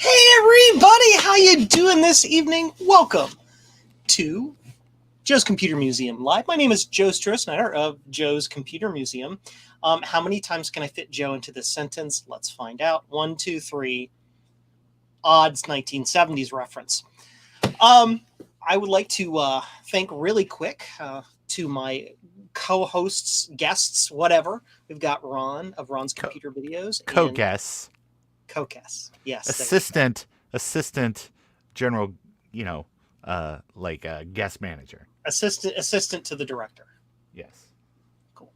Hey everybody, how you doing this evening? Welcome to Joe's Computer Museum Live. My name is Joe Stroh of Joe's Computer Museum. How many times can I fit Joe into this sentence? Let's find out. 1, 2, 3. Odds 1970s reference. I would like to thank really quick to my co-hosts, guests, whatever. We've got Ron of Ron's Computer Videos. Co-guests. Co-guests, yes. Assistant general, guest manager. Assistant to the director. Yes. Cool.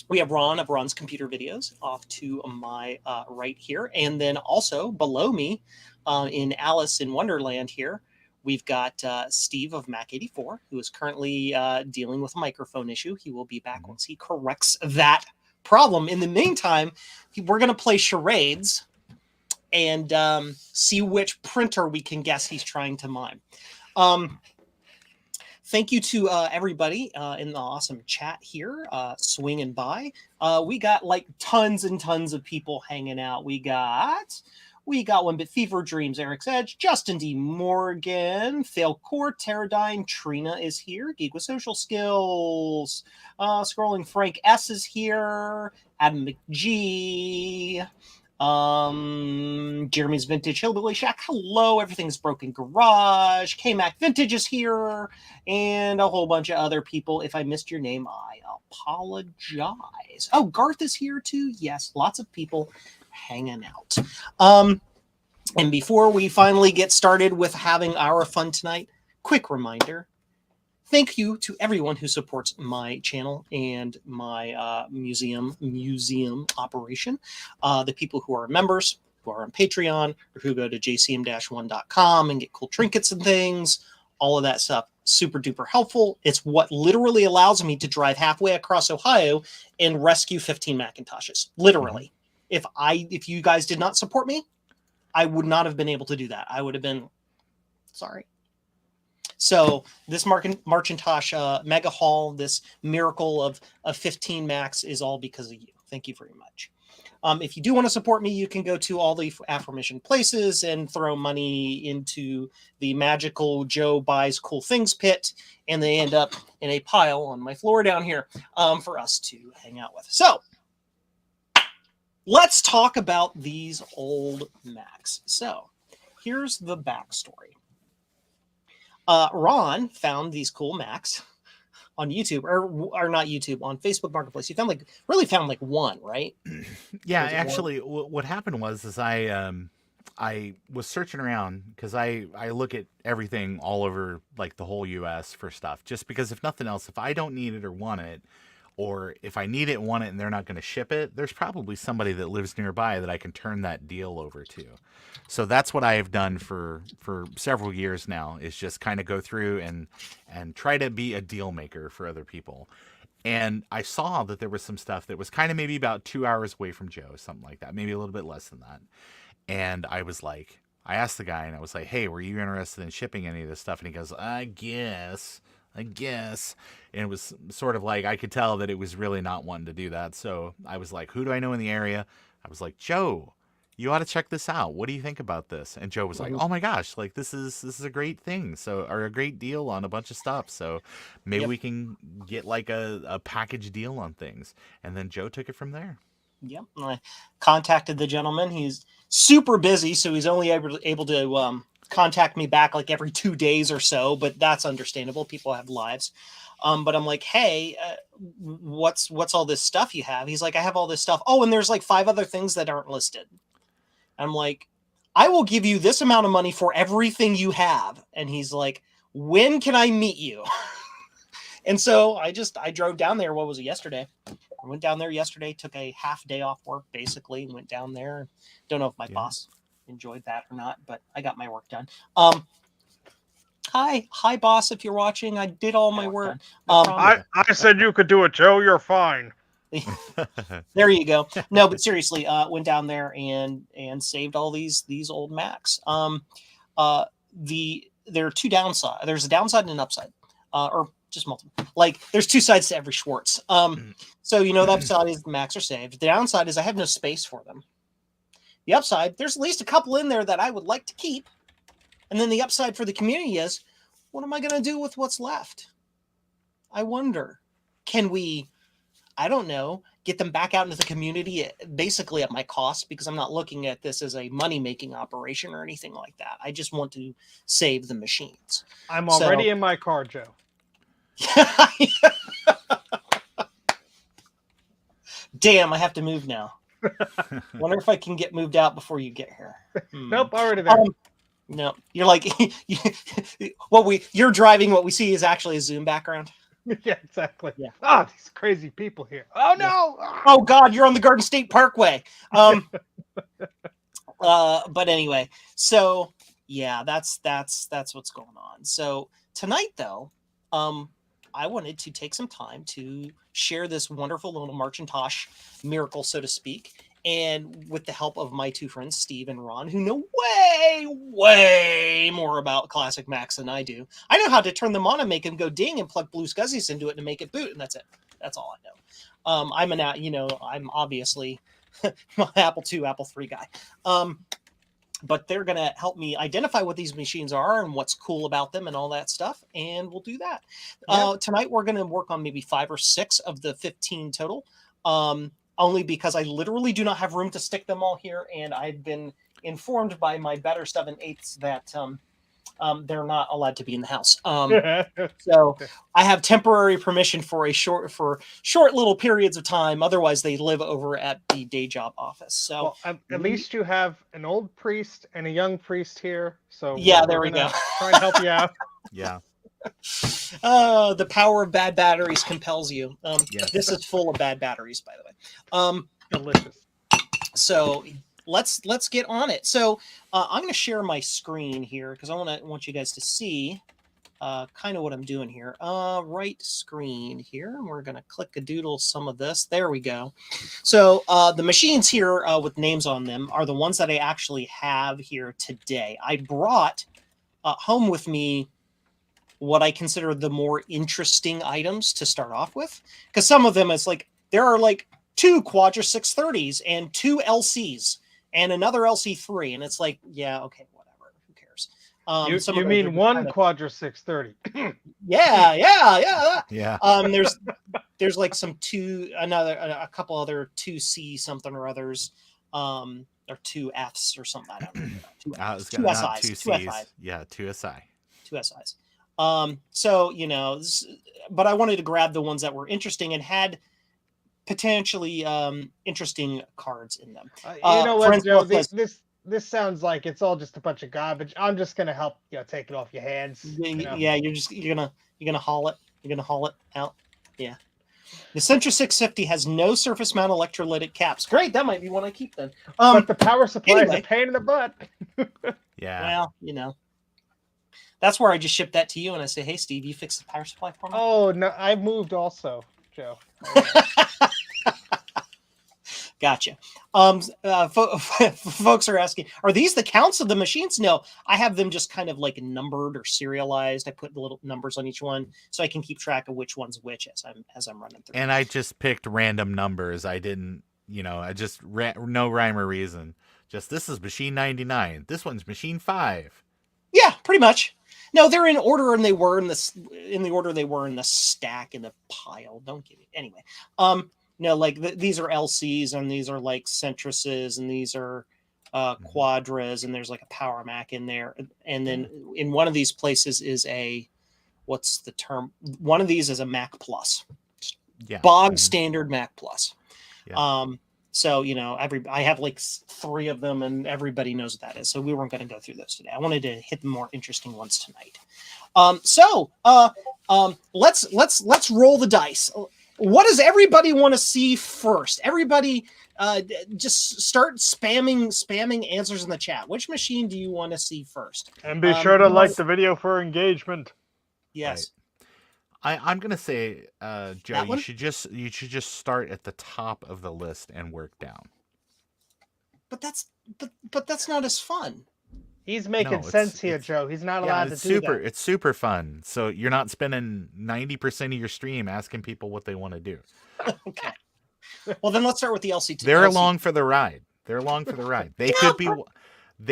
We have Ron of Ron's Computer Videos off to my right here. And then also below me in Alice in Wonderland here, we've got Steve of Mac 84, who is currently dealing with a microphone issue. He will be back once he corrects that problem. In the meantime, we're going to play charades and see which printer we can guess he's trying to mime. Thank you to everybody in the awesome chat here, swinging by. We got like tons and tons of people hanging out. We got One Bit Fever Dreams, Eric's Edge, Justin D. Morgan, Fail Core, Pterodyne, Trina is here, Geek with Social Skills, scrolling Frank S is here, Adam McG, Jeremy's Vintage Hillbilly Shack, hello, Everything's Broken Garage, K-Mac Vintage is here, and a whole bunch of other people. If I missed your name, I apologize. Oh, Garth is here too. Yes, lots of people hanging out. And before we finally get started with having our fun tonight, quick reminder, thank you to everyone who supports my channel and my museum operation. The people who are members, who are on Patreon, or who go to jcm-1.com and get cool trinkets and things, all of that stuff, super duper helpful. It's what literally allows me to drive halfway across Ohio and rescue 15 Macintoshes, literally. If you guys did not support me, I would not have been able to do that. I would have been sorry. So this Macintosh mega haul, this miracle of 15 Macs is all because of you. Thank you very much. If you do want to support me, you can go to all the aforementioned places and throw money into the magical Joe Buys Cool Things pit, and they end up in a pile on my floor down here for us to hang out with. So let's talk about these old Macs. So here's the backstory. Ron found these cool Macs on YouTube, or not YouTube, on Facebook Marketplace. You found found one, right? Yeah, actually, what happened was I was searching around because I look at everything all over like the whole U.S. for stuff, just because if nothing else, if I don't need it or want it, or if I need it and want it and they're not going to ship it, there's probably somebody that lives nearby that I can turn that deal over to. So that's what I have done for several years now, is just kind of go through and try to be a deal maker for other people. And I saw that there was some stuff that was kind of maybe about 2 hours away from Joe, something like that, maybe a little bit less than that. And I asked the guy, and I was like, hey, were you interested in shipping any of this stuff? And he goes, I guess. And it was sort of like, I could tell that it was really not wanting to do that. So I was like, who do I know in the area? I was like, Joe, you ought to check this out. What do you think about this? And Joe was like, oh my gosh, like this is a great thing. So, or a great deal on a bunch of stuff. So maybe we can get like a package deal on things. And then Joe took it from there. Yep. I contacted the gentleman. He's super busy, so he's only able to contact me back like every 2 days or so, but that's understandable. People have lives. But I'm like, hey, what's all this stuff you have? He's like, I have all this stuff. Oh, and there's like 5 other things that aren't listed. I'm like, I will give you this amount of money for everything you have. And he's like, when can I meet you? And so I drove down there. What was it, yesterday? I went down there yesterday, took a half day off work, basically, and went down there. Don't know if my boss enjoyed that or not, but I got my work done. Hi, boss, if you're watching. I did all my work. I said you could do it, Joe. You're fine. There you go. No, but seriously, went down there and saved all these old Macs. There are 2 downsides. There's a downside and an upside, or just multiple. Like there's 2 sides to every Schwartz. So the upside is the Macs are saved. The downside is I have no space for them The upside, there's at least a couple in there that I would like to keep. And then the upside for the community is, what am I going to do with what's left? I wonder, can we, I don't know, get them back out into the community basically at my cost, because I'm not looking at this as a money-making operation or anything like that. I just want to save the machines. I'm already in my car, Joe. Damn, I have to move now. Wonder if I can get moved out before you get here. Nope, already there. No, you're like, you're driving. What we see is actually a Zoom background. Yeah, exactly. Yeah. Oh, these crazy people here. Oh no! Oh God, you're on the Garden State Parkway. But anyway, so yeah, that's what's going on. So tonight, though, I wanted to take some time to share this wonderful little Macintosh miracle, so to speak, and with the help of my two friends, Steve and Ron, who know way more about classic Macs than I do. I know how to turn them on and make them go ding and plug Blue Scuzzies into it and make it boot, and that's it. That's all I know. I'm obviously an Apple II, Apple III guy. But they're going to help me identify what these machines are and what's cool about them and all that stuff. And we'll do that. Yeah. Tonight, we're going to work on maybe 5 or 6 of the 15 total, only because I literally do not have room to stick them all here. And I've been informed by my better 7/8 that they're not allowed to be in the house. So I have temporary permission for short little periods of time. Otherwise, they live over at the day job office. So well, at least you have an old priest and a young priest here. So yeah, there we go. Try and help you out. Yeah. The power of bad batteries compels you. Yes. This is full of bad batteries, by the way. Delicious. So let's get on it. So I'm going to share my screen here because I want you guys to see kind of what I'm doing here. Right screen here. We're going to click a doodle some of this. There we go. So the machines here with names on them are the ones that I actually have here today. I brought home with me what I consider the more interesting items to start off with, because some of them it's like there are like 2 Quadra 630s and 2 LCs and another LC3, and it's like, yeah, okay, whatever, who cares? You mean one Quadra 630? Yeah. There's like a couple other 2C something or others, or 2Fs or something. I don't know. 2 SIs, 2 F5. Yeah, 2 SI. 2 SIs. So, but I wanted to grab the ones that were interesting and had potentially interesting cards in them. You know what, Joe? This sounds like it's all just a bunch of garbage. I'm just gonna help take it off your hands. Yeah, you're gonna haul it. You're gonna haul it out. Yeah. The Centris 650 has no surface mount electrolytic caps. Great, that might be one I keep then. But the power supply is a pain in the butt. Yeah. Well, that's where I just ship that to you and I say, hey, Steve, you fix the power supply for me? Oh, no, I moved also, Joe. Gotcha. Folks are asking, are these the counts of the machines? No, I have them just kind of like numbered or serialized. I put the little numbers on each one so I can keep track of which one's which as I'm running through. And I just picked random numbers. I didn't, I just no rhyme or reason. Just this is machine 99. This one's machine 5. Yeah, pretty much. No, they're in order, and they were in the order they were in the stack in the pile. Don't give me anyway. Like these are LCs, and these are like Centrises, and these are Quadras, and there's like a Power Mac in there, and then in one of these places is what's the term? One of these is a Mac Plus, bog standard Mac Plus. Yeah. So, I have like 3 of them and everybody knows what that is. So we weren't going to go through those today. I wanted to hit the more interesting ones tonight. Let's roll the dice. What does everybody want to see first? Everybody just start spamming answers in the chat. Which machine do you want to see first? And be sure to like the video for engagement. Yes. Right. I'm gonna say, Joe, you should just start at the top of the list and work down. But that's not as fun. He's making sense here, Joe. He's not allowed to do that. It's super fun. So you're not spending 90% of your stream asking people what they want to do. Okay. Well, then let's start with the LC2. They're along for the ride. They're along for the ride. They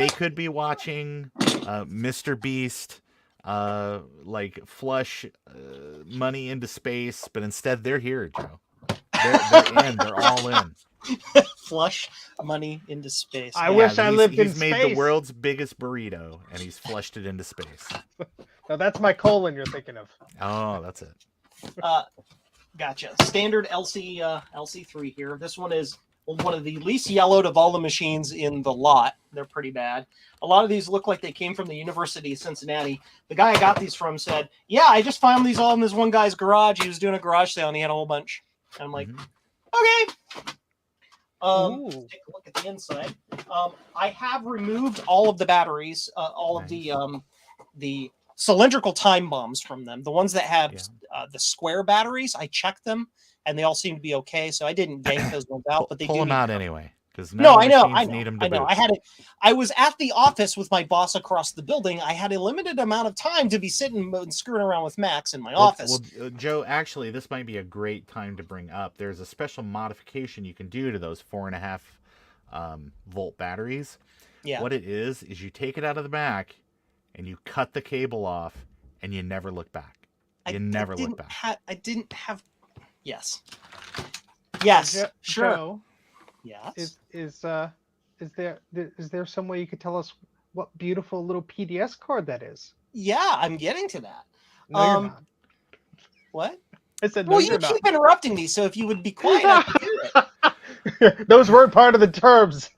could be watching Mr. Beast like flush money into space, but instead they're here, Joe. They're in. They're all in. Flush money into space. I wish I lived in He's made space. the world's biggest burrito, and he's flushed it into space. No, that's my colon you're thinking of. Oh, that's it. Gotcha. Standard LC3 here. This one is one of the least yellowed of all the machines in the lot. They're pretty bad. A lot of these look like they came from the University of Cincinnati. The guy I got these from said, "Yeah, I just found these all in this one guy's garage. He was doing a garage sale and he had a whole bunch." And I'm like, okay. Let's take a look at the inside. I have removed all of the batteries, all of the cylindrical time bombs from them. The ones that have the square batteries, I checked them, and they all seem to be okay. So I didn't yank those ones out, but they pull do them need out anyway. No, I know. Need them to I know. boot. I was at the office with my boss across the building. I had a limited amount of time to be sitting and screwing around with Macs in my office. Well, Joe, actually, this might be a great time to bring up. There's a special modification you can do to those 4.5 volt batteries. Yeah. What it is you take it out of the Mac and you cut the cable off, and you never look back. You never look back. I didn't have. Yes. Yes. Sure. Joe, yes. Is there some way you could tell us what beautiful little PDS card that is? Yeah, I'm getting to that. No, you're not. What? I said no. Well, you keep interrupting me, so if you would be quiet, I could do it. Those weren't part of the terms.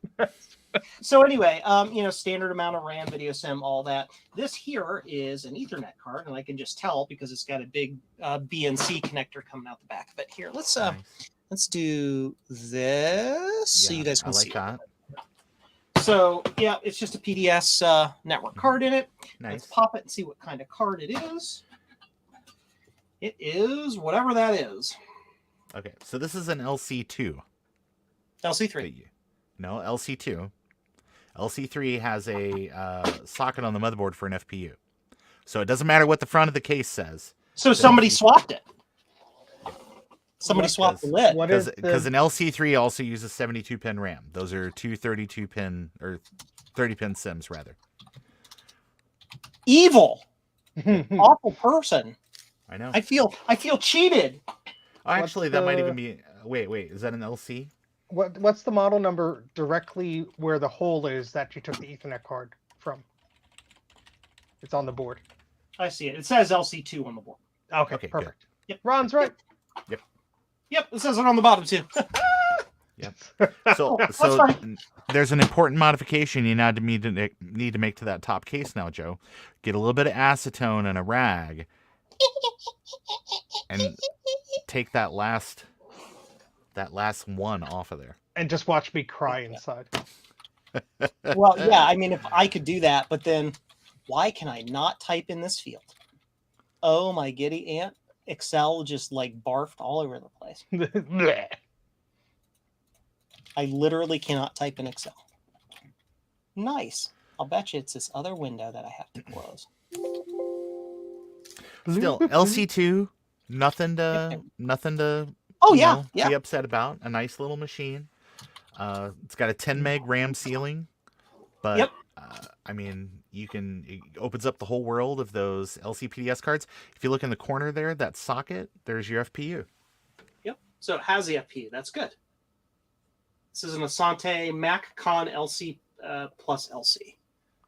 So anyway, standard amount of RAM, video sim, all that. This here is an Ethernet card, and I can just tell because it's got a big BNC connector coming out the back of it. Here, let's do this so you guys can see. That. So yeah, it's just a PDS network card in it. Nice. Let's pop it and see what kind of card it is. It is whatever that is. Okay, so this is an LC2. LC3. No, LC2. LC3 has a socket on the motherboard for an FPU. So it doesn't matter what the front of the case says. So somebody swapped it. Somebody swapped the lid. Because an LC3 also uses 72-pin RAM. Those are two 32-pin or 30-pin sims, rather. Evil. Awful person. I know. I feel cheated. Oh, actually, that might even be... Wait. Is that an LC? What's the model number directly where the hole is that you took the Ethernet card from? It's on the board. I see it. It says LC2 on the board. Okay, perfect. Good. Yep. Ron's right. Yep, it says it on the bottom too. Yep. So there's an important modification you need to make to that top case now, Joe. Get a little bit of acetone and a rag, and take that last one off of there. And just watch me cry inside. Well, yeah, I mean, if I could do that, but then why can I not type in this field? Oh, my giddy aunt. Excel just like barfed all over the place. I literally cannot type in Excel. Nice. I'll bet you it's this other window that I have to close. Still, LC2, nothing to be upset about. A nice little machine. It's got a 10 meg RAM ceiling, but I mean, it opens up the whole world of those LCPDS cards. If you look in the corner there, that socket, there's your FPU. Yep. So it has the FPU. That's good. This is an Asante MacCon LC plus LC.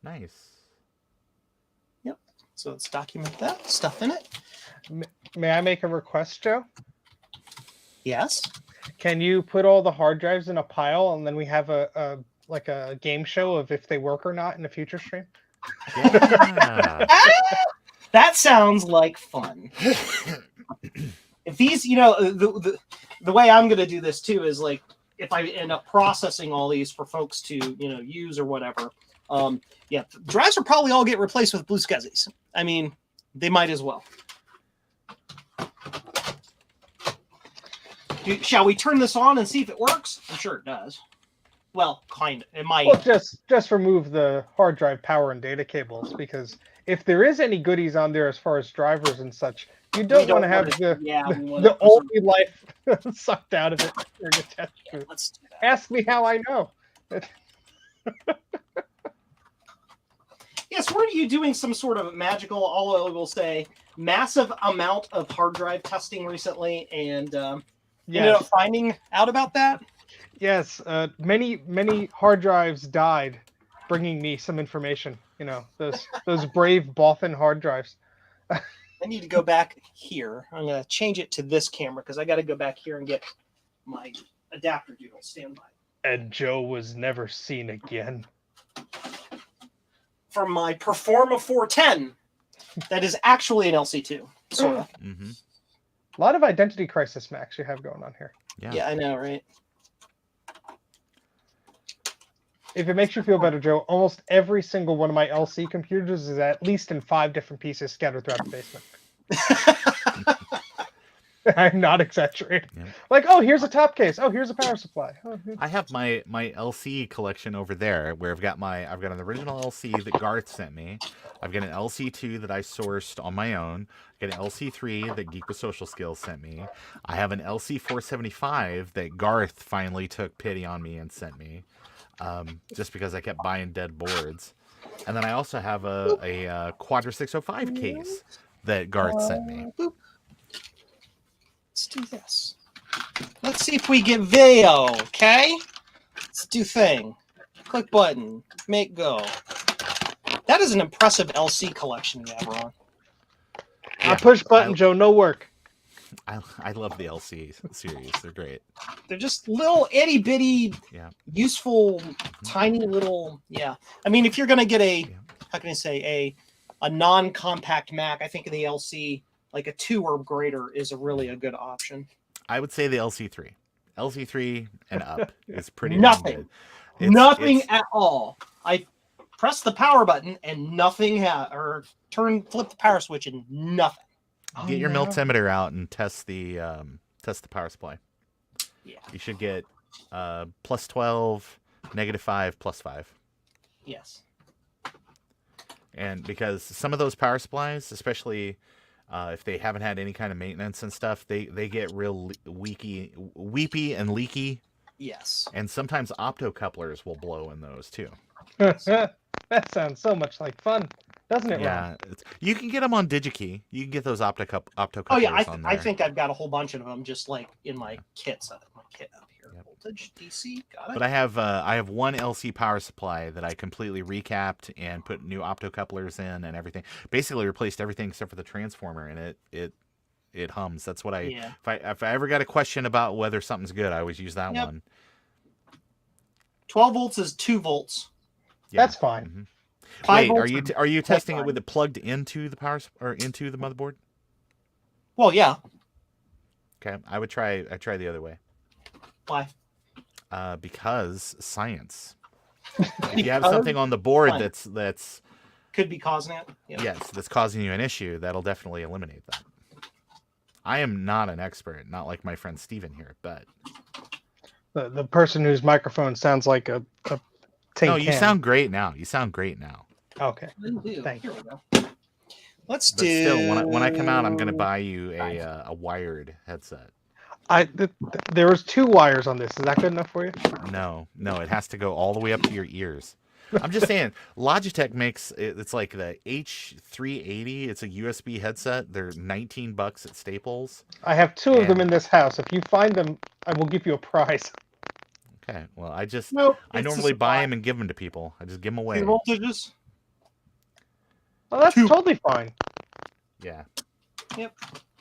Nice. Yep. So let's document that stuff in it. May I make a request, Joe? Yes. Can you put all the hard drives in a pile, and then we have a game show of if they work or not in a future stream? Yeah. That sounds like fun. If these, the way I'm going to do this too is like, if I end up processing all these for folks to, use or whatever, drives will probably all get replaced with blue SCSIs. I mean, they might as well. Shall we turn this on and see if it works? I'm sure it does. Well, kind of. It might. Well, just remove the hard drive power and data cables, because if there is any goodies on there as far as drivers and such, you don't want to have the only life sucked out of it during a test. Yeah, let's do that. Ask me how I know. Yes, were you doing some sort of magical, all I will say, massive amount of hard drive testing recently, and ended up finding out about that? Yes, many hard drives died, bringing me some information. You know, those brave Bothan hard drives. I need to go back here. I'm going to change it to this camera because I got to go back here and get my adapter doodle. Stand by. And Joe was never seen again. From my Performa 410, that is actually an LC2, sort of. Mm-hmm. A lot of identity crisis Max you have going on here. Yeah, I know, right? If it makes you feel better, Joe, almost every single one of my LC computers is at least in 5 different pieces scattered throughout the basement. I'm not exaggerating. Yeah. Like, oh, here's a top case. Oh, here's a power supply. Oh, I have my LC collection over there, where I've got an original LC that Garth sent me. I've got an LC2 that I sourced on my own. I've got an LC3 that Geek with Social Skills sent me. I have an LC475 that Garth finally took pity on me and sent me, just because I kept buying dead boards. And then I also have a Quadra 605 case that Garth sent me. Let's do this. Let's see if we get video, okay? Let's do thing. Click button. Make go. That is an impressive LC collection you have, Ron. Yeah, I push button, Joe. No work. I love the LC series. They're great. They're just little itty bitty, useful, tiny little. Yeah. I mean, if you're gonna get how can I say a non-compact Mac, I think the LC, like a 2 or greater, is really a good option. I would say the LC3. LC3 and up is pretty nothing. Good. Nothing at all. I press the power button and nothing flip the power switch and nothing. Get your multimeter out and test the power supply. Yeah. You should get plus 12, -5, +5. Yes. And because some of those power supplies, especially if they haven't had any kind of maintenance and stuff, they get real weepy and leaky. Yes. And sometimes optocouplers will blow in those too. That sounds so much like fun, doesn't it? Yeah, you can get them on DigiKey. You can get those optocouplers. Oh yeah, on I there. think I've got a whole bunch of them just like in my kits. My kit up here. Yep. Voltage DC. Got it. But I have one LC power supply that I completely recapped and put new optocouplers in and everything. Basically replaced everything except for the transformer, and it hums. That's what if I ever got a question about whether something's good, I always use that one. 12 volts is 2 volts. Yeah. That's fine. Mm-hmm. Wait, are you testing it with it plugged into the power or into the motherboard? Well, yeah. Okay, I try the other way. Why? Because science. If you have something on the board that's could be causing it. Yeah. Yes, that's causing you an issue, that'll definitely eliminate that. I am not an expert, not like my friend Steven here, but the person whose microphone sounds like a tin No, you sound great now. Okay. Thank you. But still, when I come out, I'm going to buy you a wired headset. There was 2 wires on this. Is that good enough for you? No, it has to go all the way up to your ears. I'm just saying, Logitech makes it's like the H380. It's a USB headset. They're $19 at Staples. I have 2 of them in this house. If you find them, I will give you a prize. Okay. Well, I buy normally buy them and give them to people. I just give them away. 2 voltages. Oh, that's totally fine. Yeah. Yep.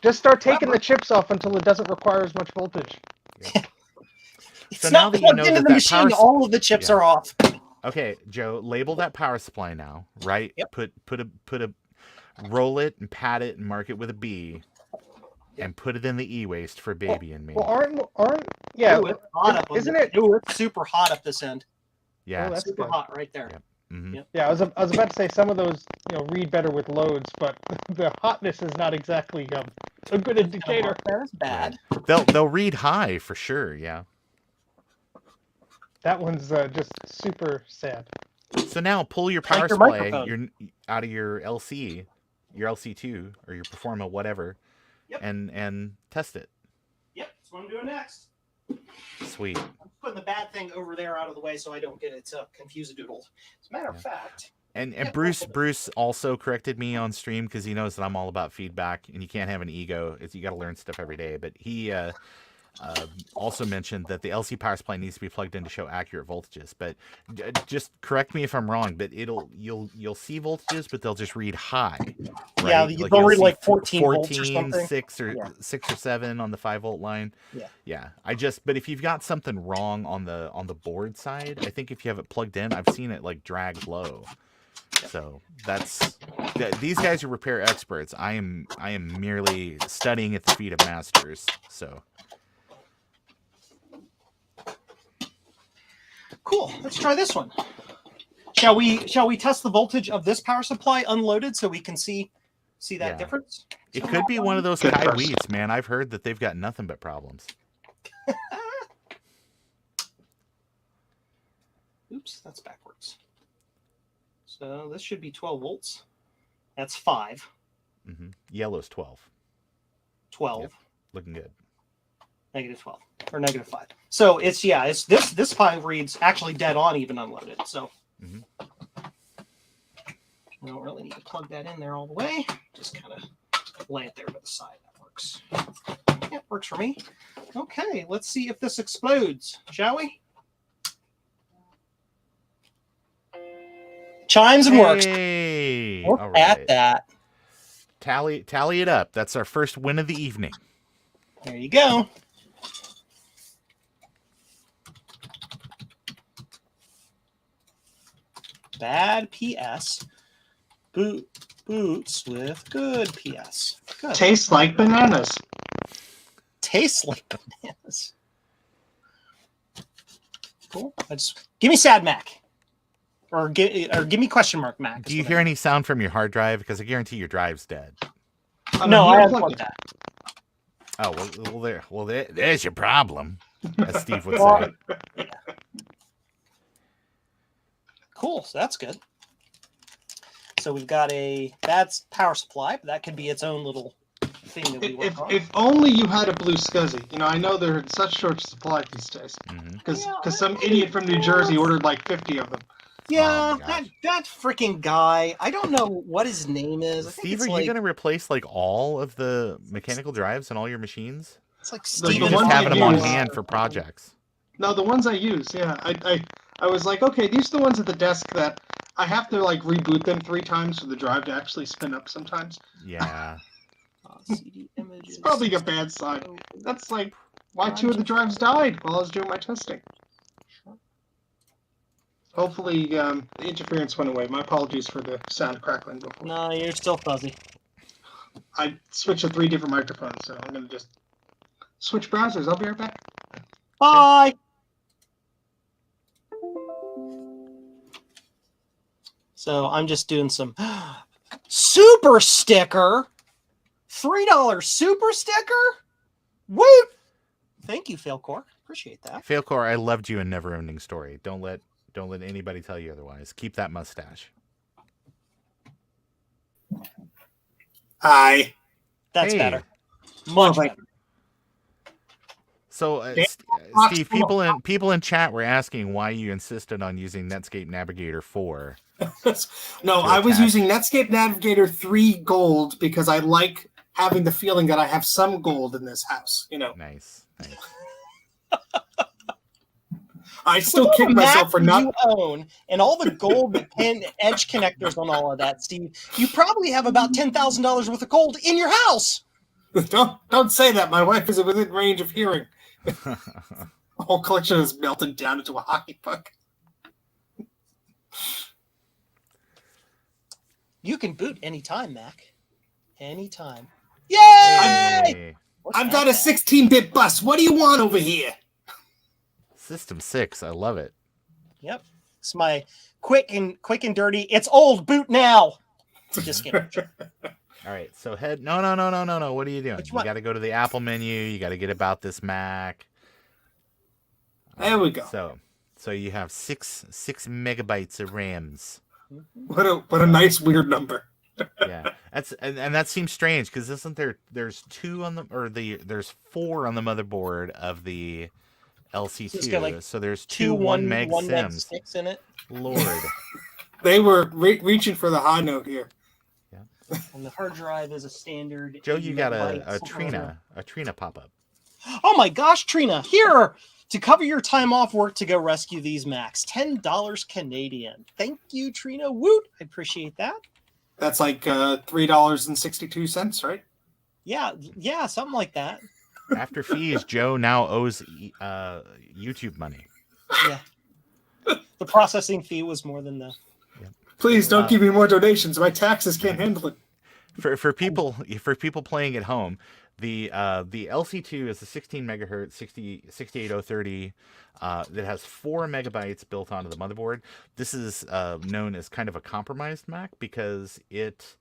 Just start taking the chips off until it doesn't require as much voltage. Yeah. It's so not now that you plugged know into that the machine. All of the chips are off. Okay, Joe, label that power supply now, right? Yep. Put a roll it and pat it and mark it with a B, and put it in the e-waste for baby and me. Well, aren't yeah? Ooh, it's hot up isn't it? Ooh, it's super hot up this end. Yeah, that's super good. hot right there. Yep. Mm-hmm. Yep. Yeah, I was about to say some of those read better with loads, but the hotness is not exactly a good indicator. That's bad. They'll read high for sure. Yeah. That one's just super sad. So now pull your power supply out of your LC, your LC2 or your Performa, whatever, and test it. Yep, that's what I'm doing next. Sweet. I'm putting the bad thing over there out of the way so I don't get it confused a doodle. As a matter of fact. And Yeah, Bruce also corrected me on stream because he knows that I'm all about feedback and you can't have an ego. You got to learn stuff every day. But he also mentioned that the LC power supply needs to be plugged in to show accurate voltages. But just correct me if I'm wrong. But you'll see voltages, but they'll just read high. Right? Yeah, like they'll you'll read see like 14 volts or something. 6 or Yeah. 6 or 7 on the 5-volt line. Yeah. But if you've got something wrong on the board side, I think if you have it plugged in, I've seen it like drag low. So these guys are repair experts. I am merely studying at the feet of masters. So cool. Let's try this one. Shall we test the voltage of this power supply unloaded so we can see that difference? It could be one of those Kai Wheats, man. I've heard that they've got nothing but problems. Oops, that's backwards. So this should be 12 volts. That's 5. Mm-hmm. Yellow's 12. 12. Yep. Looking good. Negative 12 or negative 5. So it's this 5 reads actually dead on even unloaded. So I don't really need to plug that in there all the way. Just kind of lay it there to the side. That works. Yeah, it works for me. Okay, let's see if this explodes, shall we? Chimes and works. Hey, Look all right. at that. Tally it up. That's our first win of the evening. There you go. Bad PS. Boots with good PS. Good. Tastes like bananas. Tastes like bananas. Cool. Give me sad Mac. Or give me question mark Mac. Do you hear any sound from your hard drive? Because I guarantee your drive's dead. No, I haven't plugged that. Oh, there's your problem, as Steve would say. Yeah. Cool, so that's good. So we've got a bad power supply, but that could be its own little thing that we work on. If only you had a blue SCSI. You know, I know they're in such short supply these days. Because some idiot from New Jersey ordered like 50 of them. Yeah, that freaking guy. I don't know what his name is. Steve, are you going to replace like all of the mechanical drives on all your machines? It's like Steve just having them on hand for projects. No, the ones I use, yeah. I was like, okay, these are the ones at the desk that I have to like reboot them 3 times for the drive to actually spin up sometimes. Yeah. CD images. It's probably a bad sign. That's like why 2 of the drives died while I was doing my testing. Hopefully, the interference went away. My apologies for the sound crackling before. No, you're still fuzzy. I switched to 3 different microphones, so I'm going to just switch browsers. I'll be right back. Bye! So I'm just doing some super sticker. $3 super sticker? Woo! Thank you, Failcore. Appreciate that. Failcore, I loved you in Neverending Story. Don't let anybody tell you otherwise. Keep that mustache. Hi. That's Hey. better. Much better. So, Steve, people in chat were asking why you insisted on using Netscape Navigator 4. No, I was using Netscape Navigator 3 Gold because I like having the feeling that I have some gold in this house. You know. Nice. I still kick myself for not. You own and all the gold and edge connectors on all of that, Steve. You probably have about $10,000 worth of gold in your house. Don't say that. My wife is within range of hearing. The whole collection is melted down into a hockey puck. You can boot anytime, Mac. Anytime. Yay! I've got a 16-bit bus. What do you want over here? System 6. I love it. Yep. It's my quick and dirty. It's old. Boot now. Just kidding. All right. So No. What are you doing? You got to go to the Apple menu. You got to get About This Mac. There we go. So you have 6 megabytes of RAMs. What a nice weird number. Yeah, and that seems strange because isn't there's 4 on the motherboard of the LC2. got, like, So there's two two 1 meg meg sims. sticks in it. Lord. They were reaching for the high note here. And the hard drive is a standard. Joe, you got a megabytes. Trina pop-up. Oh my gosh, Trina, here to cover your time off work to go rescue these Macs. $10 Canadian. Thank you, Trina. Woot! I appreciate that. That's like $3.62, right? Yeah, something like that. After fees, Joe now owes YouTube money. Yeah. The processing fee was more than the. Please don't give me more donations. My taxes can't handle it. For people playing at home, the LC2 is a 16 megahertz 68030 that has 4 megabytes built onto the motherboard. This is known as kind of a compromised Mac because it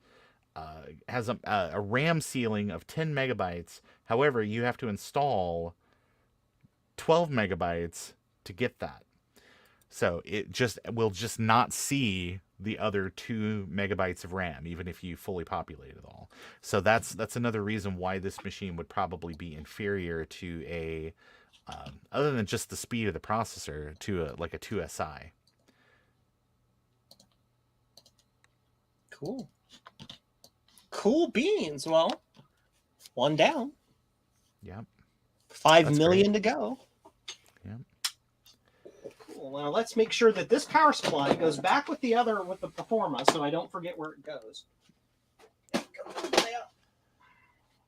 has a RAM ceiling of 10 megabytes. However, you have to install 12 megabytes to get that. So it will just not see the other 2 megabytes of RAM, even if you fully populate it all. So that's another reason why this machine would probably be inferior to a, other than just the speed of the processor, to a 2SI. Cool beans. Well, one down. Yep. 5 million to go. Yep. Cool. Now let's make sure that this power supply goes back with the Performa, so I don't forget where it goes.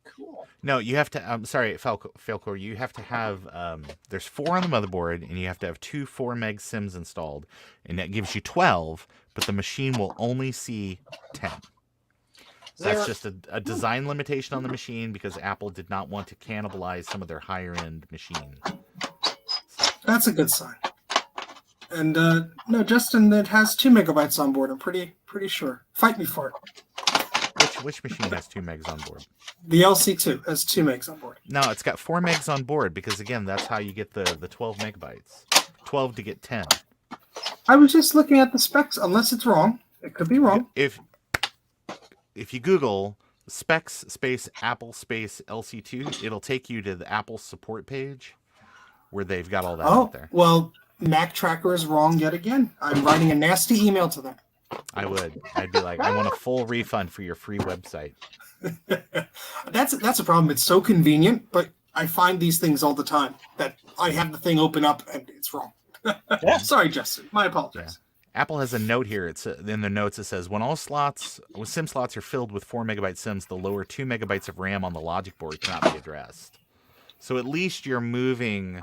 Cool. No, you have to. Sorry, Falcor. You have to have. There's 4 on the motherboard, and you have to have 2 4 meg sims installed, and that gives you 12. But the machine will only see 10. That's just a design limitation on the machine because Apple did not want to cannibalize some of their higher end machines. That's a good sign. And no, Justin, it has 2 megabytes on board. I'm pretty sure. Fight me for it. Which machine has 2 megs on board? The LC2 has 2 megs on board. No, it's got 4 megs on board because again, that's how you get the 12 megabytes. 12 to get 10. I was just looking at the specs. Unless it's wrong, it could be wrong. If you Google specs space Apple space LC2, it'll take you to the Apple support page where they've got all that out there. Well, Mac Tracker is wrong yet again. I'm writing a nasty email to them. I'd be like, I want a full refund for your free website. That's a problem. It's so convenient, but I find these things all the time that I have the thing open up and it's wrong. Sorry, Justin. My apologies. Yeah. Apple has a note here. It's in the notes. It says when all SIM slots are filled with 4 megabyte SIMs, the lower 2 megabytes of RAM on the logic board cannot be addressed. So at least you're moving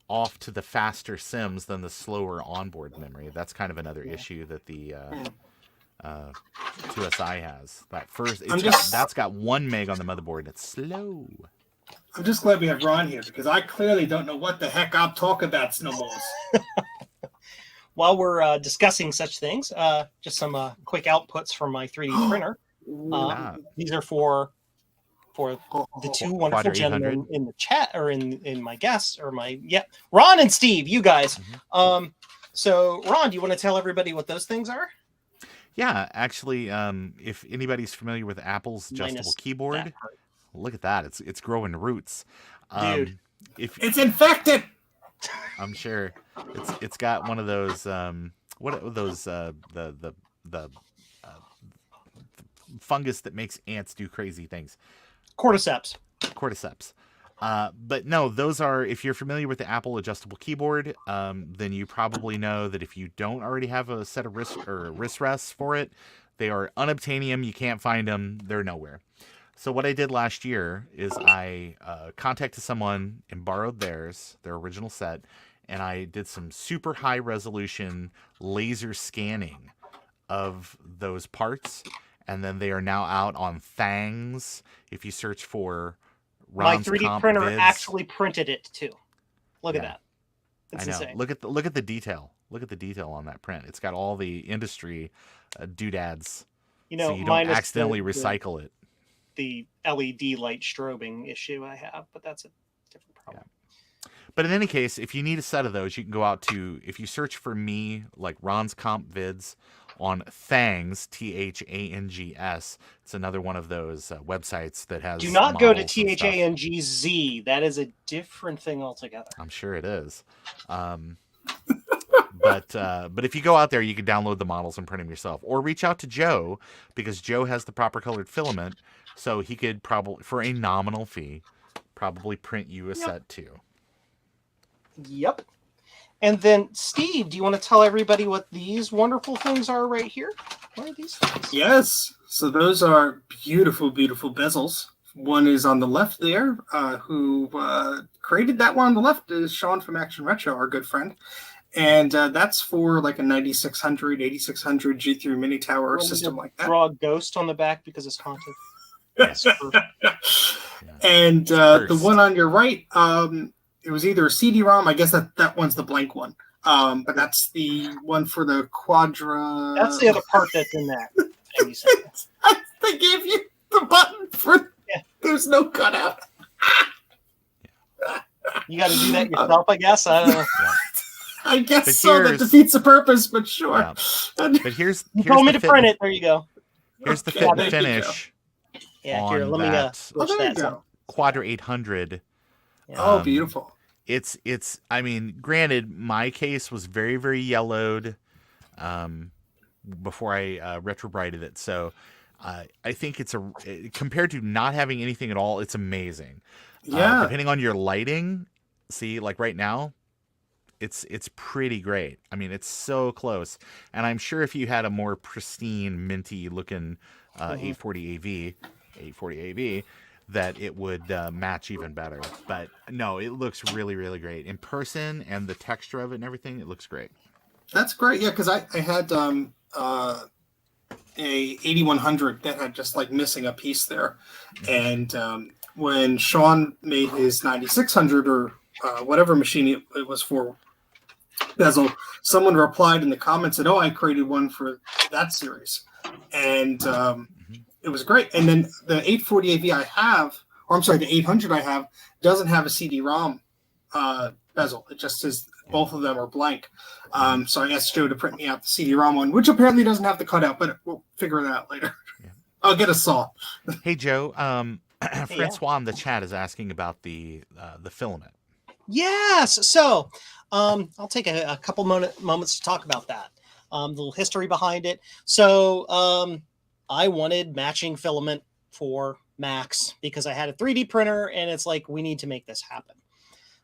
off to the faster SIMs than the slower onboard memory. That's kind of another issue that the 2SI has. That's got 1 meg on the motherboard. It's slow. I'm just glad we have Ron here because I clearly don't know what the heck I'm talking about no more. While we're discussing such things, just some quick outputs from my 3D printer. These are for the 2 wonderful Quadra gentlemen 800. in the chat or in my guests or Ron and Steve, you guys. Mm-hmm. So Ron, do you want to tell everybody what those things are? Yeah, actually, if anybody's familiar with Apple's adjustable keyboard, look at that. It's growing roots. Dude. It's infected. I'm sure it's got one of those what are those the fungus that makes ants do crazy things. Cordyceps. But no, those are, if you're familiar with the Apple adjustable keyboard, then you probably know that if you don't already have a set of wrist rests for it, they are unobtainium. You can't find them. They're nowhere. So what I did last year is I contacted someone and borrowed their original set, and I did some super high resolution laser scanning of those parts, and then they are now out on Thangs. If you search for Ron's my 3D comp printer vids, actually printed it too. Look at that. It's I know. insane. Look at the detail. Look at the detail on that print. It's got all the industry doodads, so you don't accidentally recycle it. The LED light strobing issue I have, but that's a different problem. Yeah. But in any case, if you need a set of those, you can go out to, if you search for me, like Ron's comp vids on Thangs, THANGS. It's another one of those websites that has. Do not go to models and stuff. THANGZ. That is a different thing altogether. I'm sure it is. But if you go out there, you can download the models and print them yourself, or reach out to Joe, because Joe has the proper colored filament, so he could probably, for a nominal fee, probably print you a set too. Yep. And then, Steve, do you want to tell everybody what these wonderful things are right here? What are these things? Yes. So those are beautiful, beautiful bezels. One is on the left there. Who created that one on the left is Sean from Action Retro, our good friend. And that's for like a 9600, 8600 G3 mini tower system like that. Draw a ghost on the back because it's haunted. Yes. And the one on your right, it was either a CD-ROM. I guess that one's the blank one. But that's the one for the Quadra. That's the other part that's in that. They gave you the button for. Yeah. There's no cutout. You got to do that yourself, I guess. I don't know. Yeah. I guess so. That defeats the purpose, but sure. Yeah. But here's you told me to print it. There you go. Here's the fit and finish. Yeah, here, let me there you go. Quadra 800. Yeah. Oh, beautiful. It's. I mean, granted, my case was very, very yellowed before I retrobrighted it, so I think it's compared to not having anything at all, it's amazing. Yeah. Depending on your lighting, see, like right now, it's pretty great. I mean, it's so close, and I'm sure if you had a more pristine, minty looking 840 AV, that it would match even better. But no, it looks really, really great in person, and the texture of it and everything. It looks great. That's great. Yeah, because I had a 8100 that had just like missing a piece there, and when Sean made his 9600 or whatever machine it was for bezel, someone replied in the comments said, "Oh, I created one for that series," and it was great. And then the 840 AV I have, or I'm sorry, the 800 I have doesn't have a CD-ROM bezel. It just says both of them are blank. So I asked Joe to print me out the CD-ROM one, which apparently doesn't have the cutout, but we'll figure it out later. Yeah. I'll get a saw. Hey, Joe. Francois in the chat is asking about the filament. Yes. So I'll take a couple moments to talk about that. The little history behind it. So I wanted matching filament for Macs because I had a 3D printer, and it's like, we need to make this happen.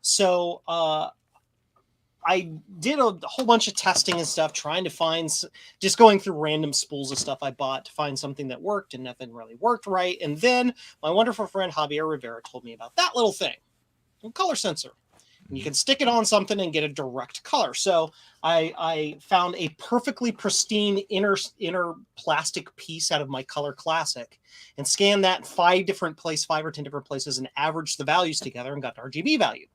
So I did a whole bunch of testing and stuff, trying to find, just going through random spools of stuff I bought to find something that worked, and nothing really worked right. And then my wonderful friend Javier Rivera told me about that little thing, a color sensor. You can stick it on something and get a direct color. So I found a perfectly pristine inner plastic piece out of my Color Classic and scanned that in 5 or 10 different places and averaged the values together and got an RGB value.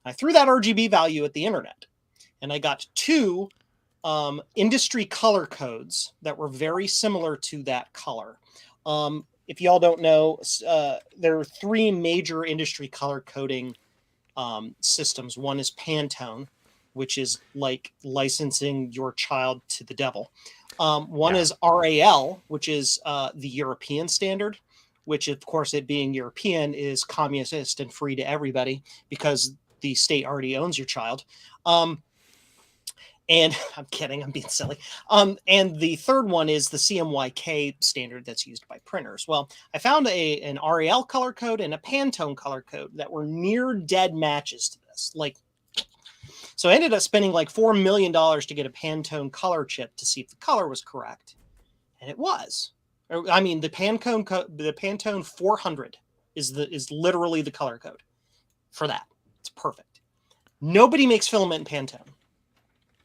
I threw that RGB value at the internet, and I got 2 industry color codes that were very similar to that color. If y'all don't know, there are 3 major industry color coding systems. One is Pantone, which is like licensing your child to the devil. One is RAL, which is the European standard, which of course, it being European, is communist and free to everybody because the state already owns your child. And I'm kidding, I'm being silly. And the third one is the CMYK standard that's used by printers. Well, I found an RAL color code and a Pantone color code that were near dead matches to this. So I ended up spending like $4 million to get a Pantone color chip to see if the color was correct. And it was. I mean, the Pantone 400 is literally the color code for that. It's perfect. Nobody makes filament in Pantone.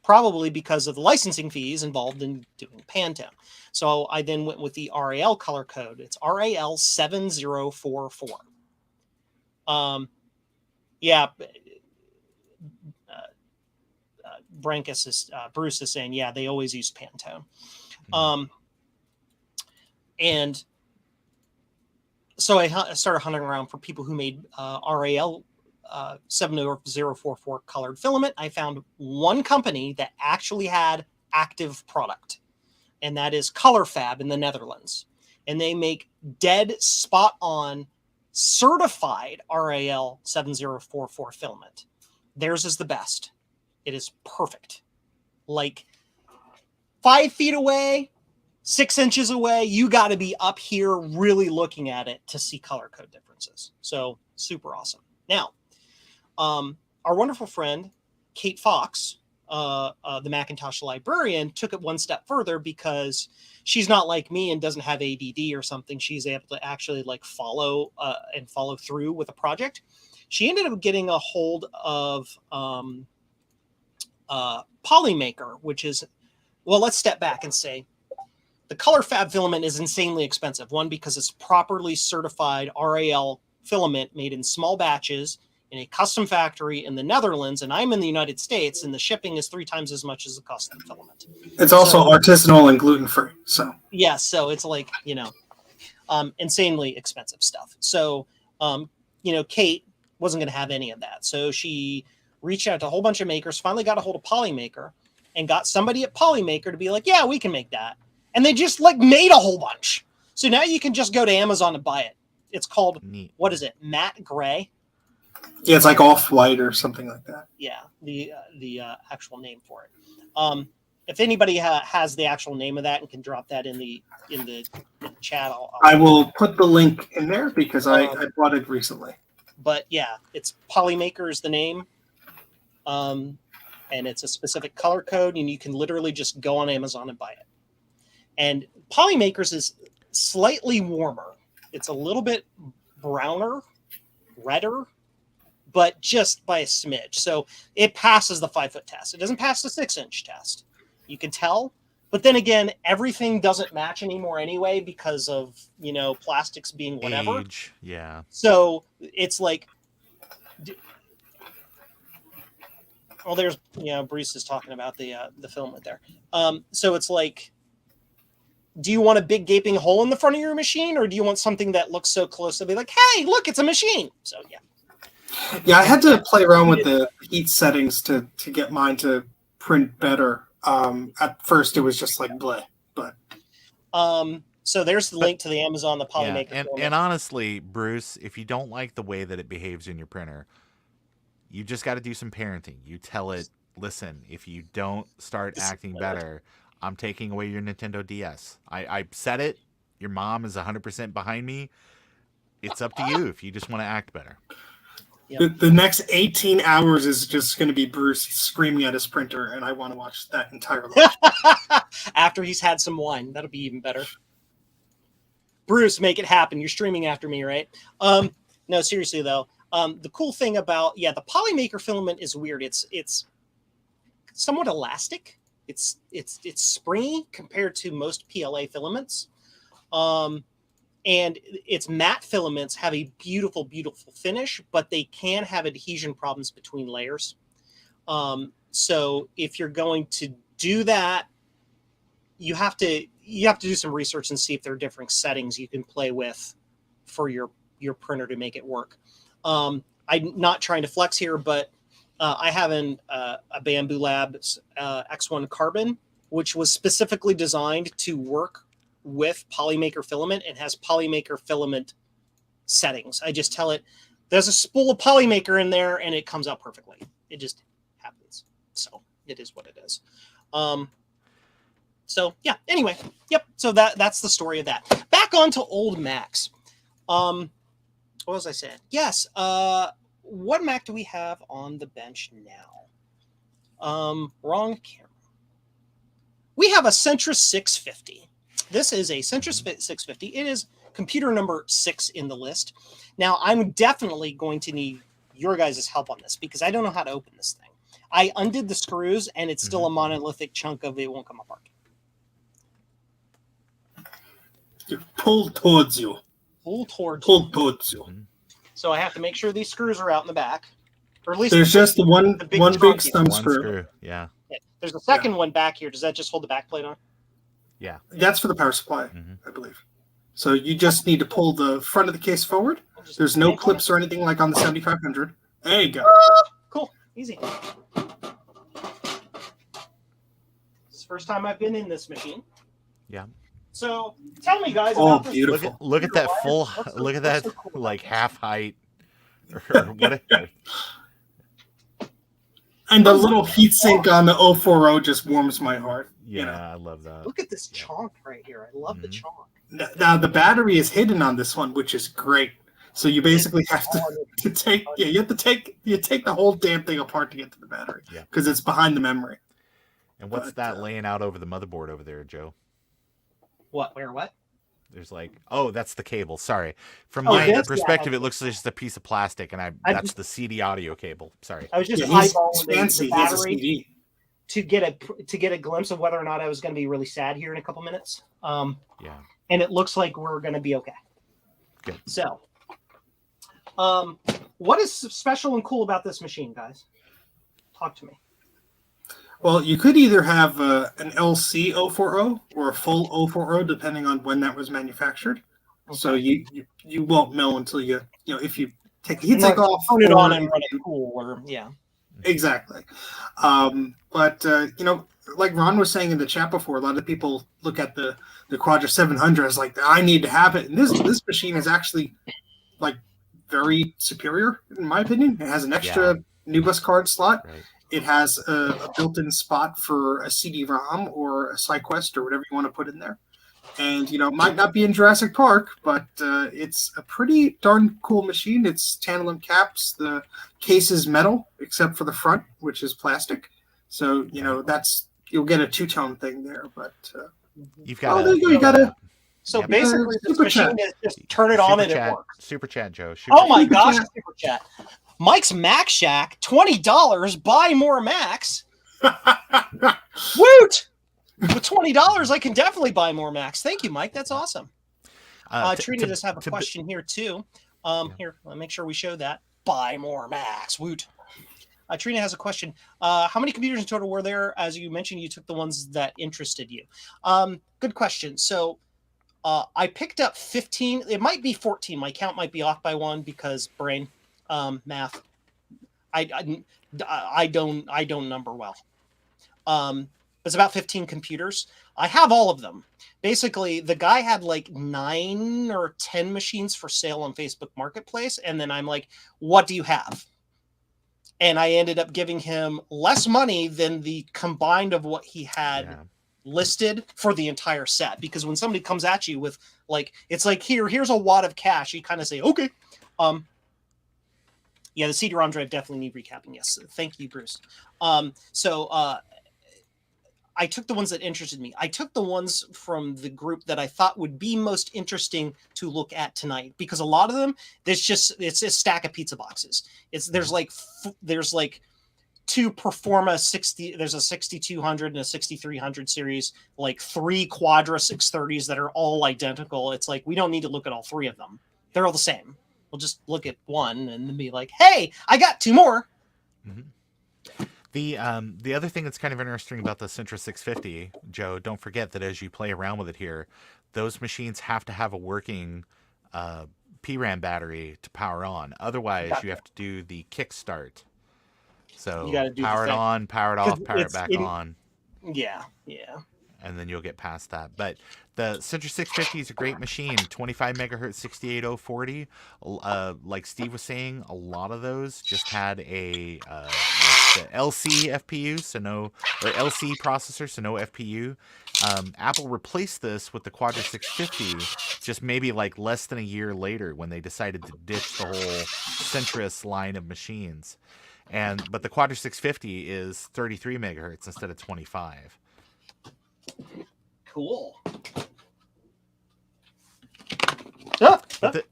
Probably because of the licensing fees involved in doing Pantone. So I then went with the RAL color code. It's RAL 7044. Bruce is saying, yeah, they always use Pantone. And so I started hunting around for people who made RAL 7044 colored filament. I found one company that actually had active product. and that is Color Fab in the Netherlands. And they make dead spot on certified RAL 7044 filament. Theirs is the best. It is perfect. Like 5 feet away, 6 inches away, you got to be up here really looking at it to see color code differences. So super awesome. Now, our wonderful friend, Kate Fox, the Macintosh librarian, took it one step further because she's not like me and doesn't have ADD or something. She's able to actually like follow through with a project. She ended up getting a hold of Polymaker, which is, well, let's step back and say the Color Fab filament is insanely expensive. One, because it's properly certified RAL filament made in small batches in a custom factory in the Netherlands, and I'm in the United States, and the shipping is 3 times as much as a custom filament. It's also artisanal and gluten-free. So yeah, so it's like, insanely expensive stuff. So, Kate wasn't going to have any of that. So she reached out to a whole bunch of makers, finally got a hold of Polymaker, and got somebody at Polymaker to be like, yeah, we can make that. And they just like made a whole bunch. So now you can just go to Amazon and buy it. It's called, what is it? Matte Gray. yeah, it's like off-white or something like that. Yeah, the actual name for it. If anybody has the actual name of that and can drop that in the chat, I will put the link in there because I bought it recently. But yeah, it's Polymaker is the name, and it's a specific color code, and you can literally just go on Amazon and buy it. And Polymaker's is slightly warmer. It's a little bit browner, redder, but just by a smidge. So it passes the 5-foot test. It doesn't pass the 6-inch test. You can tell. But then again, everything doesn't match anymore anyway because of, plastics being whatever. Age, yeah. So it's like, well, there's, Bruce is talking about the filament there. So it's like, do you want a big gaping hole in the front of your machine, or do you want something that looks so close to be like, hey, look, it's a machine? So yeah. Yeah, I had to play around with the heat settings to get mine to print better. At first, it was just like bleh, but. So there's the link to the Amazon, the Polymaker. Yeah, and honestly, Bruce, if you don't like the way that it behaves in your printer, you just got to do some parenting. You tell it, listen, if you don't start acting better, I'm taking away your Nintendo DS. I said it. Your mom is 100% behind me. It's up to you if you just want to act better. Yep. The next 18 hours is just going to be Bruce screaming at his printer, and I want to watch that entirely. After he's had some wine. That'll be even better. Bruce, make it happen. You're streaming after me, right? No, seriously, though. The cool thing about, the Polymaker filament is weird. It's somewhat elastic. It's springy compared to most PLA filaments. And its matte filaments have a beautiful, beautiful finish, but they can have adhesion problems between layers. So if you're going to do that, you have to do some research and see if there are different settings you can play with for your printer to make it work. I'm not trying to flex here, but I have a Bamboo Labs X1 Carbon, which was specifically designed to work with Polymaker filament and has Polymaker filament settings. I just tell it, there's a spool of Polymaker in there, and it comes out perfectly. It just happens. So it is what it is. So yeah, anyway, yep. So that's the story of that. Back on to old Macs. What was I saying? Yes. What Mac do we have on the bench now? Wrong camera. We have a Centris 650. This is a Centris 650. It is computer number 6 in the list. Now, I'm definitely going to need your guys' help on this because I don't know how to open this thing. I undid the screws, and it's still a monolithic chunk of it won't come apart. Pull towards you. Pull towards you. So I have to make sure these screws are out in the back. Or at least there's just one big thumb One screw. screw. Yeah. There's a second one back here. Does that just hold the back plate on? Yeah. That's for the power supply, I believe. So you just need to pull the front of the case forward. There's no clips or anything like on the 7500. There you go. Cool. Easy. It's the first time I've been in this machine. Yeah. So tell me, guys, Oh, about this. beautiful. Look at that full. What's so- Look at what's that so cool about like this? half height or whatever. And the little heat sink on the 040 just warms my heart. Yeah, You know? I love that. Look at this chonk right here. I love the Mhm. chonk. Now the battery is hidden on this one, which is great. So you basically have to take you have to take the whole damn thing apart to get to the battery. Yeah. Because it's behind the memory. And what's But, that laying out over the motherboard over there, Joe? What? Where? What? There's like, oh, that's the cable. Sorry. From Oh, my this? perspective, Yeah. it looks like just a piece of plastic, and I that's just- the CD audio cable. Sorry. I was just Yeah, he's eyeballing fancy. the He has a battery CD. to get a glimpse of whether or not I was going to be really sad here in a couple minutes. Yeah. And it looks like we're going to be okay. Good. So, what is special and cool about this machine, guys? Talk to me. Well, you could either have an LC 040 or a full 040, depending on when that was manufactured. So you won't know until if you take the heatsink off, Turn it on or and if run you- it cool, or yeah. Exactly. But like Ron was saying in the chat before, a lot of people look at the Quadra 700 as like, I need to have it. And this machine is actually like very superior, in my opinion. It has an extra NuBus card slot. Right. It has a built-in spot for a CD-ROM or a SideQuest or whatever you want to put in there. And, it might not be in Jurassic Park, but it's a pretty darn cool machine. It's tantalum caps. The case is metal, except for the front, which is plastic. So, you'll get a two-tone thing there. But You've got. there you go. You got to. So Yep. basically, this Super machine chat. is just turn it on and it chat, works. Super chat, Joe. Oh my Super gosh, chat. super chat. Mike's Mac Shack, $20. Buy more Macs. Woot! With $20, I can definitely buy more Macs. Thank you, Mike. That's awesome. Trina does have a question here too. Here, let me make sure we show that. Buy more Macs. Woot. Trina has a question. How many computers in total were there? As you mentioned, you took the ones that interested you. Good question. So I picked up 15. It might be 14. My count might be off by one because brain, math. I don't number well. It's about 15 computers. I have all of them. Basically, the guy had like 9 or 10 machines for sale on Facebook Marketplace. And then I'm like, what do you have? And I ended up giving him less money than the combined of what he had listed for the entire set. Because when somebody comes at you with like, it's like, here's a wad of cash, you kind of say, okay. Yeah, the CD-ROM drive definitely need recapping. Yes. Thank you, Bruce. I took the ones that interested me. I took the ones from the group that I thought would be most interesting to look at tonight, because a lot of them, it's a stack of pizza boxes. There's like two Performa 60. There's a 6200 and a 6300 series, like 3 Quadra 630s that are all identical. It's like, we don't need to look at all 3 of them. They're all the same. We'll just look at one and then be like, hey, I got 2 more. Mm-hmm. The other thing that's kind of interesting about the Centris 650, Joe, don't forget that as you play around with it here, those machines have to have a working PRAM battery to power on. Otherwise, you have to do the kickstart. So You gotta do power the it thing. on, power it off, power it It's back in- on. Yeah. And then you'll get past that. But the Centris 650 is a great machine. 25 megahertz 68040. Like Steve was saying, a lot of those just had a the LC FPU, or LC processor, so no FPU. Apple replaced this with the Quadra 650 just maybe like less than a year later when they decided to ditch the whole Centris line of machines. But the Quadra 650 is 33 megahertz instead of 25. Cool. But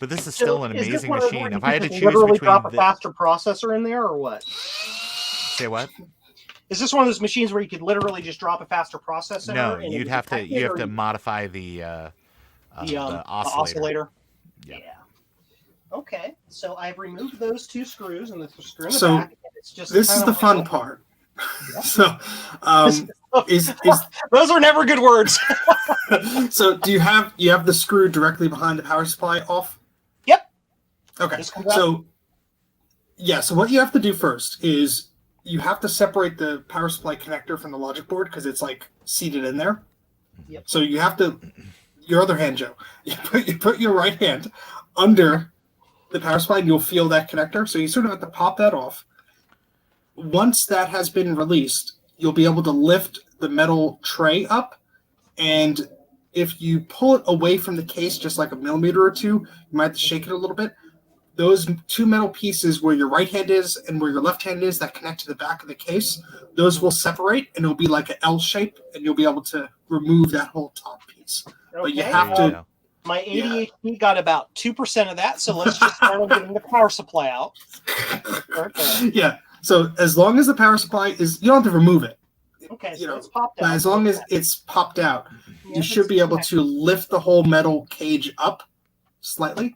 this is still an amazing machine. If I had to choose literally between drop a faster processor in there, or what? Say what? Is this one of those machines where you could literally just drop a faster processor? No, and you have to modify the oscillator. Yeah. Okay, so I've removed those 2 screws and the screw in the So, back. And it's just This is kind the of fun part. So, is those are never good words. so do you have the screw directly behind the power supply off? Yep. Okay. This comes out. So so what you have to do first is you have to separate the power supply connector from the logic board because it's like seated in there. Yep. So you have to, your other hand, Joe, you put your right hand under the power supply and you'll feel that connector. So you sort of have to pop that off. Once that has been released, you'll be able to lift the metal tray up, and if you pull it away from the case just like a millimeter or two, you might have to shake it a little bit. Those two metal pieces where your right hand is and where your left hand is that connect to the back of the case, those will separate and it'll be like an L shape, and you'll be able to remove that whole top piece. But you Okay. have There you to. go. My ADHD got about 2% of that, so let's just start on getting the power supply out. Okay. Yeah. So as long as the power supply is, you don't have to remove it. Okay, You so know, it's popped But out. as long as it's popped out, Yeah, you should be able to lift the whole metal cage up slightly.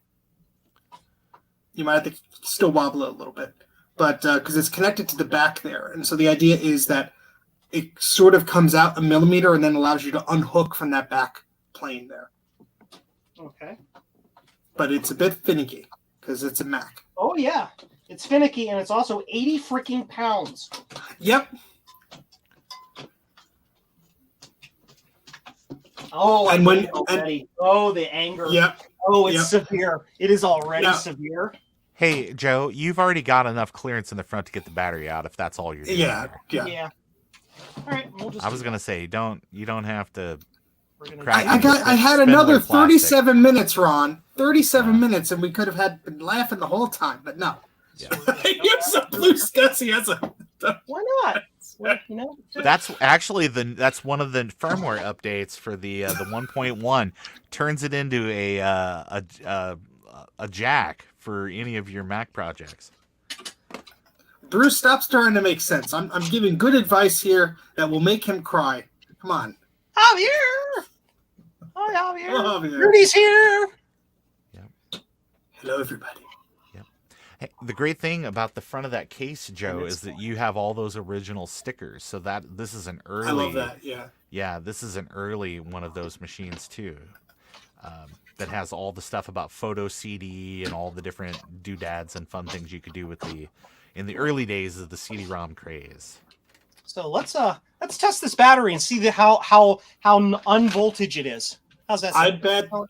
You might have to still wobble it a little bit, but because it's connected to the back there. And so the idea is that it sort of comes out a millimeter and then allows you to unhook from that back plane there. Okay. But it's a bit finicky because it's a Mac. Oh, yeah. It's finicky, and it's also 80 freaking pounds. Yep. Oh, And when- already. Oh, the anger. Yep. Oh, it's severe. It is already Yeah. severe. Hey, Joe, you've already got enough clearance in the front to get the battery out if that's all you're doing. Yeah. there. Yeah. All right, we'll just. I was gonna say, you don't have to. We're gonna crack I had Spindler another plastic. 37 minutes, Ron. 37 Yeah. minutes, and we could have been laughing the whole time, but no. Yeah. Here's a blue Scuzzy. He has a. Why not? Well, you know. That's actually that's one of the firmware updates for the 1.1. Turns it into a jack for any of your Mac projects. Bruce, stop starting to make sense. I'm giving good advice here that will make him cry. Come on. Javier! Hi, Javier. Oh, Javier. Rudy's here. Hello, everybody. Hey, the great thing about the front of that case, Joe, is that you have all those original stickers. So that this is an early. I love that. Yeah. Yeah, this is an early one of those machines too. That has all the stuff about photo CD and all the different doodads and fun things you could do with in the early days of the CD-ROM craze. So let's test this battery and see how unvoltage it is. How's that sound?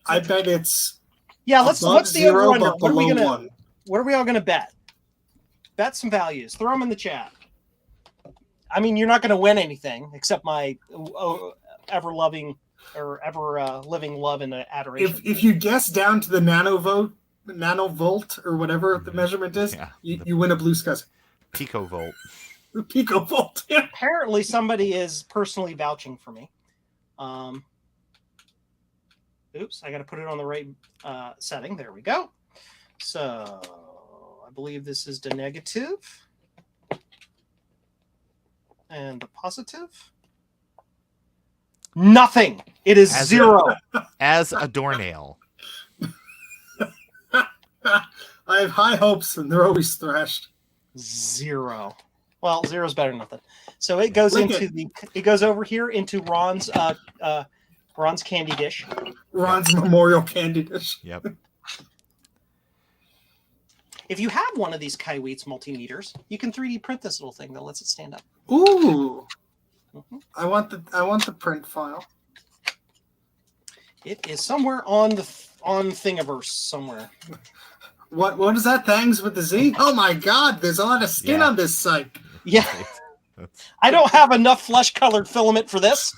I bet it's Yeah, above what's the zero, over under? but below one. What are we all gonna bet? Bet some values. Throw them in the chat. I mean, you're not gonna win anything except my ever loving or ever living love and adoration. If you guess down to the nanovolt or whatever the measurement is, Yeah, you win a blue Scuzzy. Picovolt. Picovolt. Yeah. Apparently, somebody is personally vouching for me. Oops, I got to put it on the right setting. There we go. So I believe this is the negative and the positive. Nothing. It is As zero. As a doornail. I have high hopes, and they're always thrashed. Zero. Well, zero's better than nothing. So it goes Look into it goes over here into Ron's candy dish. Ron's memorial candy dish. Yep. If you have one of these Kaiweets multimeters, you can 3D print this little thing that lets it stand up. Ooh. Mhm. I want the print file. It is somewhere on Thingiverse somewhere. What is that? Thangs with the Z? Oh my God! There's a lot of skin Yeah. on this site. Yeah, I don't have enough flesh-colored filament for this.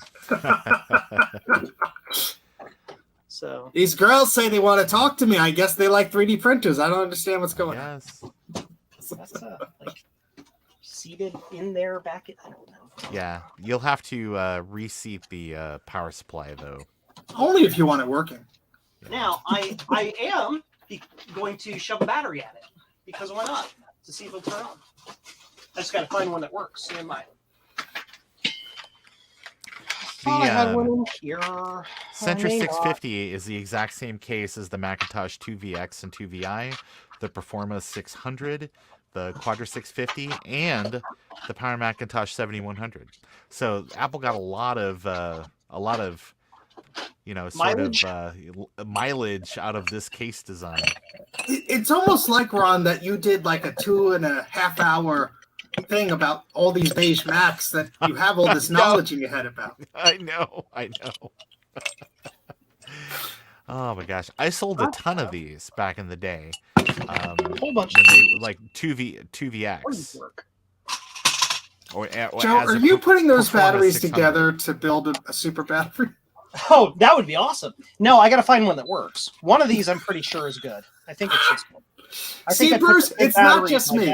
So These girls say they want to talk to me. I guess they like 3D printers. I don't understand what's going on. Yes. that's like seated in there back. I don't know. Yeah. You'll have to reseat the power supply though. Only if you want it working. Now I am going to shove a battery at it because why not? To see if it'll turn on. I just got to find one that works. Stand by. I had one in here. Centris 650 is the exact same case as the Macintosh 2VX and 2VI, the Performa 600, the Quadra 650, and the Power Macintosh 7100. So Apple got a lot of mileage out of this case design. It's almost like, Ron, that you did like a 2.5 hour thing about all these beige Macs that you have all this knowledge in your head about. I know. Oh my gosh, I sold a ton of these back in the day. A whole bunch When of they these. like 2VX. Work. Or Joe, as are a you putting those Performa batteries 600. together to build a super battery? Oh, that would be awesome. No, I got to find one that works. One of these I'm pretty sure is good. I think it's this one. I See, think I put Bruce, the same it's not battery just in my me.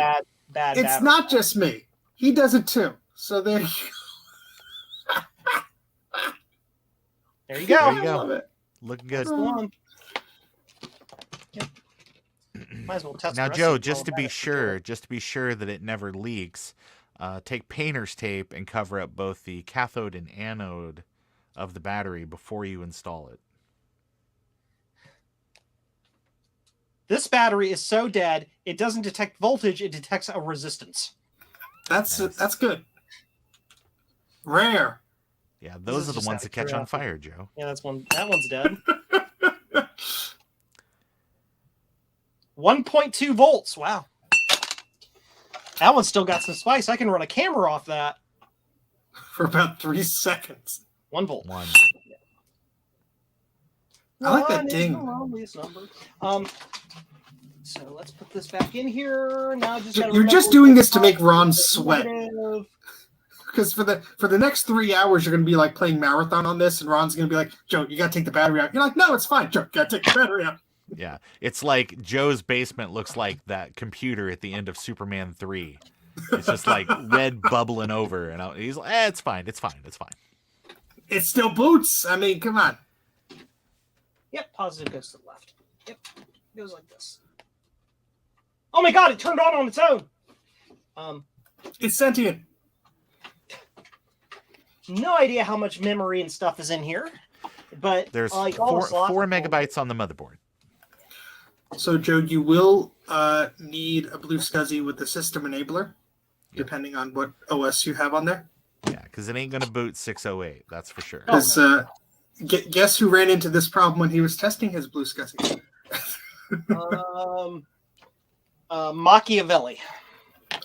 Bad It's battery. not just me. He does it too. So there you There you There go. you go. I love it. Looking good. That's the one. Yep. Might as well test Now, the rest Joe, of just to be sure. sure that it never leaks, take painter's tape and cover up both the cathode and anode of the battery before you install it. This battery is so dead, it doesn't detect voltage, it detects a resistance. That's Nice. that's good. Rare. Yeah, This those is are the just ones out that of catch on curiosity. fire, Joe. Yeah, that one's dead. 1.2 volts. Wow. That one's still got some spice. I can run a camera off that. For about 3 seconds. 1 volt. One. I like that One is ding. the loneliest number. So let's put this back in here. Now just gotta You're just remember doing the this to make Ron positive, sweat. negative. Because for the next 3 hours, you're going to be like playing marathon on this, and Ron's going to be like, Joe, you got to take the battery out. You're like, no, it's fine, Joe. Got to take the battery out. Yeah, it's like Joe's basement looks like that computer at the end of Superman 3. It's just like red bubbling over, and he's like, it's fine, it's fine, it's fine. It still boots. I mean, come on. Yep, positive goes to the left. Yep, goes like this. Oh my god, it turned on its own. It's sentient. No idea how much memory and stuff is in here, but There's like all the slots four are full. megabytes on the motherboard. So, Joe, you will need a blue SCSI with the system enabler, depending on what OS you have on there. Yeah, because it ain't gonna boot 608, that's for sure. Because guess who ran into this problem when he was testing his blue SCSI? Machiavelli.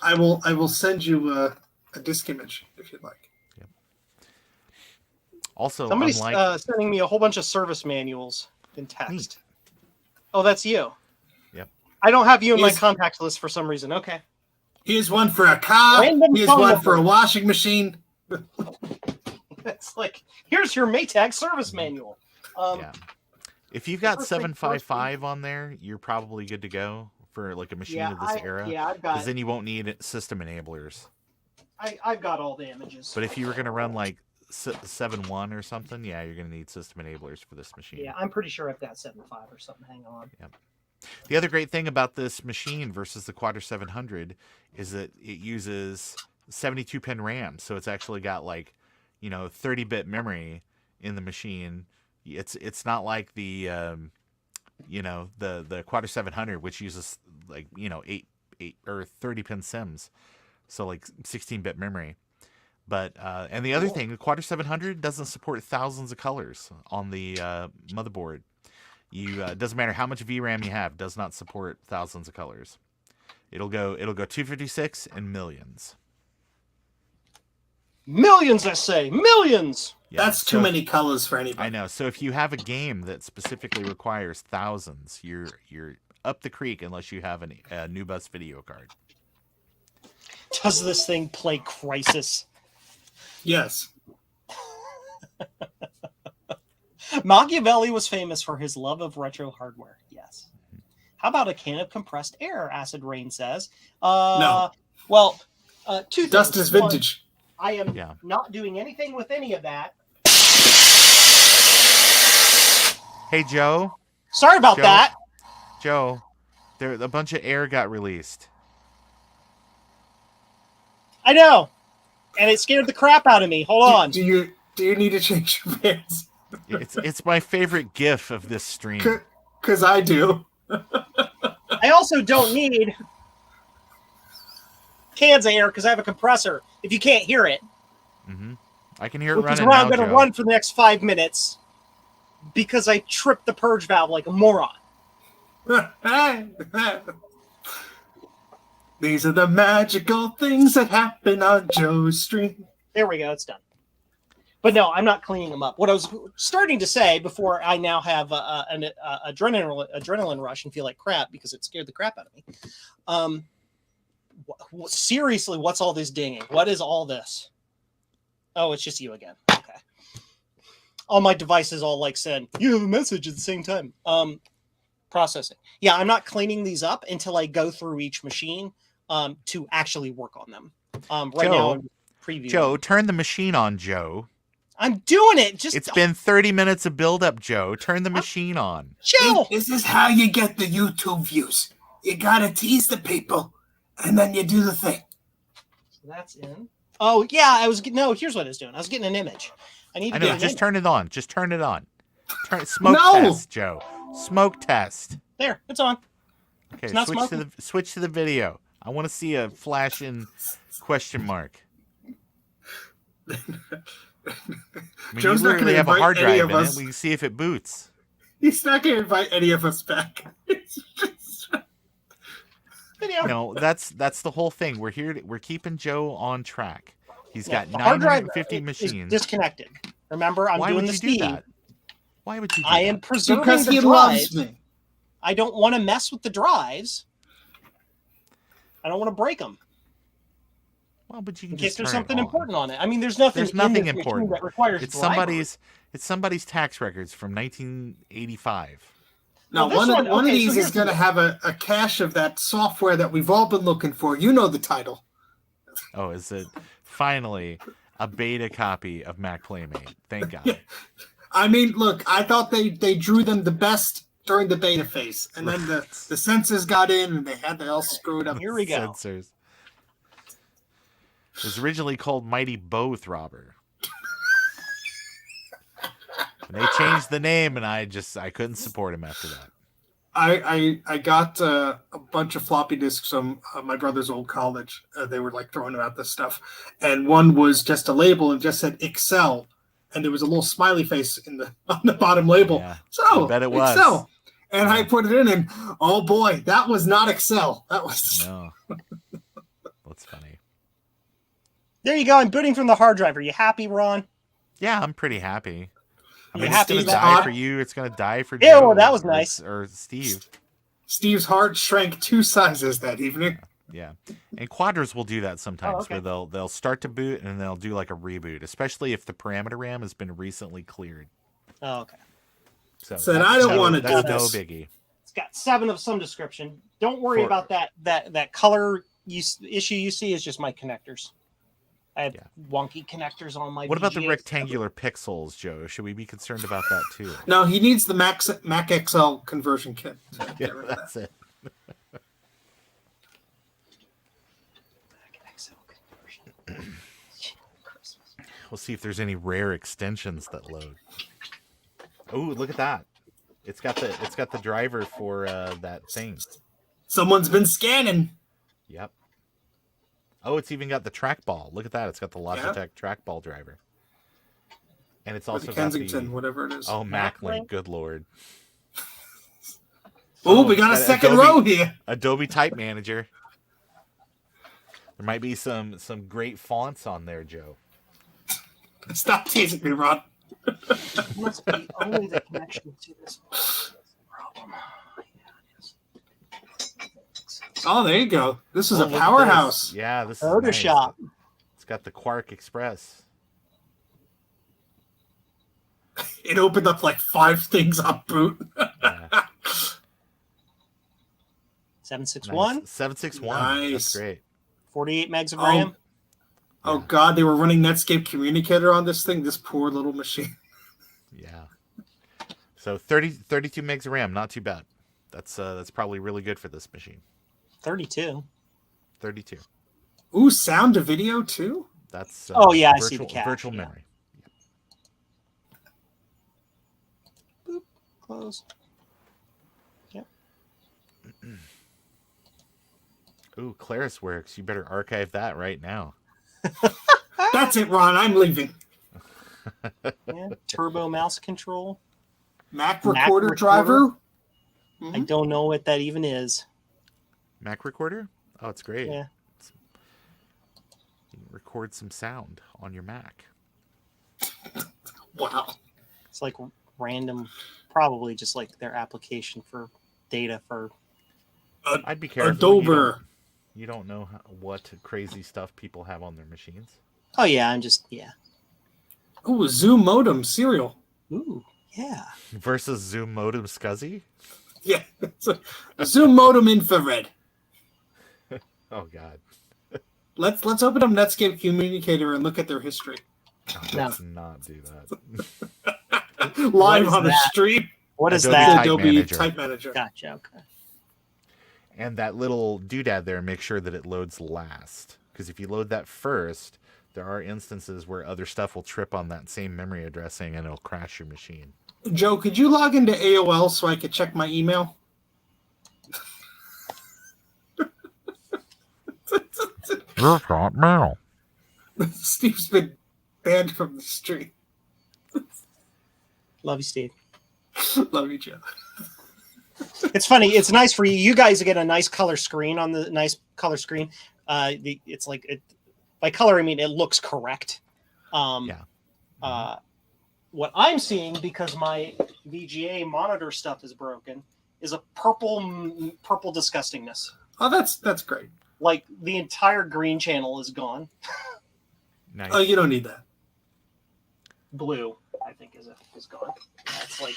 I will send you a disk image if you'd like. Also, Somebody's unlike sending me a whole bunch of service manuals in text. Oh, that's you. Yep. I don't have you in my Yes. contact list for some reason. Okay. Here's one for a car. Random Here's phone one number. for a washing machine. It's like, here's your Maytag service manual. yeah, if you've got first thing 755 on there, you're probably good to go for like a machine of this era. Yeah, I've Because got. then you won't need system enablers. I've got all the images. But if you were gonna run like 7.1 or something, yeah, you're gonna need system enablers for this machine. Yeah, I'm pretty sure I've got 7.5 or something. Hang on. The other great thing about this machine versus the Quadra 700 is that it uses 72-pin RAM, so it's actually got like, 30-bit memory in the machine. It's not like the the Quadra 700, which uses like 8 or 30-pin sims, so like 16-bit memory. But and the other thing, the Quadra 700 doesn't support thousands of colors on the motherboard. It doesn't matter how much VRAM you have, does not support thousands of colors. It'll go 256 and millions. Millions, I say, millions. Yeah, That's too many colors for anybody. I know. So if you have a game that specifically requires thousands, you're up the creek unless you have a new bus video card. Does this thing play Crisis? Yes. Machiavelli was famous for his love of retro hardware. Yes. How about a can of compressed air? Acid Rain says. No. Well, two things. Dust is One, vintage. I am Yeah. not doing anything with any of that. Hey Joe, Sorry about Joe? that. a bunch of air got released. Oh. I know. And it scared the crap out of me. Hold on. Do you need to change your pants? It's my favorite GIF of this stream. Because I do. I also don't need cans of air because I have a compressor. If you can't hear it, Mm-hmm. I can hear it which is running where now, I'm going to Joe. run for the next 5 minutes because I tripped the purge valve like a moron. These are the magical things that happen on Joe's stream. There we go. It's done. But no, I'm not cleaning them up. What I was starting to say before I now have an adrenaline rush and feel like crap because it scared the crap out of me. Seriously, what's all this dinging? What is all this? Oh, it's just you again. Okay. All my devices all like said, you have a message at the same time. Processing. Yeah, I'm not cleaning these up until I go through each machine to actually work on them. Right now, I'm previewing. Joe, turn the machine on, Joe. I'm doing it. It's been 30 minutes of build-up, Joe. Turn the machine on. Joe! This is how you get the YouTube views. You gotta tease the people, and then you do the thing. So that's in. Oh, yeah, here's what I was doing. I was getting an image. Just turn it on. Just turn it on. Smoke test, Joe. Smoke test. There, it's on. Okay, it's not switch to the video. I want to see a flash in question mark. Joe's not going to have a hard invite any drive of in us. it. We can see if it boots. He's not going to invite any of us back. Video. No, that's the whole thing. We're here. We're keeping Joe on track. He's got the hard drive 950 machines. is disconnected. Remember, I'm doing the speed. That? Why would you do I that? am preserving because the he drives. loves me. I don't want to mess with the drives. I don't want to break them. Well, but you can in case just there's turn something it on. important on it. I mean, there's nothing in this important that requires it's drivers. somebody's tax records from 1985. Now, Well, one of these so is going to have a cache of that software that we've all been looking for. You know the title. Oh, is it finally a beta copy of Mac Playmate? Thank God. Yeah. I mean, look, I thought they drew them the best during the beta phase, and then the sensors got in, and they had it all screwed up. Here we go. Sensors. It was originally called Mighty Bow Throbber. And they changed the name, and I couldn't support him after that. I got a bunch of floppy disks from my brother's old college. They were like throwing about this stuff, and one was just a label and just said Excel, and there was a little smiley face on the bottom label. Yeah, so I bet it was Excel, and I put it in, and oh boy, that was not Excel. That was no. That's funny. There you go. I'm booting from the hard drive. Are you happy, Ron? Yeah, I'm pretty happy. I mean, Yeah, it's going to Steve's die hot. for you. It's going to die for Ew, Joe. that was nice. Or Steve. Steve's heart shrank 2 sizes that evening. Yeah. And Quadras will do that sometimes okay. where they'll start to boot and they'll do like a reboot, especially if the parameter RAM has been recently cleared. Oh, okay. So Said, I don't want to do that's no this. biggie. It's got 7 of some description. Don't worry about that color issue you see is just my connectors. I have wonky connectors on my What about the VGA. rectangular pixels, Joe? Should we be concerned about that too? No, he needs the Mac XL conversion kit. Yeah, that's it. Mac XL conversion. We'll see if there's any rare extensions that load. Oh, look at that! It's got the driver for that thing. Someone's been scanning. Yep. Oh, it's even got the trackball. Look at that! It's got the Logitech trackball driver, and it's also the Kensington, got the whatever it is. oh MacLink. Good lord! Oh, we got a second row here. Adobe Type Manager. There might be some great fonts on there, Joe. Stop teasing me, Rod. Must be only the connection to this one. That's the problem. Oh, there you go. This is Oh, a look at powerhouse. this. Yeah, this is Photoshop. nice. It's got the Quark Express. It opened up like 5 things on boot. Yeah. 761, Nice. 761. Nice. That's great. 48 megs of RAM. Oh, God, they were running Netscape Communicator on this thing. This poor little machine. Yeah. So 32 megs of RAM, not too bad. That's probably really good for this machine. 32. 32. Ooh, sound to video too? That's Oh, yeah, I see the cache, virtual yeah. memory. Boop. Close. Yep. Ooh, ClarisWorks. You better archive that right now. That's it, Ron. I'm leaving. Yeah. Turbo mouse control. Mac Mac recorder recorder? driver. I don't know what that even is. Mac Recorder? Oh, it's great. Yeah. You can record some sound on your Mac. Wow. It's like random, probably just like their application for data for. I'd be careful. Adobe. You don't know what crazy stuff people have on their machines. Oh yeah, Ooh, Zoom modem serial. Ooh, yeah. Versus Zoom modem SCSI? Yeah, it's a Zoom modem infrared. Oh God. Let's open up Netscape Communicator and look at their history. Let's not do that. Live on the that? stream. What is Adobe that? Type Adobe Manager. Type Manager. Gotcha. Okay. And that little doodad there, make sure that it loads last. Because if you load that first, there are instances where other stuff will trip on that same memory addressing and it'll crash your machine. Joe, could you log into AOL so I could check my email? You've got mail. Steve's been banned from the stream. Love you, Steve. Love you, Joe. It's funny. It's nice for you. You guys get a nice color screen on the nice color screen. It's like by color I mean it looks correct. What I'm seeing, because my VGA monitor stuff is broken, is a purple disgustingness. Oh, that's great. Like the entire green channel is gone. Nice. Oh, you don't need that. Blue, I think, is gone. That's like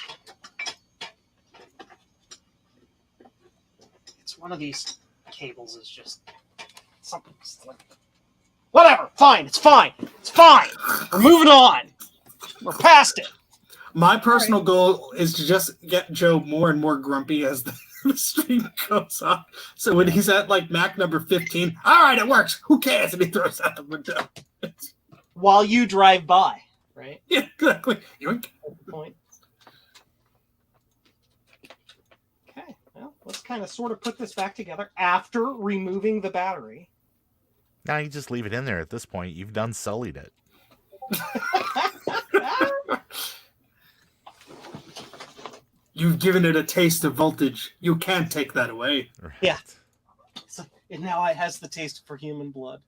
it's one of these cables is just something's like whatever. Fine, it's fine. It's fine. We're moving on. We're past it. My personal goal is to just get Joe more and more grumpy as the stream goes on. So when he's at like Mac number 15, all right, it works. Who cares? And he throws out the window. While you drive by, right? Yeah, exactly. Yoink. Point. Okay, well, let's kind of sort of put this back together after removing the battery. Now you just leave it in there at this point. You've done sullied it. You've given it a taste of voltage. You can't take that away. Right. Yeah. So it now it has the taste for human blood.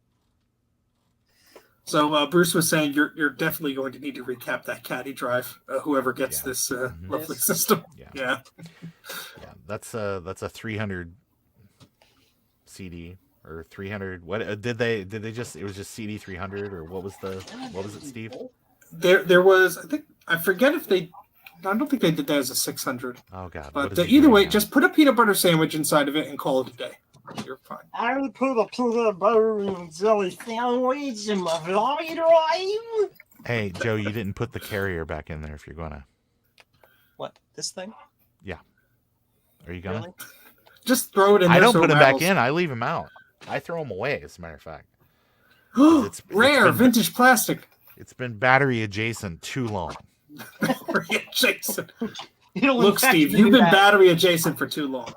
So Bruce was saying you're definitely going to need to recap that caddy drive. Whoever gets this lovely system. Yeah. That's a 300 CD or 300. What did they just? It was just CD 300 or what was it, Steve? There was I forget if they. I don't think they did that as a 600. Oh God! But either way, just put a peanut butter sandwich inside of it and call it a day. You're fine. I would put a peanut butter and jelly sandwich in my floppy drive. Hey Joe, you didn't put the carrier back in there. If you're gonna. What, this thing? Yeah. Are you gonna? Really? Just throw it in. I there don't so put it them back rattles. in. I leave them out. I throw them away. As a matter of fact. Rare vintage plastic. It's been battery adjacent too long. Battery adjacent. It'll Look, infect Steve, the you've new been battery. battery adjacent for too long.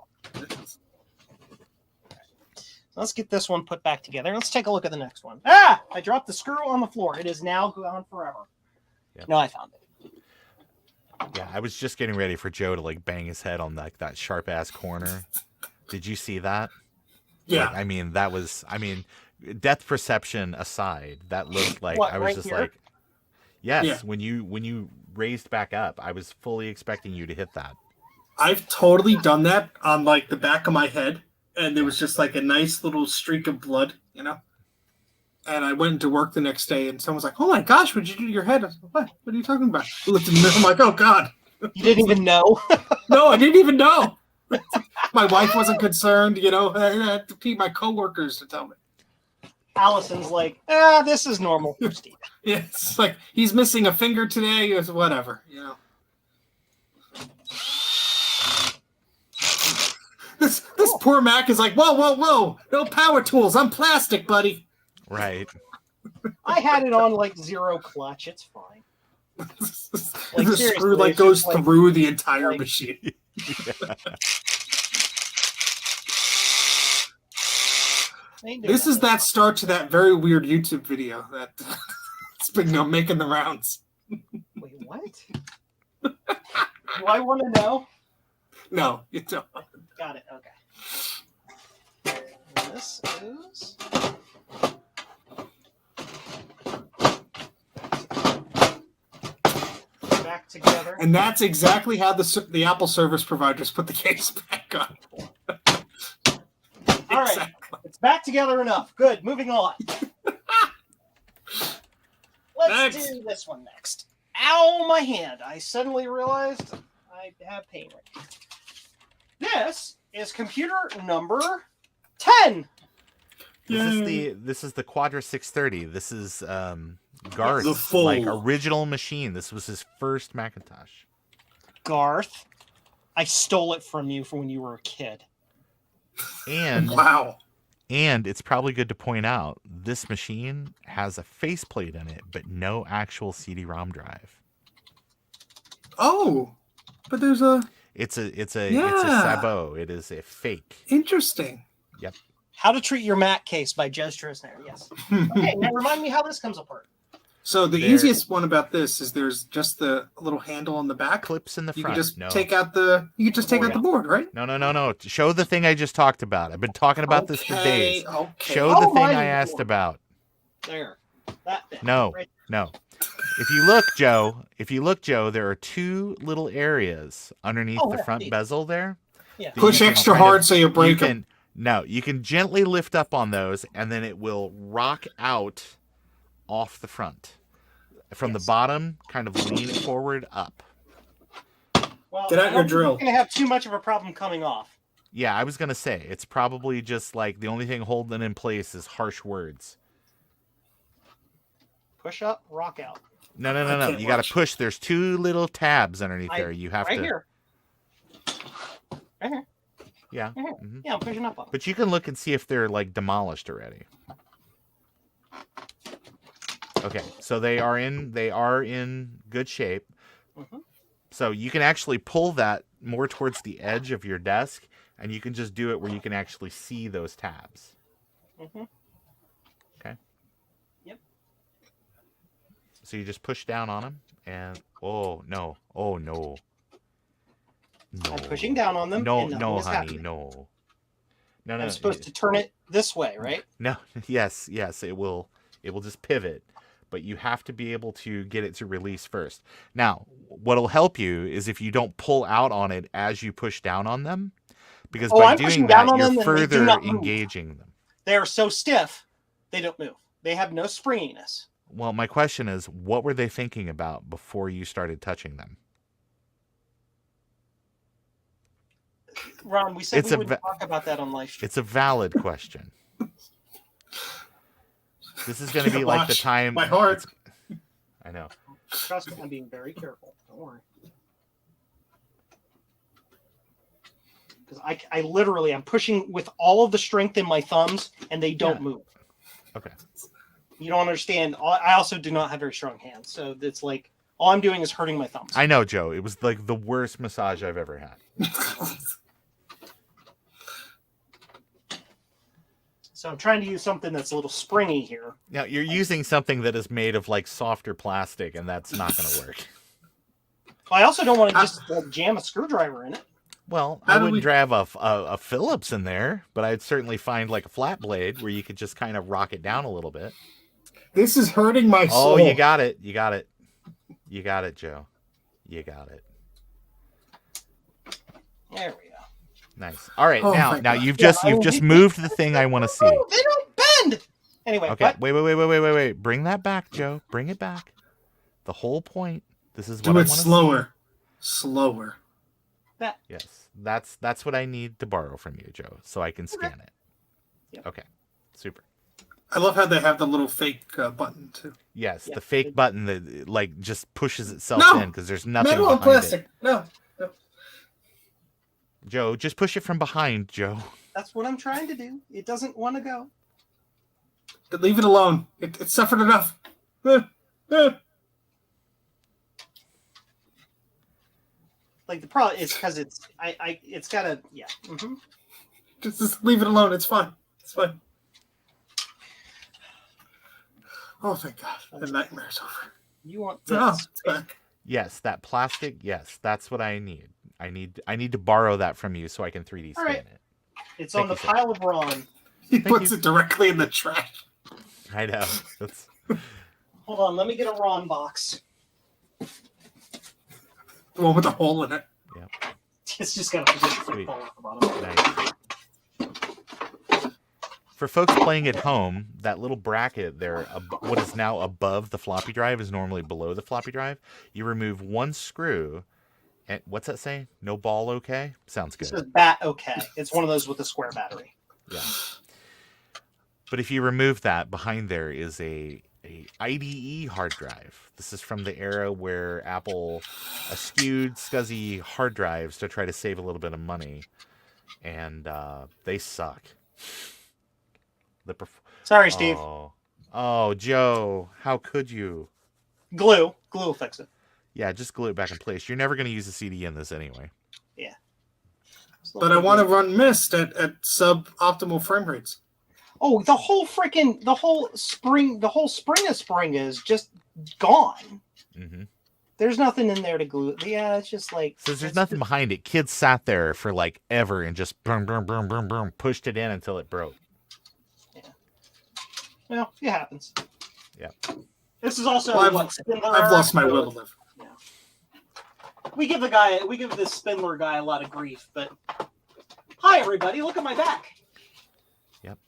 Let's get this one put back together. Let's take a look at the next one. Ah! I dropped the screw on the floor. It is now gone forever. Yep. No, I found it. Yeah, I was just getting ready for Joe to like bang his head on that sharp ass corner. Did you see that? Yeah. Like, I mean, depth perception aside, that looked like What, I was right just here? like, yes. Yeah. When you raised back up, I was fully expecting you to hit that. I've totally done that on like the back of my head, and there was just like a nice little streak of blood, you know. And I went into work the next day, and someone's like, "Oh my gosh, what'd you do to your head?" I was like, "What? What are you talking about?" I looked in the mirror, I'm like, "Oh God, You didn't even know. no, I didn't even know." My wife wasn't concerned, you know. I had to pee my coworkers to tell me. Allison's like, this is normal for Steve. Yeah, it's like he's missing a finger today, or whatever, you know. This poor Mac is like, whoa, no power tools. I'm plastic, buddy. Right. I had it on like zero clutch. It's fine. Like, The seriously, screw like it's goes just like- through the entire like- machine. Ain't doing This is nothing. that start to that very weird YouTube video that it's been making the rounds. Wait, what? Do I want to know? No, you don't. Got it. Okay. And this is. together. And that's exactly how the Apple service providers put the case back on. All right, it's back together enough. Good, moving on. Let's do this one next. Ow, my hand. I suddenly realized I have pain right now. This is computer number 10. This is the Quadra 630. This is Garth's like original machine. This was his first Macintosh. Garth, I stole it from you from when you were a kid. And wow. And it's probably good to point out this machine has a faceplate in it, but no actual CD-ROM drive. Oh, but there's a. It's a sabot. It is a fake. Interesting. Yep. How to Treat Your Mac Case by Jez Trosner. Yes. Okay, now remind me how this comes apart. So the easiest one about this is there's just the little handle on the back. Clips in the front. You can just take out the. You can just take out the board, right? No. Show the thing I just talked about. I've been talking about this for days. Okay. Show the thing I asked about. There. That thing. No. If you look, Joe, there are two little areas underneath the front bezel there. Yeah. Push extra hard so you break them. No, you can gently lift up on those, and then it will rock out off the front. From the bottom, kind of lean it forward up. Well, get out your drill. You're going to have too much of a problem coming off. Yeah, I was going to say, it's probably just like the only thing holding it in place is harsh words. Push up, rock out. No. You got to push. There's two little tabs underneath there. You have right to. Here. Right here. Yeah. Right here. Mm-hmm. Yeah, I'm pushing up on them. But you can look and see if they're like demolished already. Okay, so they are in good shape. Mm-hmm. So you can actually pull that more towards the edge of your desk, and you can just do it where you can actually see those tabs. Mm-hmm. Okay. Yep. So you just push down on them, and no. I'm pushing down on them. No, and honey, happening. no. I'm supposed to turn it this way, right? No, yes, it will just pivot, but you have to be able to get it to release first. Now, what'll help you is if you don't pull out on it as you push down on them, because by doing that, you're further engaging them. They are so stiff, they don't move. They have no springiness. Well, my question is, what were they thinking about before you started touching them? Ron, we said we wouldn't talk about that on live stream. It's a valid question. This is going to be like the time. My heart. I know. Trust me, I'm being very careful. Don't worry. Because I literally, I'm pushing with all of the strength in my thumbs, and they don't move. Okay. You don't understand. I also do not have very strong hands, so it's like all I'm doing is hurting my thumbs. I know, Joe. It was like the worst massage I've ever had. So I'm trying to use something that's a little springy here. Now, you're using something that is made of like softer plastic, and that's not going to work. I also don't want to just jam a screwdriver in it. Well, I wouldn't drive a Phillips in there, but I'd certainly find like a flat blade where you could just kind of rock it down a little bit. This is hurting my soul. Oh, you got it, Joe. You got it. There we go. Nice. All right, now you've just moved the thing I want to see. Oh, they don't bend. Anyway, okay. Wait. Bring that back, Joe. Bring it back. The whole point. This is what I want to see. Do it slower. That. Yes, that's what I need to borrow from you, Joe, so I can scan it. Yep. Okay, super. I love how they have the little fake button too. Yes, the fake button that like just pushes itself in because there's nothing metal and behind plastic. it. No. Joe, just push it from behind, Joe. That's what I'm trying to do. It doesn't want to go. Leave it alone. It suffered enough. Like the problem is because it's got a Mm-hmm. Just leave it alone. It's fine. It's fine. Oh, thank God. The nightmare's over. You want this? Oh, it's back. Yes, that plastic. Yes, that's what I need. I need to borrow that from you so I can 3D scan it. It's on the pile of Ron. He puts it directly in the trash. I know. Hold on, let me get a Ron box. The one with the hole in it. It's just got a position Sweet. fall off the bottom. Nice. For folks playing at home, that little bracket there, what is now above the floppy drive, is normally below the floppy drive. You remove one screw, and what's that say? No ball, okay? Sounds It good. says bat okay. It's one of those with a square battery. Yeah. But if you remove that, behind there is a IDE hard drive. This is from the era where Apple eschewed SCSI hard drives to try to save a little bit of money, and they suck. Sorry, Steve. Oh, Joe, how could you? Glue will fix it. Yeah, just glue it back in place. You're never going to use a CD in this anyway. Yeah. But I want to run Mist at sub-optimal frame rates. Oh, the whole spring of spring is just gone. Mm-hmm. There's nothing in there to glue. Yeah, it's just like. So there's nothing behind it. Kids sat there for like ever and just boom, boom, boom, boom, boom, pushed it in until it broke. Well, it happens. Yeah. This is also Well, I've lost my will to live. Yeah. We give this Spindler guy a lot of grief, but hi everybody, look at my back. Yep.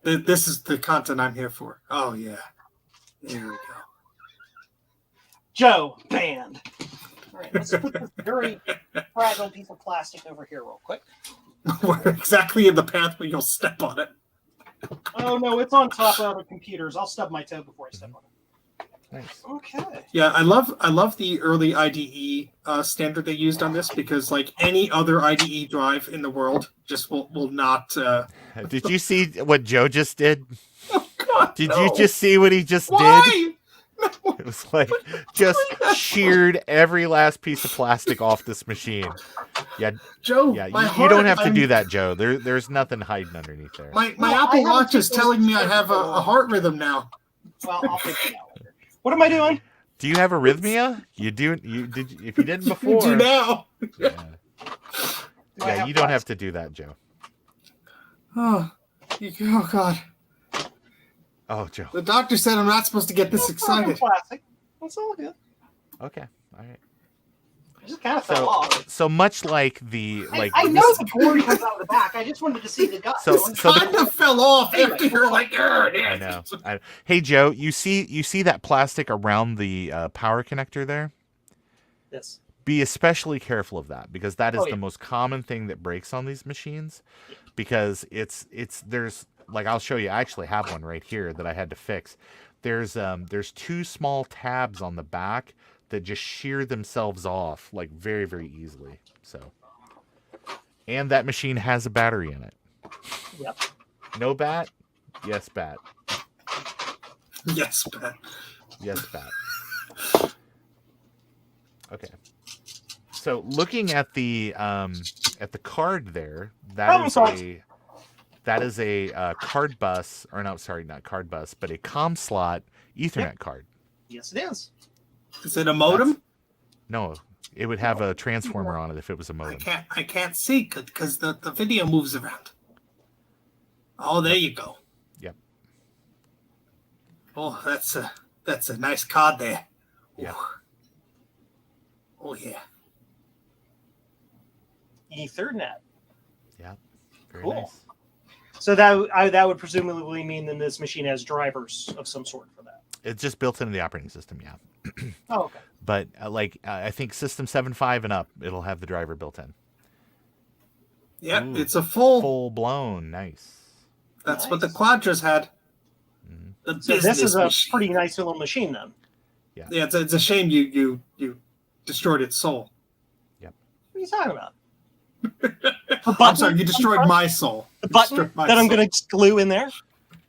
This is the content I'm here for. Oh yeah. There we go. Joe, banned. All right, let's put this very fragile piece of plastic over here real quick. We're exactly in the path where you'll step on it. Oh no, it's on top of other computers. I'll stub my toe before I step on it. Nice. Okay. Yeah, I love the early IDE standard they used on this, because like any other IDE drive in the world just will not. Did you see what Joe just did? Oh God! Did no. you just see what he just did? Why? No. It was like just sheared every last piece of plastic off this machine. Yeah, Joe. yeah. my You heart, don't have to I'm- do that, Joe. There's nothing hiding underneath there. My No, I Apple haven't Watch is taken telling me I those have a heart rhythm now. Well, I'll fix it out later. What am I doing? Do you have arrhythmia? You do. You did. If you didn't You before. do now. Yeah, Do I yeah have you don't plastic? have to do that, Joe. Oh God! Oh, Joe. The doctor said I'm not supposed to get this It's not excited. plastic. It's all good. Okay. All right. It just kind of fell off. So much like the I know the board comes out of the back. I just wanted to see the gut. So the Kind of fell off Anyway. after you're like, there it is. I know. Hey, Joe, you see that plastic around the power connector there? This. Be especially careful of that, because that is Oh, yeah. the most common thing that breaks on these machines. Because there's like, I'll show you. I actually have one right here that I had to fix. There's two small tabs on the back that just shear themselves off like very, very easily. So, and that machine has a battery in it. Yep. No bat? Yes, bat. Yes, Pat. Yes, bat. Okay. So looking at the card there, Problem that is a card bus, or no, sorry, not card bus, but a COM slot Ethernet card. Yes, it is. Is it a modem? No, it would have a transformer on it if it was a modem. I can't see because the video moves around. Oh, there you go. Yep. Oh, that's a nice card there. Yeah. Oh yeah. Ethernet. Yeah. Very Cool. nice. So that would presumably mean that this machine has drivers of some sort for that. It's just built into the operating system, yeah. Oh, okay. But I think System 7.5 and up, it'll have the driver built in. Yep, Ooh, it's a full. Full blown, nice. That's what the Nice. Quadras had. Mm-hmm. The So business this is a machine. pretty nice little machine then. Yeah, it's a shame you destroyed its soul. What are you talking about? I'm sorry, you destroyed my soul. The You button destroyed my that I'm soul. going to glue in there.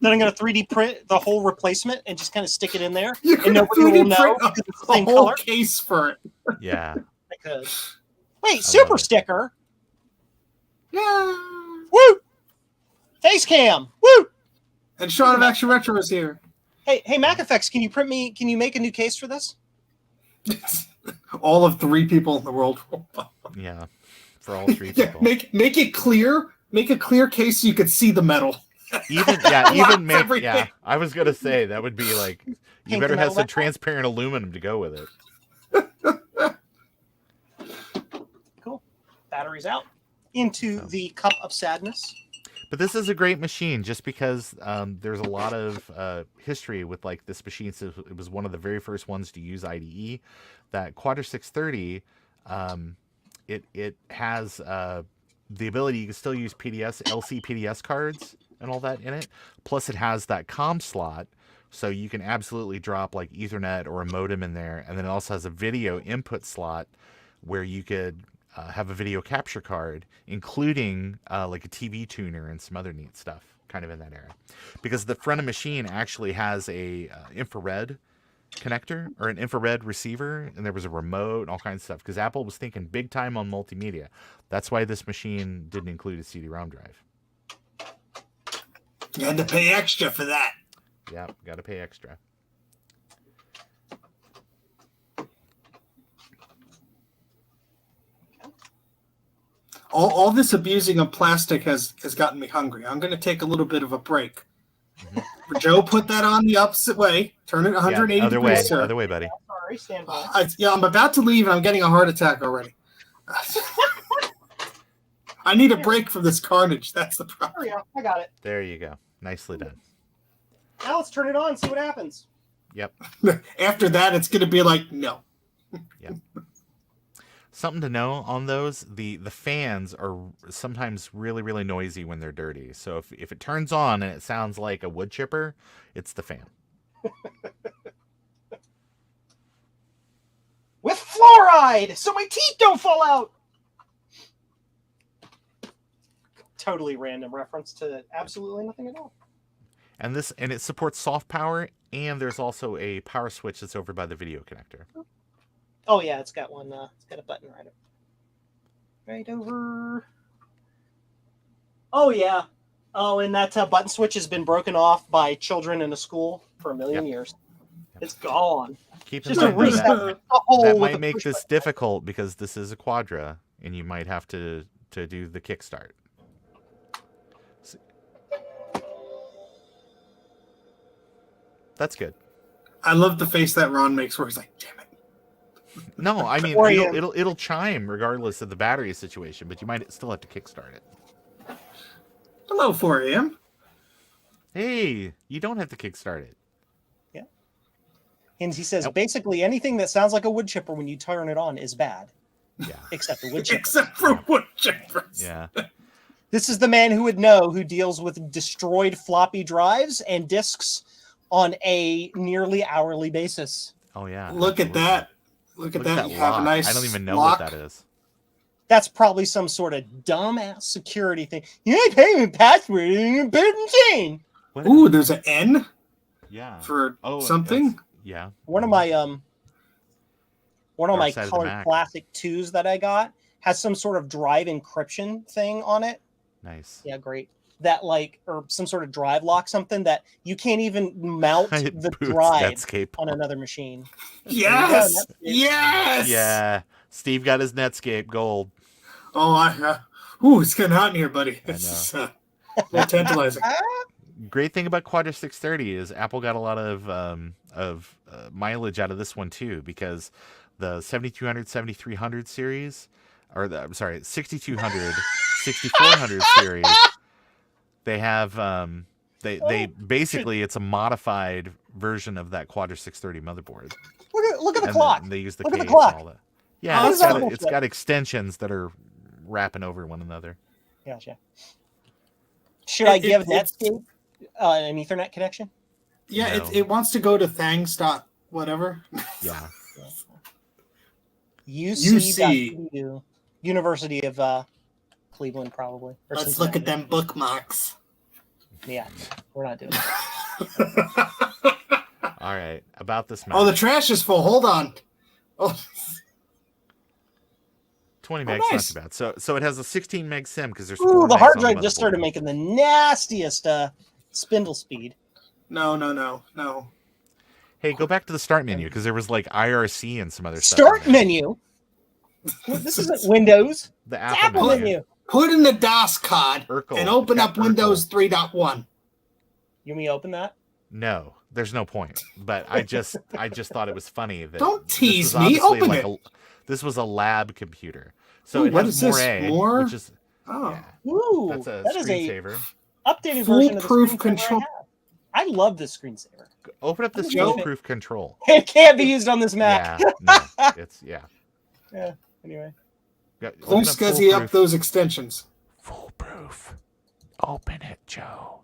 Then I'm going to 3D print the whole replacement and just kind of stick it in there. You And could nobody 3D will know print because it's the a same whole color. case for it. Yeah. Because wait, love super it. sticker. Yeah. Woo! Face cam. Woo! And Sean of Action Retro is here. Hey, MacFX, can you make a new case for this? All of 3 people in the world. Yeah. For all 3 Yeah, people. make it clear. Make a clear case so you could see the metal. even make everything. yeah. I was gonna say that would be like you Pink better have metal some back. transparent aluminum to go with it. Cool. Batteries out. Into the cup of sadness. But this is a great machine just because there's a lot of history with like this machine. So it was one of the very first ones to use IDE. That Quadra 630, it has the ability, you can still use PDS, LC PDS cards and all that in it. Plus it has that COM slot. So you can absolutely drop like Ethernet or a modem in there. And then it also has a video input slot where you could have a video capture card, including like a TV tuner and some other neat stuff kind of in that era. Because the front of machine actually has a infrared connector or an infrared receiver, and there was a remote and all kinds of stuff. Because Apple was thinking big time on multimedia. That's why this machine didn't include a CD-ROM drive. You had to pay extra for that. Yeah, got to pay extra. All this abusing of plastic has gotten me hungry. I'm going to take a little bit of a break. Mm-hmm. Joe, put that on the opposite way. Turn it 180 other way, degrees, sir. other way, buddy. Sorry, stand by. I'm about to leave, and I'm getting a heart attack already. I need a break from this carnage. That's the There we problem. go. I got it. There you go. Nicely done. Now let's turn it on and see what happens. Yep. After that, it's going to be like, no. Yep. Something to know on those, the fans are sometimes really, really noisy when they're dirty. So if it turns on and it sounds like a wood chipper, it's the fan. With fluoride, so my teeth don't fall out. Totally random reference to absolutely nothing at all. And it supports soft power, and there's also a power switch that's over by the video connector. Oh yeah, it's got one. It's got a button right over. Oh yeah. Oh, and that button switch has been broken off by children in a school for a million years. Yep. It's gone. Keep in Just a mind though, reset. that, A hole that with might a make push this button. difficult because this is a Quadra, and you might have to do the kickstart. That's good. I love the face that Ron makes where he's like, damn it. No, I mean Or you- it'll chime regardless of the battery situation, but you might still have to kickstart it. Hello, 4 a.m. Hey, you don't have to kickstart it. And he says Nope. basically anything that sounds like a wood chipper when you turn it on is bad, Yeah, except the wood chipper. Except for wood chippers. yeah. This is the man who would know, who deals with destroyed floppy drives and disks on a nearly hourly basis. Oh yeah. Look at absolutely. that. Look at that. You have a lock. nice I don't even know lock. what that is. That's probably some sort of dumbass security thing. You ain't paying me password in your bed machine. What? Ooh, there's an N Yeah. for Oh, something. that's- Yeah. One of my Dark side of the colored Mac. classic 2s that I got has some sort of drive encryption thing on it. Nice. Yeah, great. That or some sort of drive lock, something that you can't even mount It the boots drive Netscape. on another machine. Yes. There you go, Yes. Yeah. Steve got his Netscape gold. Oh, it's getting hot in here, buddy. I It's a little tantalizing. Great thing about Quadra 630 is Apple got a lot of mileage out of this one too, because the 7200, 7300 series, or the 6200, 6400 series, they have they basically it's a modified version of that Quadra 630 motherboard. Look at the And clock. They use the Look at the case clock. and all that. Yeah, Oh, it's this is got, bullshit. it's got extensions that are wrapping over one another. Gotcha. Should I give it's- Netscape an Ethernet connection? Yeah, No. it wants to go to thangs dot whatever. Yeah. UC. University of Cleveland, probably. Or Let's look at Cincinnati. them bookmarks. Yeah, we're not doing that. All right. About this Mac. Oh, the trash is full. Hold on. Oh, 20 Oh, megs, nice. not too bad. So it has a 16 meg sim because there's Ooh, 4 the megs hard on drive just started motherboard. making the nastiest spindle speed. no. Hey, go back to the start menu because there was like IRC and some other stuff. Start in there. menu. Well, this isn't Windows. The It's Apple, Apple menu. Put in the DOS card Urkel. and open Got up Windows 3.1. You want me to open that? No, there's no point. But I just thought it was funny that Don't this tease was me. obviously Open like it. this was a lab computer. So Ooh, it what has is this? More, More? which is Oh, yeah, Ooh, that's a that is a screensaver. updated version of the foolproof screensaver control. I have. I love this screensaver. Open up this Joe? foolproof control. It can't be used on this Mac. Yeah, no, it's Yeah. Anyway. Please scuzzy up those extensions. Foolproof. Open it, Joe.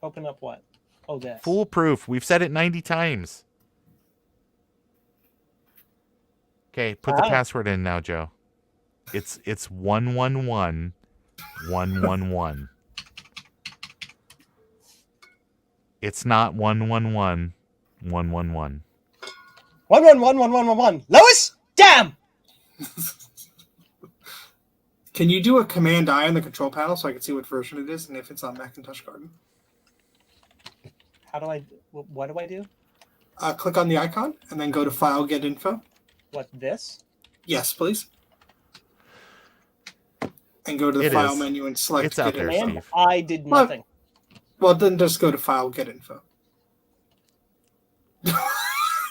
Open up what? Oh, this. Foolproof. We've said it 90 times. Okay, put the password in now, Joe. It's 111-111. It's not 111-111. 1111111. Lois, damn. Can you do a Command I on the control panel so I can see what version it is and if it's on Macintosh Garden? How do I? What do I do? Click on the icon and then go to File, Get Info. What, this? Yes, please. And go to the File menu and select It's out Get there, Info. And Steve. I did nothing. Well, then just go to File, Get Info.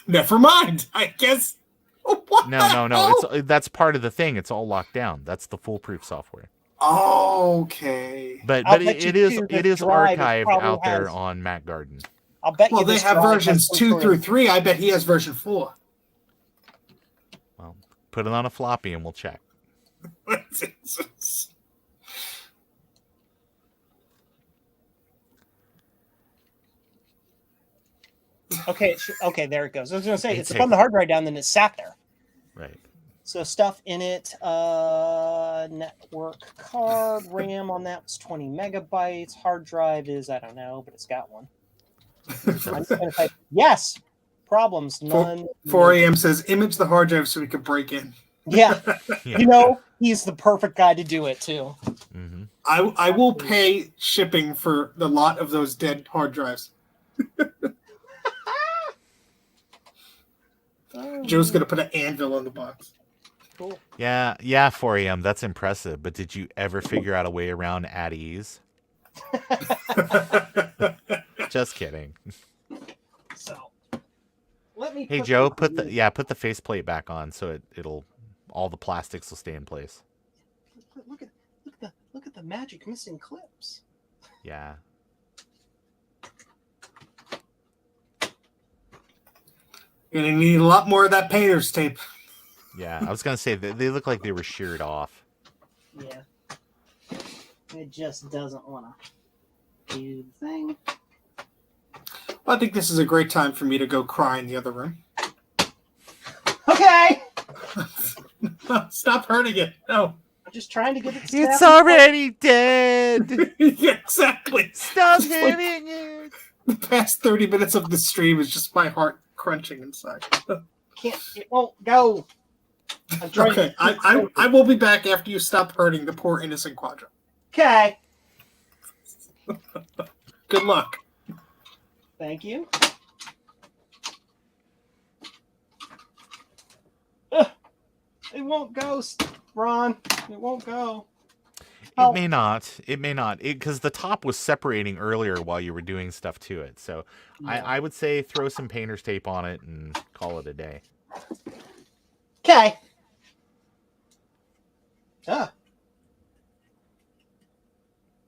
Never mind. I guess. What No. That's part of the thing. It's all locked down. That's the foolproof software. Okay. But I'll bet it you is too, it the is drive archived probably out there has- on Mac Garden. I'll bet Well, you they this have drive has versions some 2 sort through of- 3. I bet he has version 4. Well, put it on a floppy and we'll check. Okay, okay, there it goes. I was going to say, It it's up on the hard drive down, then it sat there. Right. So stuff in it, network card, RAM on that was 20 megabytes. Hard drive is, I don't know, but it's got one. I'm just going to type, yes, problems, none. 4 a.m. says, image the hard drive so we can break in. Yeah. Yeah. You know, he's the perfect guy to do it, too. Mm-hmm. I will pay shipping for the lot of those dead hard drives. Joe's going to put an anvil in the box. Cool. Yeah, 4 a.m. That's impressive. But did you ever figure out a way around IIci? Just kidding. So, let me. Hey Joe, put the faceplate back on so it'll all the plastics will stay in place. Look at the magic missing clips. Yeah. You're going to need a lot more of that painter's tape. Yeah, I was gonna say they look like they were sheared off. Yeah. It just doesn't want to do the thing. I think this is a great time for me to go cry in the other room. Okay. Stop hurting it. No. I'm just trying to get it. It's already dead. Yeah, exactly. Stop It's like- hitting it. The past 30 minutes of the stream is just my heart crunching inside. It won't go. I'm trying Okay, to- I will be back after you stop hurting the poor innocent Quadra. Okay. Good luck. Thank you. Ugh. It won't go, Ron. It won't go. It may not. It may not. Because the top was separating earlier while you were doing stuff to it. So Yeah. I would say throw some painter's tape on it and call it a day. Okay.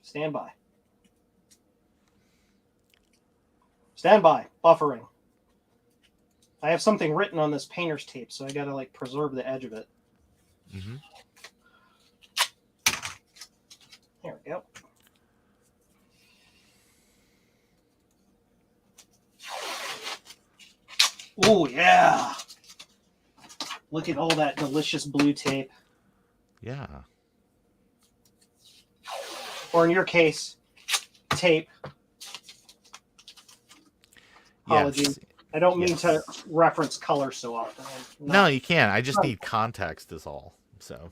Stand by. Stand by. Buffering. I have something written on this painter's tape, so I gotta like preserve the edge of it. Mm-hmm. There we go. Oh yeah. Look at all that delicious blue tape. Yeah. Or in your case, tape. Apologies. Yes. I don't mean Yes. to reference color so often. No, you can't. I just need context is all. So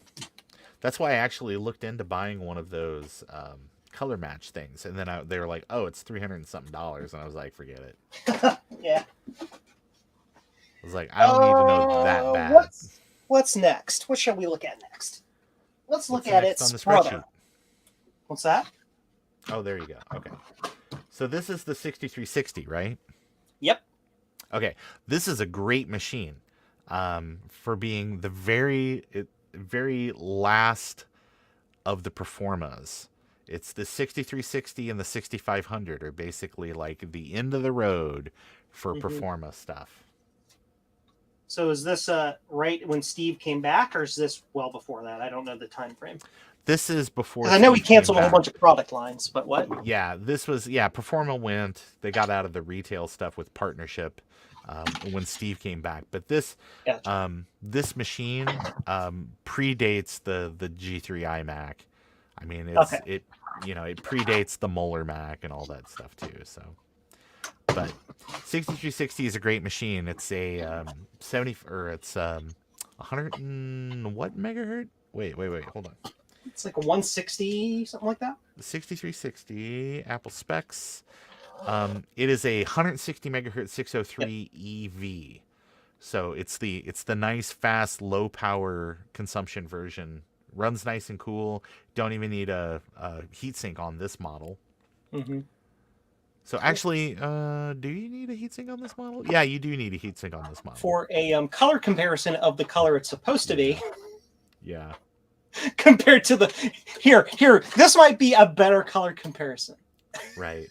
that's why I actually looked into buying one of those color match things. And then they were like, oh, it's $300 and something. And I was like, forget it. Yeah. I was like, I don't need to know that bad. What's next? What shall we look at next? Let's look What's at next its on the brother. spreadsheet? What's that? Oh, there you go. Okay. So this is the 6360, right? Yep. Okay, this is a great machine for being the very last of the Performas. It's the 6360 and the 6500 are basically like the end of the road for Performa stuff. So is this right when Steve came back, or is this well before that? I don't know the time frame. This is before. I know he Steve came canceled a whole back. bunch of product lines, but what? Yeah, this was Performa went. They got out of the retail stuff with partnership when Steve came back. But this this machine predates the G3 iMac. I mean, it predates the Moeller Mac and all that stuff too. So, but 6360 is a great machine. It's a 100 and what megahertz? Wait, hold on. It's like a 160, something like that. The 6360 Apple specs. It is a 160 megahertz 603 EV. So it's the nice, fast, low power consumption version. Runs nice and cool. Don't even need a heatsink on this model. So actually, do you need a heatsink on this model? Yeah, you do need a heatsink on this model. For a color comparison of the color it's supposed to be. Yeah. Compared to the here, this might be a better color comparison. Right.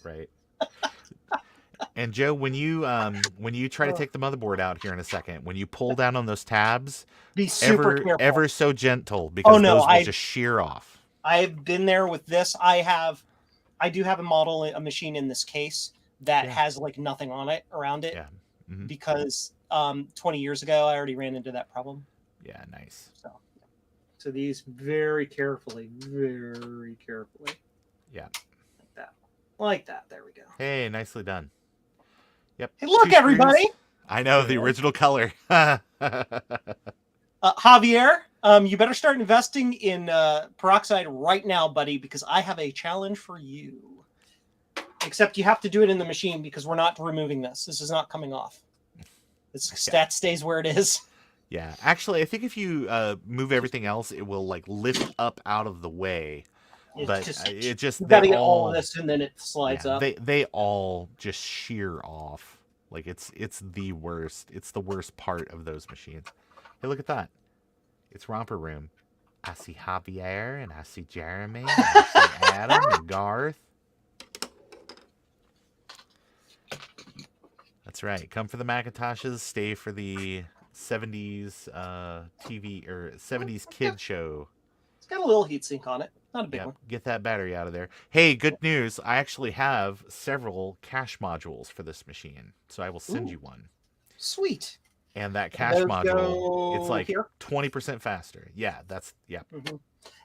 And Joe, when you try to take the motherboard out here in a second, when you pull down on those tabs, be super careful. Ever so gentle, because those will just shear off. I've been there with this. I do have a machine in this case that has like nothing on it around it. Yeah. Because 20 years ago I already ran into that problem. Yeah, nice. So these very carefully. Yeah. Like that. There we go. Hey, nicely done. Yep. Hey, look, everybody. I know the original color. Javier, you better start investing in peroxide right now, buddy, because I have a challenge for you. Except you have to do it in the machine because we're not removing this. This is not coming off. That stays where it is. Yeah, actually, I think if you move everything else, it will like lift up out of the way. You gotta get all of this, and then it slides up. They all just shear off. Like it's the worst. It's the worst part of those machines. Hey, look at that. It's Romper Room. I see Javier, and I see Jeremy, and I see Adam and Garth. That's right. Come for the Macintoshes. Stay for the 70s TV or 70s kid show. It's got a little heatsink on it. Not a big one. Get that battery out of there. Hey, good news. I actually have several cache modules for this machine. So I will send you one. Sweet. And that cache module, it's like 20% faster. Yeah,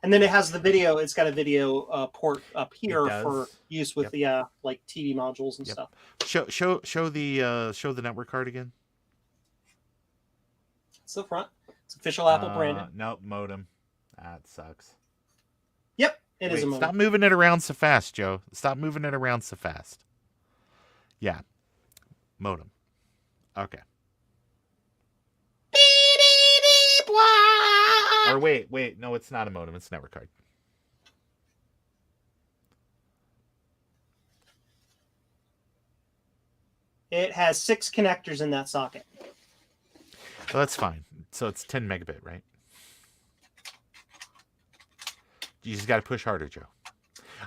And then it has the video. It's got a video port up here for use with the like TV modules and stuff. Show the network card again. It's the front. It's official Apple branded. Nope, modem. That sucks. Yep, it is a modem. Stop moving it around so fast, Joe. Stop moving it around so fast. Yeah, modem. Okay. Or wait, no, it's not a modem. It's a network card. It has 6 connectors in that socket. Well, that's fine. So it's 10 megabit, right? You just got to push harder, Joe.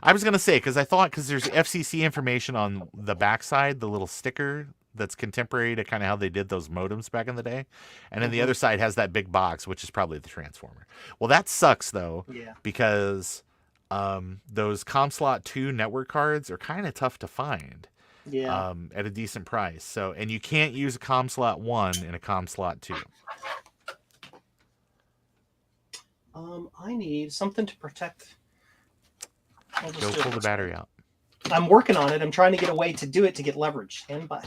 I was going to say, because there's FCC information on the backside, the little sticker that's contemporary to kind of how they did those modems back in the day. And then the other side has that big box, which is probably the transformer. Well, that sucks, though, because those ComSlot 2 network cards are kind of tough to find at a decent price. So, and you can't use a ComSlot 1 in a ComSlot 2. I need something to protect. Go pull the battery out. I'm working on it. I'm trying to get a way to do it to get leverage. Stand by.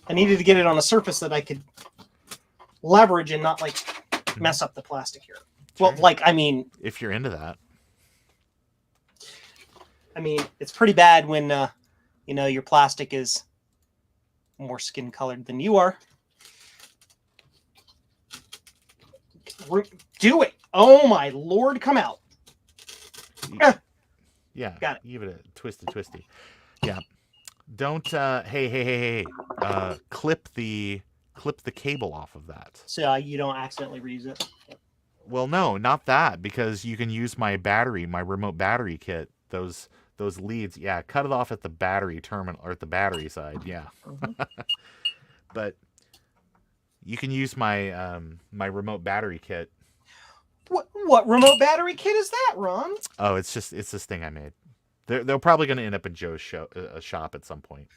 I needed to get it on a surface that I could leverage and not like mess up the plastic here. Well, if you're into that. I mean, it's pretty bad when your plastic is more skin colored than you are. Do it. Oh my Lord, come out. Yeah. Got it. Give it a twisty. Yeah. Don't hey. Clip the cable off of that. So you don't accidentally reuse it. Well, no, not that, because you can use my remote battery kit. Those leads, yeah, cut it off at the battery terminal or at the battery side, yeah. Mm-hmm. But you can use my my remote battery kit. What remote battery kit is that, Ron? Oh, it's this thing I made. They're probably going to end up in Joe's shop at some point.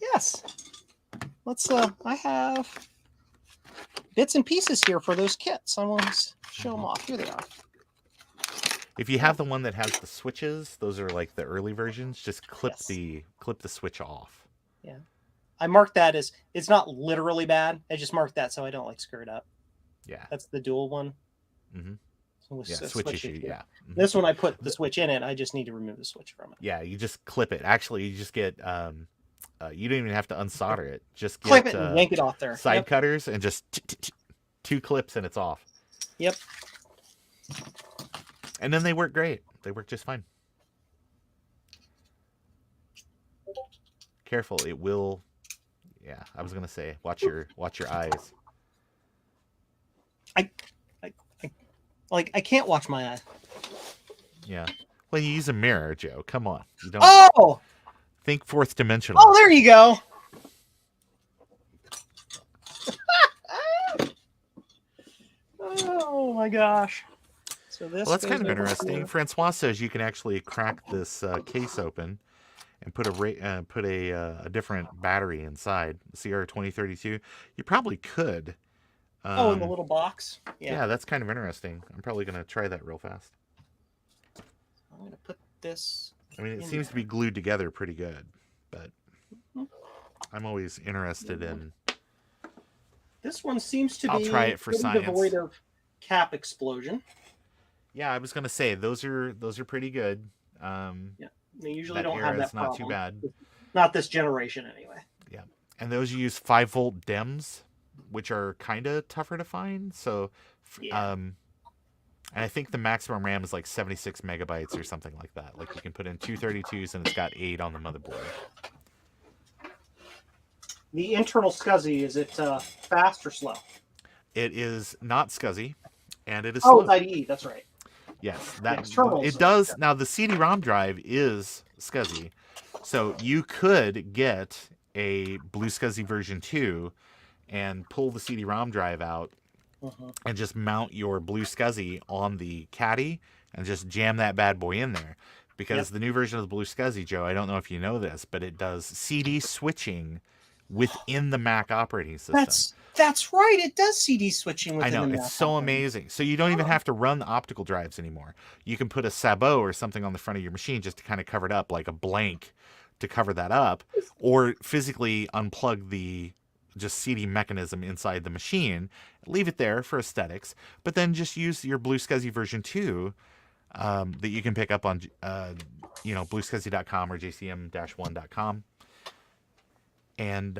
Yes. Let's. I have bits and pieces here for those kits. I want to show them off. Here they are. If you have the one that has the switches, those are like the early versions. Just clip Yes. the switch off. Yeah. I marked that as it's not literally bad. I just marked that so I don't like screw it up. Yeah. That's the dual one. Mm-hmm. So we'll Yeah, switch issue. Yeah. Mm-hmm. This one I put the switch in it. I just need to remove the switch from it. Yeah, you just clip it. Actually, you just get you don't even have to unsolder it. Just get, Clip it and yank it off there. Side Yep. cutters and just 2 clips and it's off. Yep. And then they work great. They work just fine. Careful, it will. Yeah, I was gonna say, watch your eyes. I can't watch my eye. Yeah. Well, you use a mirror, Joe. Come on. You don't Oh! think fourth dimensional. Oh, there you go. Oh my gosh. So this. Well, that's kind of goes over interesting. here. Francois says you can actually crack this case open and put a different battery inside. CR2032. You probably could. In the little box. Yeah, that's kind of interesting. I'm probably gonna try that real fast. I'm gonna put this. I mean, it in seems to there. be glued together pretty good, but I'm always interested in. This one seems to I'll be try it for pretty science. devoid of cap explosion. Yeah, I was gonna say those are pretty good. They usually That don't era have that is not too problem. bad. Not this generation, anyway. Yeah, and those use 5-volt DEMs, which are kind of tougher to find. So, Yeah. and I think the maximum RAM is like 76 megabytes or something like that. Like you can put in 232s and it's got 8 on the motherboard. The internal SCSI, is it fast or slow? It is not SCSI, and it is Oh, slow. it's IDE. That's right. Yes, Yeah, that externals it are- does. yeah. Now the CD-ROM drive is SCSI, so you could get a Blue SCSI version 2 and pull the CD-ROM drive out and just mount your Blue SCSI on the caddy and just jam that bad boy in there. Because the new version of the Blue SCSI, Joe, I don't know if you know this, but it does CD switching within the Mac operating system. That's right. It does CD switching I within know, the it's Mac so operating. amazing. So you don't even have to run the optical drives anymore. You can put a sabot or something on the front of your machine just to kind of cover it up, like a blank to cover that up, or physically unplug the just CD mechanism inside the machine, leave it there for aesthetics, but then just use your Blue SCSI version 2 that you can pick up on bluescsi.com or jcm-1.com. And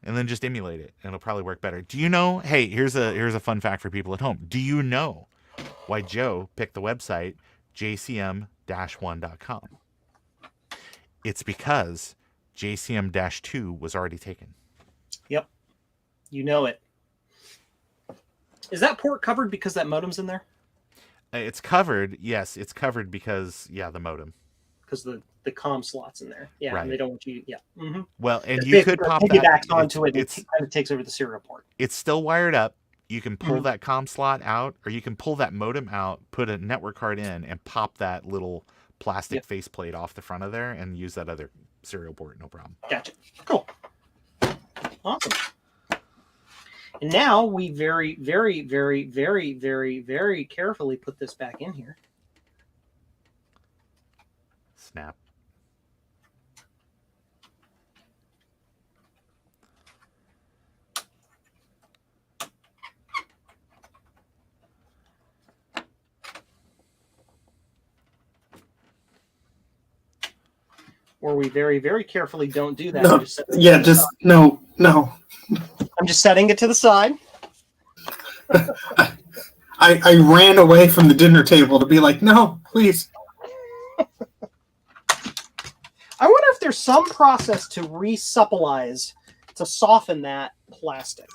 and then just emulate it, and it'll probably work better. Do you know? Hey, here's a fun fact for people at home. Do you know why Joe picked the website jcm-1.com? It's because JCM-2 was already taken. Yep. You know it. Is that port covered because that modem's in there? It's covered. Yes, it's covered because the modem. Because the comm slot's in there. Yeah, Right. and they don't want you. Yeah. Mm-hmm. Well, and you could pop that. Piggybacks onto it. And It's it kind of takes over the serial port. it's still wired up. You can pull that comm slot out, or you can pull that modem out, put a network card in, and pop that little plastic faceplate off the front of there, and use that other serial port. No problem. Gotcha. Cool. Awesome. And now we very, very, very, very, very, very carefully put this back in here. Snap. Or we very, very carefully don't do that. No, I'm I'm just setting it to the side. I ran away from the dinner table to be like, no, please. I wonder if there's some process to resupplize to soften that plastic.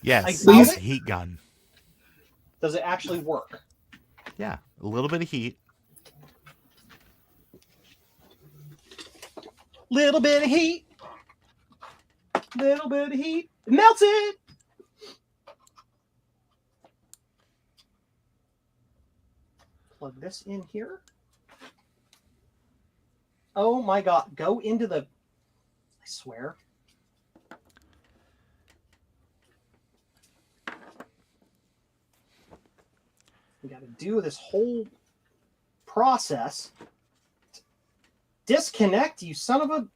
Yes, I doubt it. heat gun. Does it actually work? Yeah, a little bit of heat. Little bit of heat. Little bit of heat. It melts it. Plug this in here. Oh my God. Go into the... I swear. We got to do this whole process. Disconnect, you son of a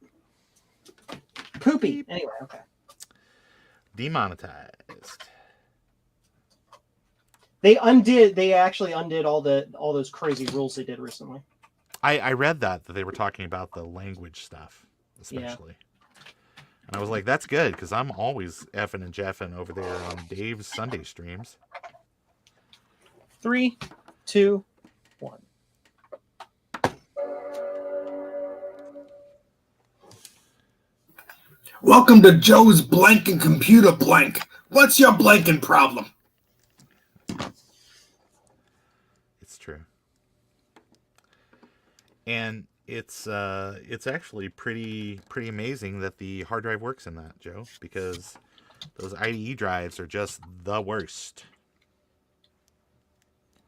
poopy. Anyway, okay. Demonetized. They actually undid all those crazy rules they did recently. I read that they were talking about the language stuff, especially. Yeah. And I was like, that's good, because I'm always effing and jeffing over there on Dave's Sunday streams. 3, 2, 1. Welcome to Joe's Blanking Computer Blank. What's your blanking problem? It's true. And it's actually pretty amazing that the hard drive works in that, Joe, because those IIe drives are just the worst.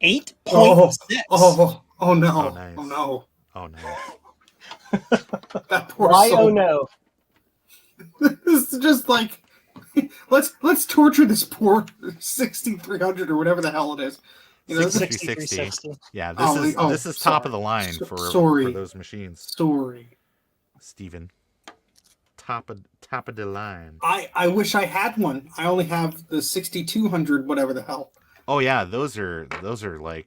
8.6. Oh no. Oh, nice. Oh no. Oh no. That poor Why soul. oh no? This is just like let's torture this poor 6300 or whatever the hell it is. You know, 6360. Yeah, this is top of the line for those machines. Sorry. Steven. Top of the line. I wish I had one. I only have the 6200 whatever the hell. Oh yeah, those are like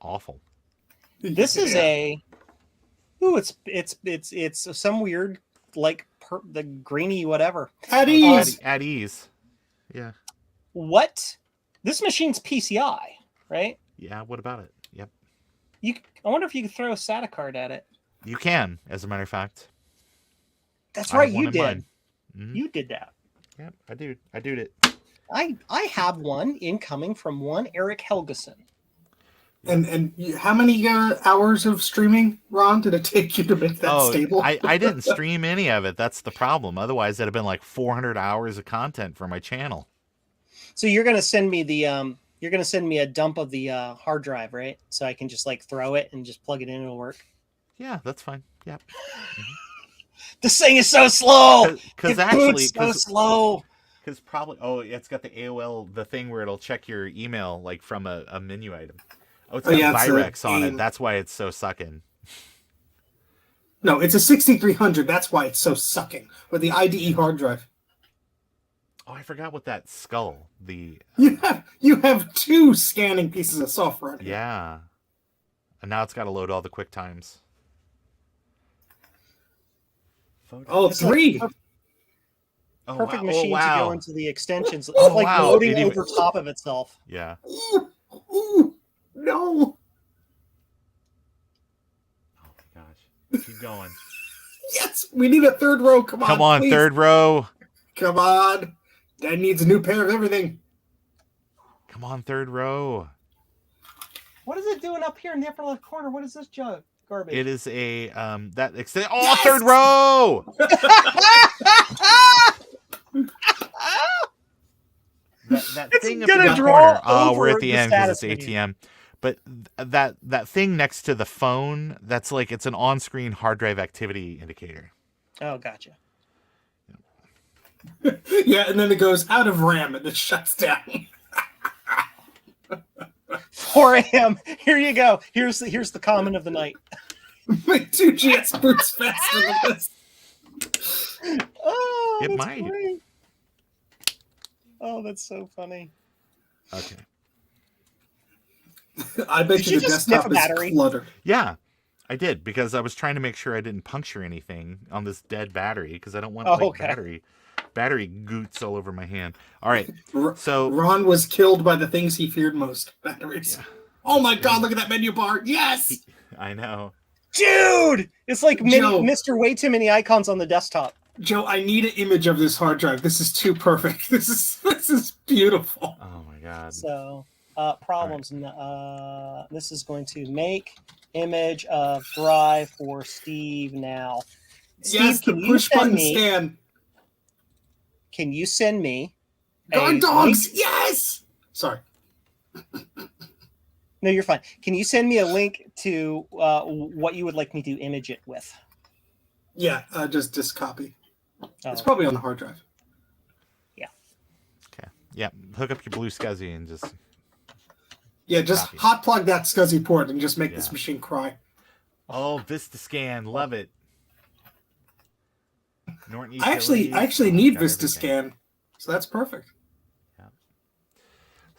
awful. This is it's some weird like the grainy whatever. At ease. At ease. Yeah. What? This machine's PCI, right? Yeah, what about it? Yep. I wonder if you could throw a SATA card at it. You can, as a matter of fact. That's right, you did. Mm-hmm. You did that. Yep, I did it. I have one incoming from one Eric Helgeson. And how many hours of streaming, Ron, did it take you to make that stable? I didn't stream any of it. That's the problem. Otherwise, that'd have been like 400 hours of content for my channel. So you're gonna send me a dump of the hard drive, right? So I can just like throw it and just plug it in and it'll work. Yeah, that's fine. Yep. Mm-hmm. This thing is so slow. Because so slow. Because probably it's got the AOL, the thing where it'll check your email like from a menu item. Oh, it's got Virex on it. That's why it's so sucking. No, it's a 6300. That's why it's so sucking. With the IDE hard drive. Oh, I forgot what that skull. You have 2 scanning pieces of software. Yeah. And now it's got to load all the quick times. Oh, 3. Perfect machine to go into the extensions. It's loading over top of itself. Yeah. Ooh, no. Oh my gosh. Keep going. Yes, we need a third row. Come on, please. Third row. Come on. Dad needs a new pair of everything. Come on, third row. What is it doing up here in the upper left corner? What is this garbage? It is a that extend. Oh, yes! Third row. that thing up in the corner. Oh, we're at the end because it's ATM. But that thing next to the phone, that's like it's an on-screen hard drive activity indicator. Oh, gotcha. Yeah, and then it goes out of RAM and it shuts down. 4 a.m. Here you go. Here's the comment of the night. My 2GS boots faster than this. Oh, it might. Great. Oh, that's so funny. Okay. I bet you the desktop is cluttered. Yeah, I did because I was trying to make sure I didn't puncture anything on this dead battery because I don't want battery battery goots all over my hand. All right, R- so Ron was killed by the things he feared most. Batteries. Yeah. Oh my God! Look at that menu bar. Yes. I know. Dude, it's like Joe. Mr. Way Too Many Icons on the desktop. Joe, I need an image of this hard drive. This is too perfect. This is beautiful. Oh my God. So, problems. This is going to make image of drive for Steve now. Steve, Yes, the push button stand. Can you send me Guard dogs. Yes. Sorry. No, you're fine. Can you send me a link to what you would like me to image it with? Yeah, just copy. Oh. It's probably on the hard drive. Okay. Yeah. Hook up your blue SCSI and just. Yeah, just Copy. hot plug that SCSI port and just make Yeah. this machine cry. Oh, Vista Scan, love it. Norton I actually Utilities. need Got Vista everything. Scan, so that's perfect.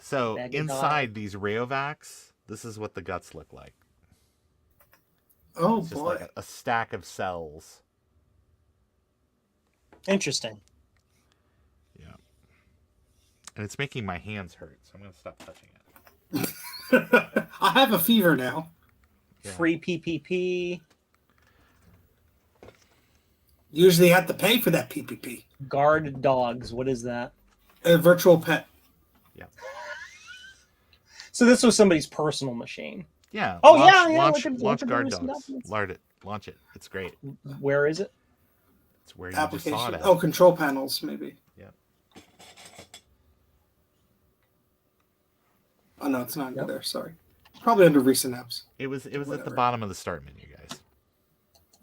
So Bag of inside these Rayovacs, this is what the guts look like. Oh It's just boy. like a stack of cells. Interesting. Yeah. And it's making my hands hurt, so I'm gonna stop touching it. I have a fever now. Yeah. Free PPP, Usually you have to pay for that PPP. guard dogs. What is that? A virtual pet. So this was somebody's personal machine. Yeah. Oh, launch, yeah, Launch, look launch at guard the recent dogs. documents. Launch it. It's great. Where is it? It's where you just saw Application. it at. Oh, control panels, maybe. Yeah. Oh no, it's not under Yep. there. Sorry. Probably under recent apps. It was at the Whatever. bottom of the start menu, guys.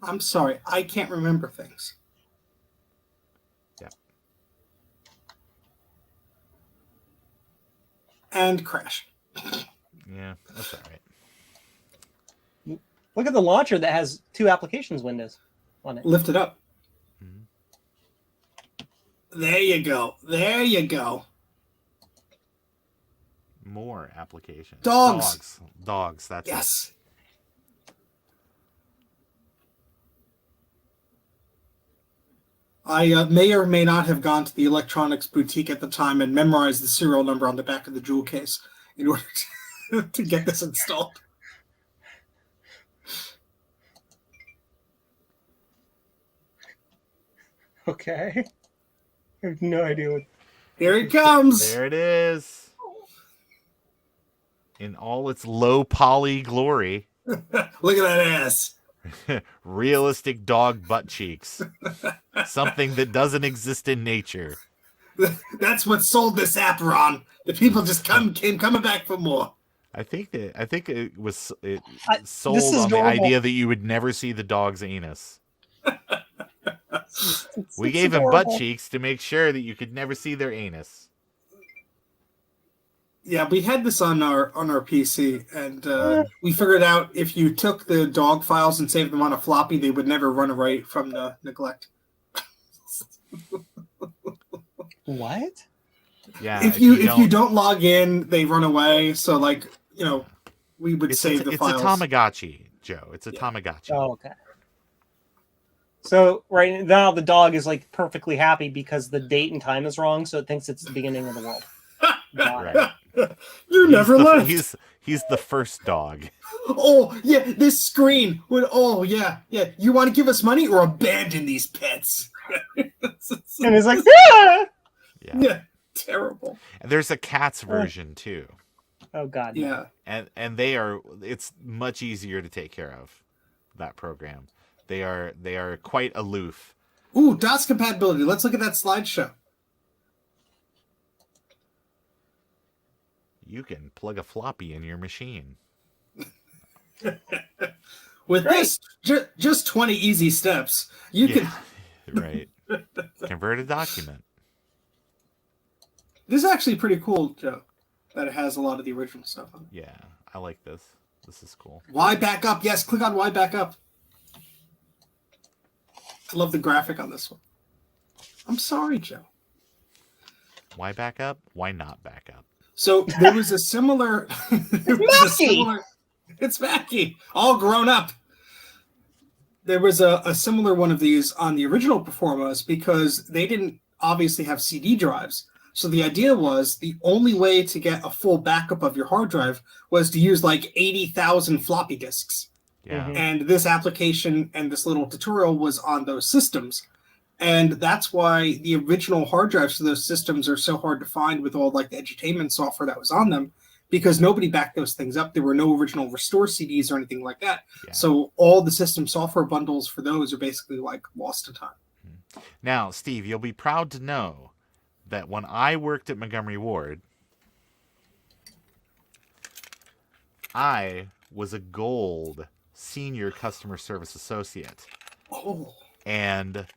I'm sorry. I can't remember things. Yeah. And crash. Yeah, that's all right. Look at the launcher that has 2 applications windows on it. Lift it up. Mhm. There you go. There you go. More applications. Dogs. Dogs. That's it. Yes. I may or may not have gone to the electronics boutique at the time and memorized the serial number on the back of the jewel case in order to get this installed. Okay. I have no idea what. Here it comes. There it is. In all its low poly glory. Look at that ass. Realistic dog butt cheeks. Something that doesn't exist in nature. That's what sold this app, Ron. The people just came coming back for more. I think it was This sold is on the normal. idea that you would never see the dog's anus. We It's gave him butt adorable. cheeks to make sure that you could never see their anus. Yeah, we had this on our PC, and we figured out if you took the dog files and saved them on a floppy, they would never run away from the neglect. What? Yeah. If you don't log in, they run away. So, like, we would save the it's files. a Tamagotchi, Joe. It's a Yeah. Tamagotchi. Oh, okay. So right now the dog is like perfectly happy because the date and time is wrong, so it thinks it's the beginning of the world. Got it. Right. You never left. He's the first dog. Oh yeah, this screen would. Oh yeah. You want to give us money or abandon these pets? And it's like, ah! Yeah. Yeah, terrible. And there's a cat's version too. Oh god. Yeah. And it's much easier to take care of, that program. They are quite aloof. Ooh, DOS compatibility. Let's look at that slideshow. You can plug a floppy in your machine. With Great. this, just 20 easy steps, you can. Right. Convert a document. This is actually pretty cool, Joe, that it has a lot of the original stuff on it. Yeah, I like this. This is cool. Y back up. Yes, click on Y back up. I love the graphic on this one. I'm sorry, Joe. Why back up? Why not back up? So there was a similar. It's Mackie, all grown up. There was a similar one of these on the original Performas because they didn't obviously have CD drives. So the idea was the only way to get a full backup of your hard drive was to use like 80,000 floppy disks. Yeah. Mhm. And this application and this little tutorial was on those systems. And that's why the original hard drives for those systems are so hard to find with all like the edutainment software that was on them, because nobody backed those things up. There were no original restore CDs or anything like that. Yeah. So all the system software bundles for those are basically like lost to time. Now, Steve, you'll be proud to know that when I worked at Montgomery Ward, I was a gold senior customer service associate. Oh. And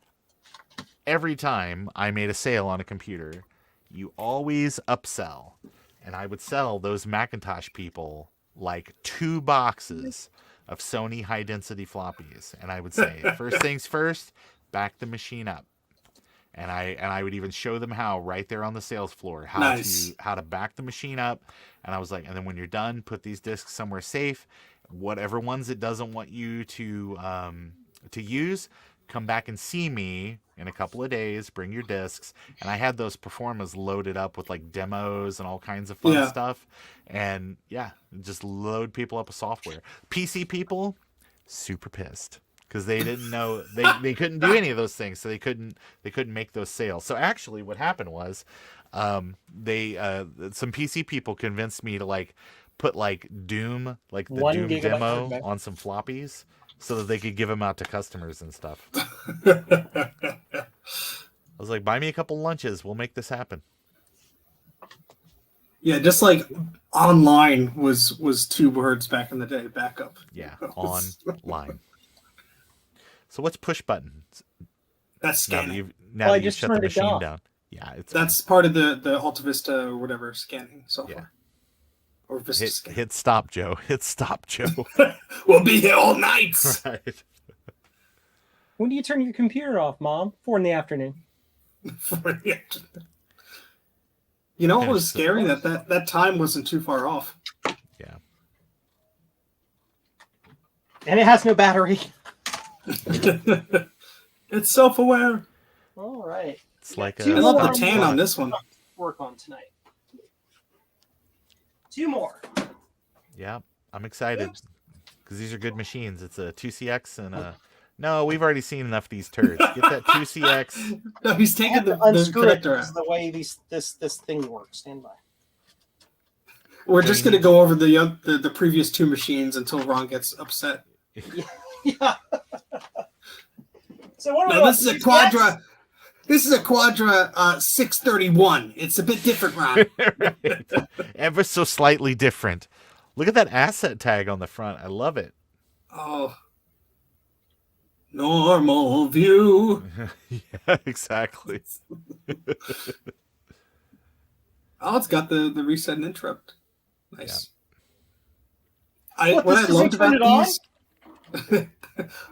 every time I made a sale on a computer, you always upsell. And I would sell those Macintosh people like 2 boxes of Sony high density floppies. And I would say, first things first, back the machine up. And I would even show them how right there on the sales floor, how to back the machine up. And I was like, and then when you're done, put these disks somewhere safe. Whatever ones it doesn't want you to use, come back and see me in a couple of days, bring your discs. And I had those Performas loaded up with like demos and all kinds of fun stuff. And yeah, just load people up with software. PC people, super pissed because they didn't know they couldn't do any of those things. So they couldn't make those sales. So actually what happened was some PC people convinced me to like put like Doom, like the 1 Doom gigabyte demo hardback. on some floppies so that they could give them out to customers and stuff. I was like, buy me a couple lunches. We'll make this happen. Yeah, just like online was 2 words back in the day, backup. Yeah, online. So what's push buttons? That's Now that scanning. you've, I you've just shut the turned it machine off. down. Yeah, That's part of the AltaVista or whatever scanning software. Or Vista scan. hit stop, Joe. Hit stop, Joe. We'll be here all night. Right. When do you turn your computer off, Mom? 4 in the afternoon. You know what was scary? That time wasn't too far off. Yeah. And it has no battery. It's self-aware. All right. It's like I love the tan on this one. Work on tonight. 2 more. Yeah, I'm excited because these are good machines. It's a 2CX and a. No, we've already seen enough of these turds. Get that 2CX. No, he's taking the Unscrew it. connector This is out. the way this thing works. Stand by. We're just going to go over the previous 2 machines until Ron gets upset. Yeah. So what do we Now, want? this is a Quadra. This is a Quadra 631. It's a bit different, Ron. Ever so slightly different. Look at that asset tag on the front. I love it. Oh. Normal view. Yeah, exactly. Oh, it's got the reset and interrupt. Nice. What, What this I doesn't loved turn about it these.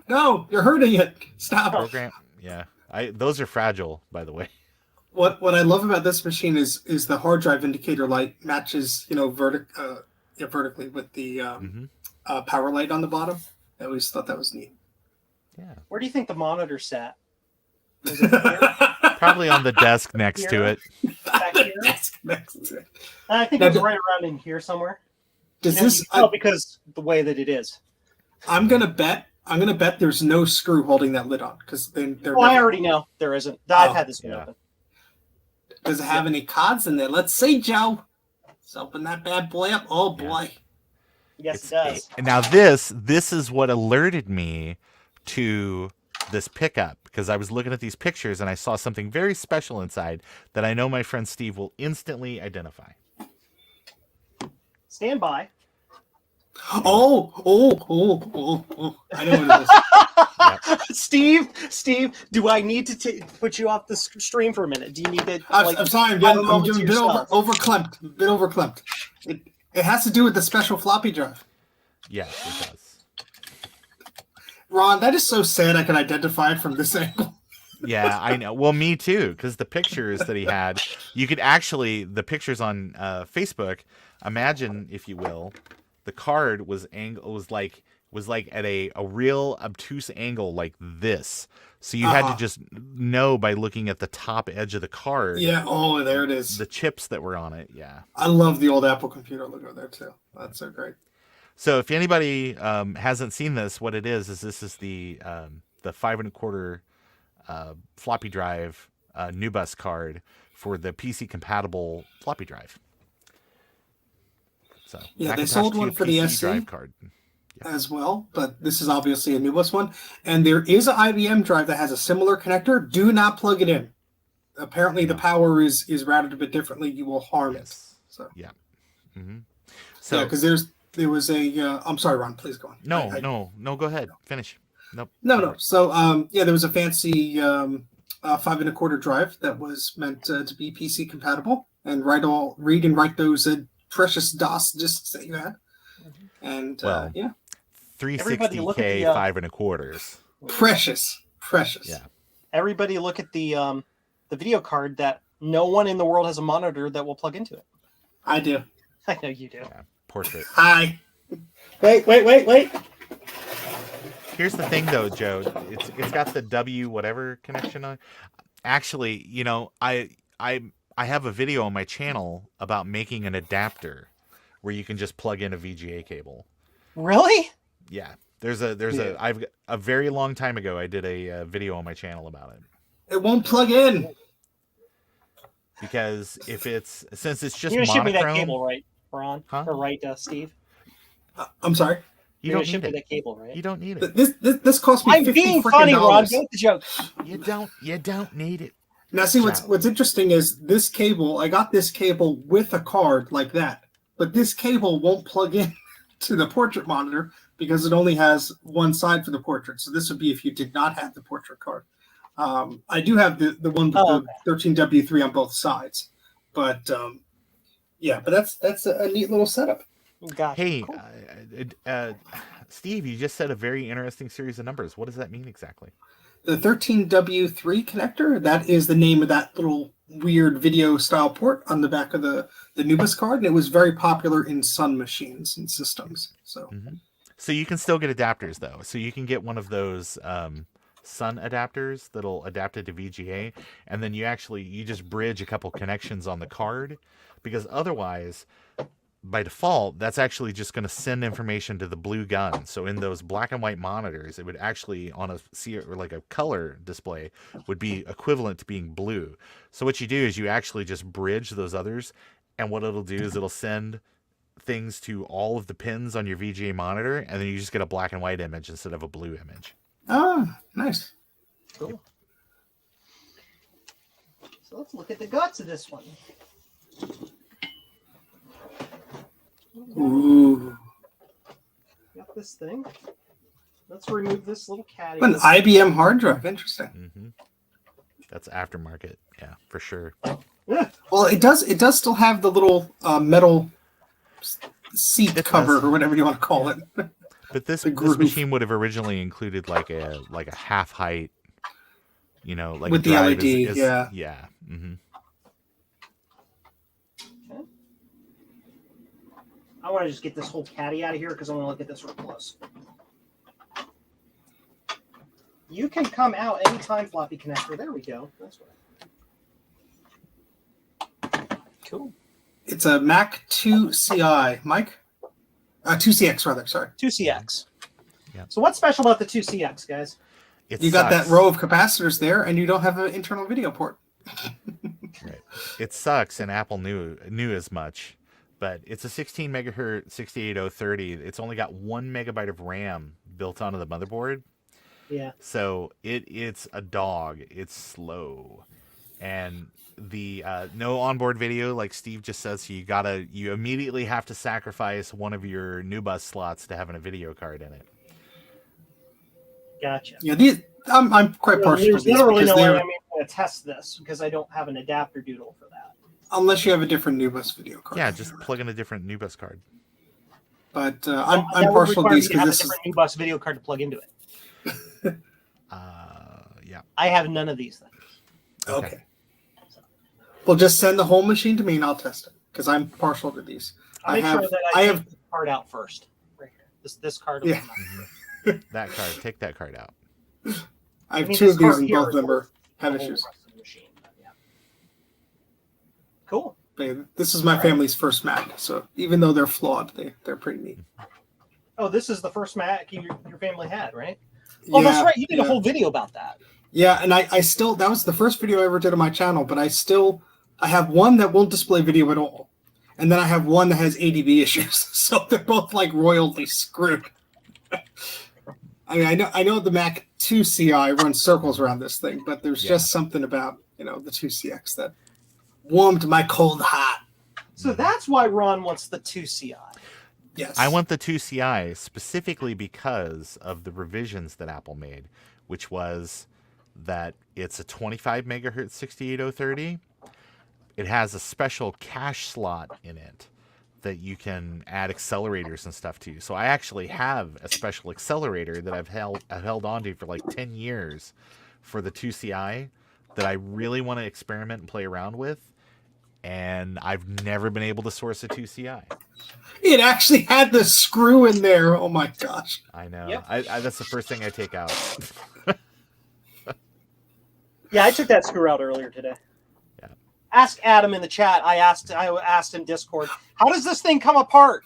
No, you're hurting it. Stop. Program. Yeah. Those are fragile, by the way. What I love about this machine is the hard drive indicator light matches, vertically with the power light on the bottom. I always thought that was neat. Yeah. Where do you think the monitor sat? Was it here? Probably on the desk next to it. Back here? Next to it. I think Now, it was right around in here somewhere. Does And this? you can tell because the way that it is. I'm gonna bet there's no screw holding that lid on because they're. Oh, I already know there isn't. I've had this one yeah. open. Does it have any cards in there? Let's see, Joe. Let's open that bad boy up. Oh boy. Yes, it does. Now this is what alerted me to this pickup because I was looking at these pictures and I saw something very special inside that I know my friend Steve will instantly identify. Stand by. Oh. I know what it is. Steve, do I need to put you off the stream for a minute? Do you need to? I'm sorry, I'm have a getting moment a to bit yourself? overclamped. It has to do with the special floppy drive. Yes, it does. Ron, that is so sad I can identify it from this angle. Yeah, I know. Well, me too, because the pictures that he had, you could actually, the pictures on Facebook, imagine, if you will, the card was like was like at a real obtuse angle like this. So you had to just know by looking at the top edge of the card. Yeah. Oh, there it is. The chips that were on it. Yeah. I love the old Apple computer logo there too. That's so great. So if anybody hasn't seen this, what it is this is the 5 1/4 floppy drive new bus card for the PC compatible floppy drive. So Yeah, Macintosh they sold 2 one for the PC SC drive card as well, but this is obviously a new bus one. And there is an IBM drive that has a similar connector. Do not plug it in. Apparently, the power is routed a bit differently. You will harm it. So yeah. So yeah, because there was a. I'm sorry, Ron. Please go on. No. Go ahead. Finish. Nope. No. So yeah, there was a fancy 5 1/4 drive that was meant to be PC compatible and read and write those precious DOS disks that you had. And yeah, 360K 5 1/4. Precious. Yeah. Everybody look at the video card that no one in the world has a monitor that will plug into it. I do. I know you do. Yeah. Portrait. Hi. Wait. Here's the thing, though, Joe. It's got the W whatever connection on. Actually, you know, I have a video on my channel about making an adapter where you can just plug in a VGA cable. Really? Yeah. I've a very long time ago I did a video on my channel about it. It won't plug in. Because since it's just you're gonna ship me that monochrome, cable, right, Ron? Huh? Or right, Steve? I'm sorry. You You're don't gonna ship need me it. that cable, right? You don't need it. This cost me I'm $50 being freaking funny, Ron. dollars. Go with the joke. You don't need it. Now, see what's interesting is this cable. I got this cable with a card like that, but this cable won't plug in to the portrait monitor because it only has one side for the portrait. So this would be if you did not have the portrait card. I do have the one with the 13W3 on both sides, but yeah, but that's a neat little setup. Gotcha. Hey, cool. Steve, you just said a very interesting series of numbers. What does that mean exactly? The 13W3 connector, that is the name of that little weird video style port on the back of the Nubis card, and it was very popular in Sun machines and systems. So So you can still get adapters, though. So you can get one of those Sun adapters that'll adapt it to VGA, and then you just bridge a couple connections on the card, because otherwise, by default, that's actually just going to send information to the blue gun. So in those black and white monitors, it would actually, on a color display, would be equivalent to being blue. So what you do is you actually just bridge those others, and what it'll do is it'll send things to all of the pins on your VGA monitor, and then you just get a black and white image instead of a blue image. Oh, nice. Cool. So let's look at the guts of this one. Ooh. Got this thing. Let's remove this little caddy. An IBM hard drive. Interesting. That's aftermarket. Yeah, for sure. Well, it does still have the little metal seat cover or whatever you want to call it. But this machine would have originally included like a half height, like with a drive the LED. yeah. I want to just get this whole caddy out of here because I want to look at this real close. You can come out anytime, floppy connector. There we go. That's right. Cool. It's a Mac 2 CI, Mike. 2CX rather. Sorry. 2CX. Yeah. So what's special about the 2CX, guys? You got that row of capacitors there, and you don't have an internal video port. Right. It sucks, and Apple knew as much. But it's a 16 megahertz 68030. It's only got 1 megabyte of RAM built onto the motherboard. Yeah. So it's a dog. It's slow, and the no onboard video, like Steve just says. So you immediately have to sacrifice one of your new bus slots to having a video card in it. Gotcha. Yeah, I'm quite partial to There's these literally because no way they're I'm going to test this because I don't have an adapter doodle for that. unless you have a different new bus video card. Yeah, just plug in a different new bus card. But I'm partial to these because this is a different new bus video card to plug into it. Yeah. I have none of these things. Okay. Well, just send the whole machine to me and I'll test it because I'm partial to these. I'll make sure that I take the card out first. Right here. This card. Yeah. That card. Take that card out. I have mean, two this of these, card and here both of is them are have the whole issues. rest of the machine, but yeah. Cool. This is my family's first Mac, so even though they're flawed, they're pretty neat. Oh, this is the first Mac your family had, right? Oh, that's right. You did a whole video about that. Yeah, and I still, that was the first video I ever did on my channel, but I have one that won't display video at all. And then I have one that has ADB issues. So they're both like royally screwed. I mean, I know the Mac 2 CI runs circles around this thing, but there's just something about, the 2CX that warmed my cold heart. So that's why Ron wants the 2CI. Yes. I want the 2CI specifically because of the revisions that Apple made, which was that it's a 25 megahertz 68030. It has a special cache slot in it that you can add accelerators and stuff to. So I actually have a special accelerator that I've held onto for like 10 years for the 2CI that I really want to experiment and play around with. And I've never been able to source a 2CI. It actually had the screw in there. Oh my gosh. I know. Yep. I that's the first thing I take out. Yeah, I took that screw out earlier today. Yeah. Ask Adam in the chat. I asked in Discord, how does this thing come apart?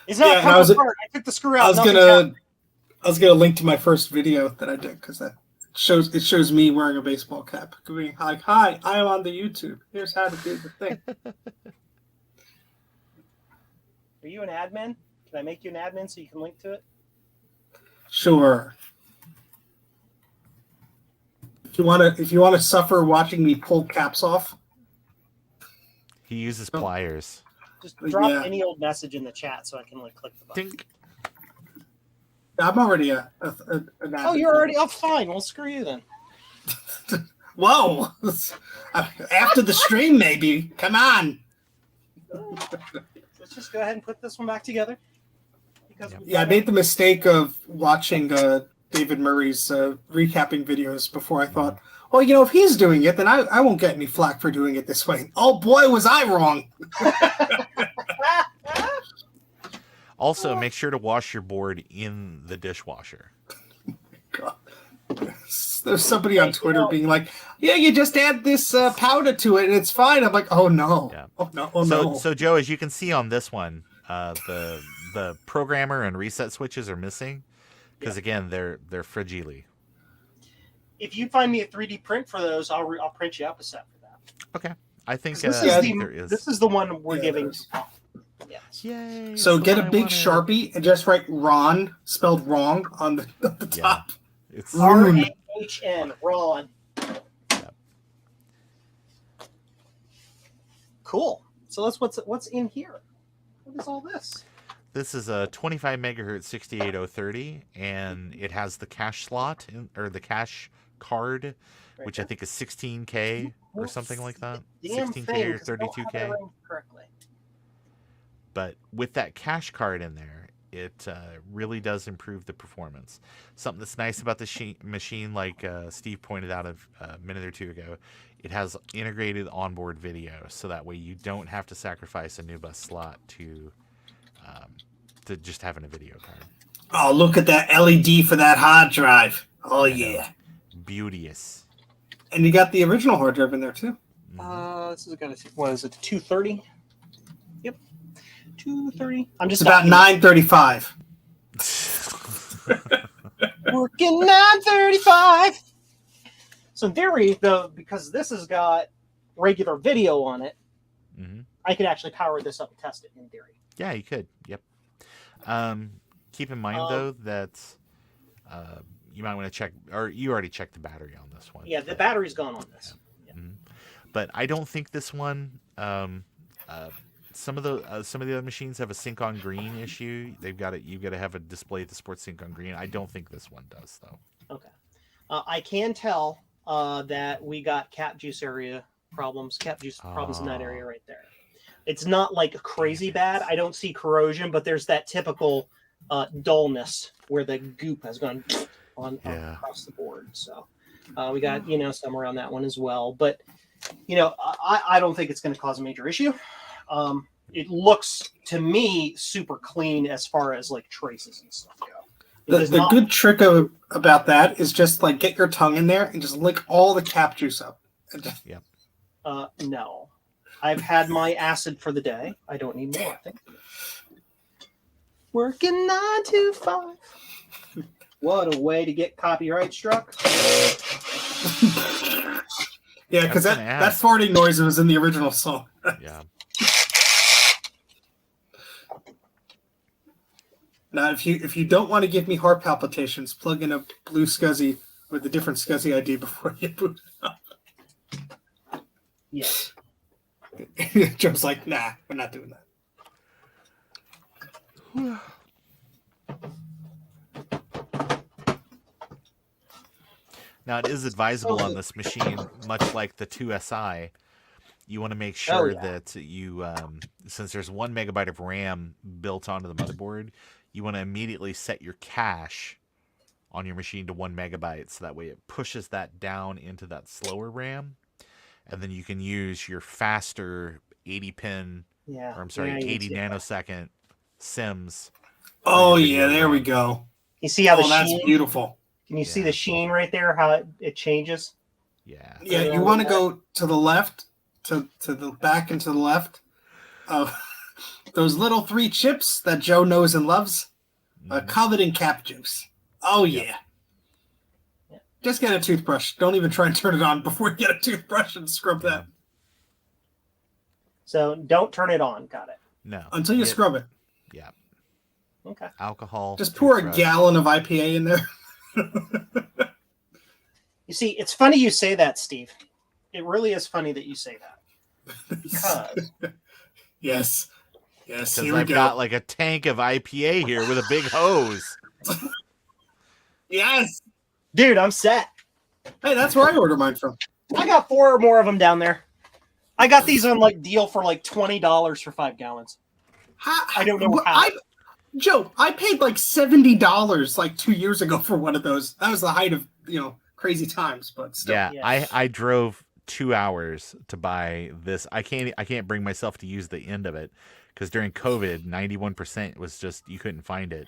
It's not coming apart. I took the screw out. I was gonna link to my first video that I did because that shows me wearing a baseball cap, being like, "Hi, I am on the YouTube. Here's how to do the thing." Are you an admin? Can I make you an admin so you can link to it? Sure. If you want to suffer watching me pull caps off, He uses pliers. Just drop any old message in the chat so I can click the button. Tink. I'm already an admin. Oh, you're already. Oh, fine. Well, screw you then. Whoa! After the stream, maybe. Come on. Let's just go ahead and put this one back together. I made the mistake of watching David Murray's recapping videos before I thought, well, if he's doing it, then I won't get any flack for doing it this way. Oh boy, was I wrong. Also, make sure to wash your board in the dishwasher. God. There's somebody on Twitter being like, yeah, you just add this powder to it and it's fine. I'm like, oh no. Yeah. Oh no. Oh no. So Joe, as you can see on this one, the programmer and reset switches are missing because again, they're fragile. If you find me a 3D print for those, I'll print you up a set for that. Okay. I think This there is. This is the one we're giving. Yes. Yay. So get a big wanted. Sharpie and just write Ron spelled wrong on the top. It's RAHN, Ron. Yep. Cool. So that's what's in here. What is all this? This is a 25 megahertz 68030, and it has the cache slot or the cache card, which I think is 16K or something like that. 16K or 32K. Correctly. But with that cache card in there, it really does improve the performance. Something that's nice about the machine, like Steve pointed out a minute or two ago, it has integrated onboard video, so that way you don't have to sacrifice a new bus slot to just having a video card. Oh, look at that LED for that hard drive. Oh yeah. Beauteous. And you got the original hard drive in there too. This is what is it? 230. Yep. 230. It's about 935. Working 935. So in theory, though, because this has got regular video on it, I could actually power this up and test it in theory. Yeah, you could. Yep. Keep in mind though that you might want to check, or you already checked the battery on this one. Yeah, the battery's gone on this. Yeah. But I don't think this one. Some of the other machines have a sync on green issue. You've got to have a display that supports sync on green. I don't think this one does though. Okay. I can tell that we got cap juice problems in that area right there. It's not like crazy bad. I don't see corrosion, but there's that typical dullness where the goop has gone across the board. So we got some around that one as well. But I don't think it's going to cause a major issue. it looks to me super clean as far as like traces and stuff go. The good trick about that is just like get your tongue in there and just lick all the cap juice up. Yep. No, I've had my acid for the day. I don't need more. Thank you. Working 9 to 5. What a way to get copyright struck. Yeah, because that farting noise was in the original song. Yeah. Now, if you don't want to give me heart palpitations, plug in a blue SCSI with a different SCSI ID before you boot it up. Yes. Joe's like, nah, we're not doing that. Now, it is advisable on this machine, much like the 2SI, you want to make sure that you, since there's 1 megabyte of RAM built onto the motherboard, you want to immediately set your cache on your machine to 1 megabyte, so that way it pushes that down into that slower RAM, and then you can use your faster 80-pin, or I'm sorry, 80 nanosecond SIMs. Oh yeah, there we go. You see how that's beautiful. Can you see the sheen right there? How it changes? Yeah. Yeah, you want to go to the left, to the back and to the left of those little 3 chips that Joe knows and loves. Covered in cap juice. Oh yeah. Yep. Just get a toothbrush. Don't even try and turn it on before you get a toothbrush and scrub that. So don't turn it on. Got it. No. Until you scrub it. Yeah. Okay. Alcohol. Just pour a gallon of IPA in there. You see, it's funny you say that, Steve. It really is funny that you say that. Because yes, because I've got like a tank of IPA here with a big hose. Yes, dude, I'm set. Hey, that's where I order mine from. I got 4 or more of them down there. I got these on like deal for like $20 for 5 gallons. I don't know how. Joe, I paid like $70 like 2 years ago for one of those. That was the height of crazy times, but still. Yeah. I drove 2 hours to buy this. I can't bring myself to use the end of it because during COVID, 91% was just you couldn't find it.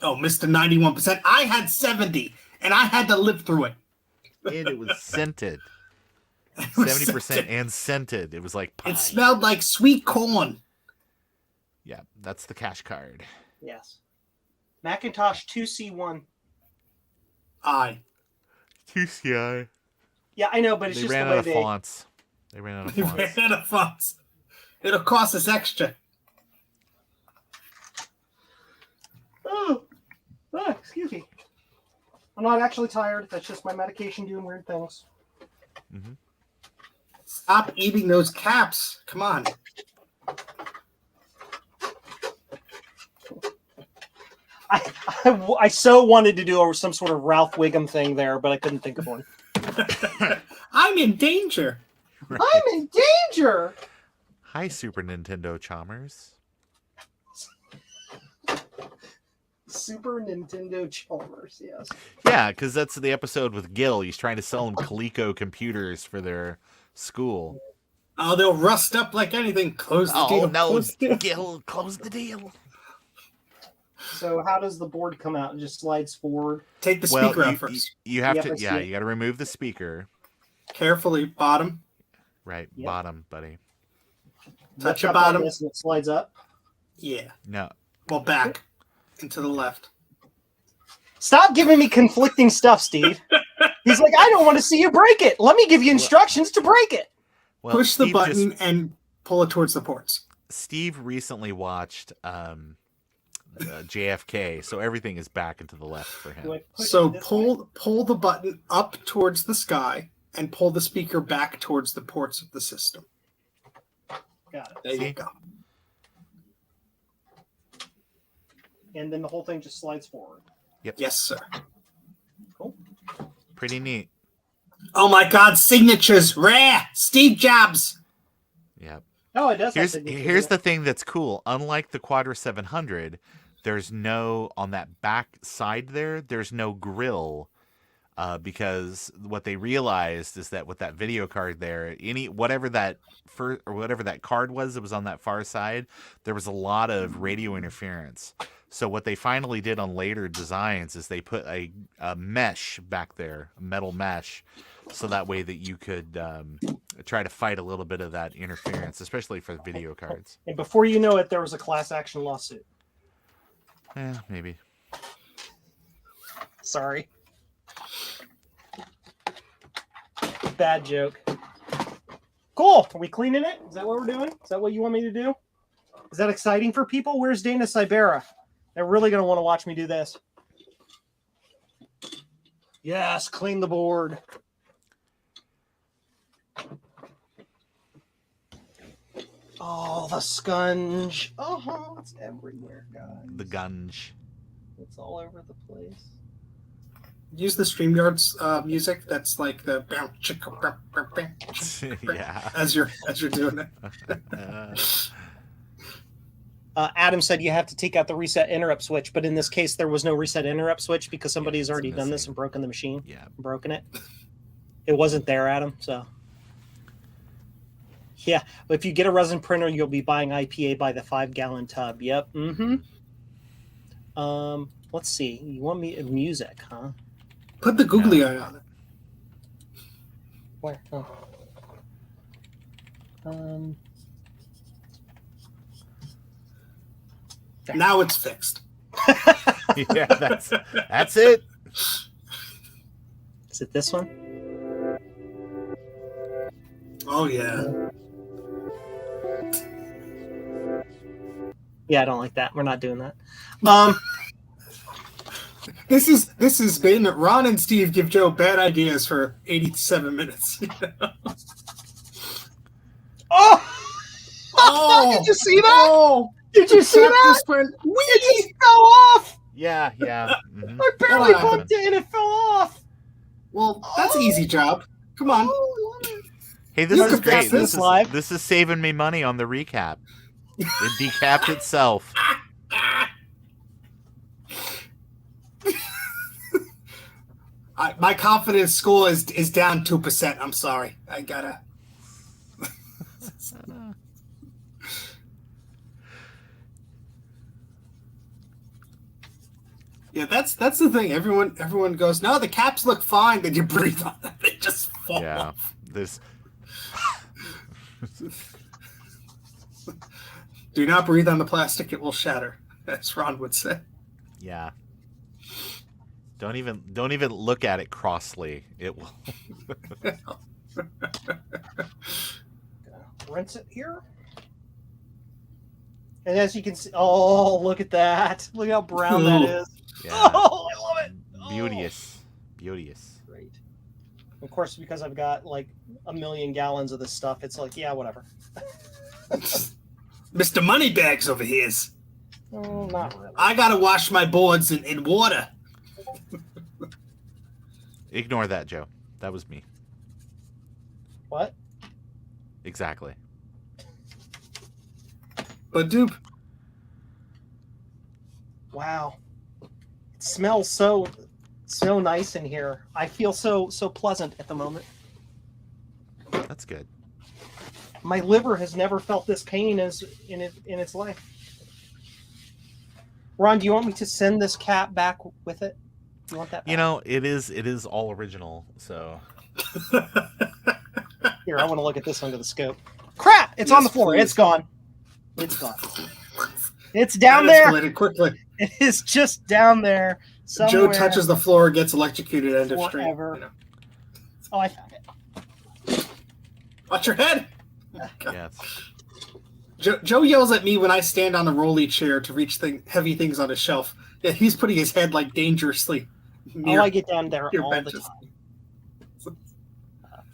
Oh, Mr. 91%. I had 70, and I had to live through it. And it was scented. 70% and scented. It was like pie. It smelled like sweet corn. Yeah, that's the cash card. Yes. Macintosh 2C1. 2CI. Yeah, I know, but it's they just ran the way out of fonts. They ran out of fonts. They ran out of fonts. It'll cost us extra. Oh, excuse me. I'm not actually tired. That's just my medication doing weird things. Mm-hmm. Stop eating those caps. Come on. I so wanted to do some sort of Ralph Wiggum thing there, but I couldn't think of one. I'm in danger. Right. I'm in danger. Hi, Super Nintendo Chalmers. Super Nintendo Chalmers, yes. Yeah, because that's the episode with Gil. He's trying to sell them Coleco computers for their school. Oh, they'll rust up like anything. Close the deal. Oh, no, close the deal. Gil, close the deal. So how does the board come out? It just slides forward? Take the speaker out first. You have to, you got to remove the speaker. Carefully, bottom. Right, bottom, buddy. Touch your bottom. And it slides up? Yeah. No. Well, back and to the left. Stop giving me conflicting stuff, Steve. He's like, I don't want to see you break it. Let me give you instructions to break it. Well, push the button and pull it towards the ports. Steve recently watched JFK, so everything is back and to the left for him. So pull the button up towards the sky and pull the speaker back towards the ports of the system. Got it. There you go. And then the whole thing just slides forward. Yep. Yes, sir. Cool. Pretty neat. Oh my God! Signatures, rare. Steve Jobs. Yep. Oh, it does. Here's the thing that's cool. Unlike the Quadra 700, there's no on that back side there. There's no grill because what they realized is that with that video card there, whatever that card was that was on that far side, there was a lot of radio interference. So what they finally did on later designs is they put a mesh back there, a metal mesh, so that way that you could try to fight a little bit of that interference, especially for video cards. And before you know it, there was a class action lawsuit. Yeah, maybe. Sorry. Bad joke. Cool. Are we cleaning it? Is that what we're doing? Is that what you want me to do? Is that exciting for people? Where's Dana Cybera? They're really going to want to watch me do this. Yes, clean the board. Oh, the scunge. Oh, it's everywhere, guys. The gunge. It's all over the place. Use the StreamYard's music. That's like the Yeah. as you're doing it. Adam said you have to take out the reset interrupt switch, but in this case, there was no reset interrupt switch because somebody's already done this and broken the machine. Yeah. Broken it. It wasn't there, Adam. So, yeah. If you get a resin printer, you'll be buying IPA by the 5-gallon tub. Yep. Mm-hmm. Let's see. You want me music, huh? Put the googly eye on it. Where? Oh. Now it's fixed. Yeah, that's it. Is it this one? Oh yeah. Yeah, I don't like that. We're not doing that. This has been Ron and Steve give Joe bad ideas for 87 minutes. Oh! Did you see that? Oh! Did you see that? Just went, It just fell off. Yeah. Mm-hmm. I barely What bumped it and it fell off. Well, that's an easy job. Come on. Hey, this You is can great. fix this live. This is saving me money on the recap. It decapped itself. My confidence score is down 2%. I'm sorry. I gotta. Yeah, that's the thing. Everyone goes, no, the caps look fine. Then you breathe on them, they just fall off. This. Do not breathe on the plastic; it will shatter, as Ron would say. Yeah. Don't even look at it crossly. It will. Rinse it here. And as you can see, oh, look at that. Look how brown that is. Yeah. Oh, I love it. Beauteous. Beauteous. Great. Of course, because I've got like 1 million gallons of this stuff, it's like, yeah, whatever. Mr. Moneybags over here. Oh, not really. I gotta wash my boards in water. Ignore that, Joe. That was me. What? Exactly. But dupe. Wow. It smells so nice in here. I feel so pleasant at the moment. That's good. My liver has never felt this pain as in its life. Ron, do you want me to send this cat back with it? You want that back? You know, it is all original, so. Here, I want to look at this under the scope. Crap! It's on the floor. Please. It's gone. It's gone. It's down there. Escalated quickly. It is just down there. Somewhere. Joe touches the floor, gets electrocuted. End of stream. Forever. You know. Oh, I found it. Watch your head. Oh, God. Yeah. Joe yells at me when I stand on a rolly chair to reach heavy things on a shelf. Yeah, he's putting his head like dangerously near. Oh, I get down there your all the benches. time.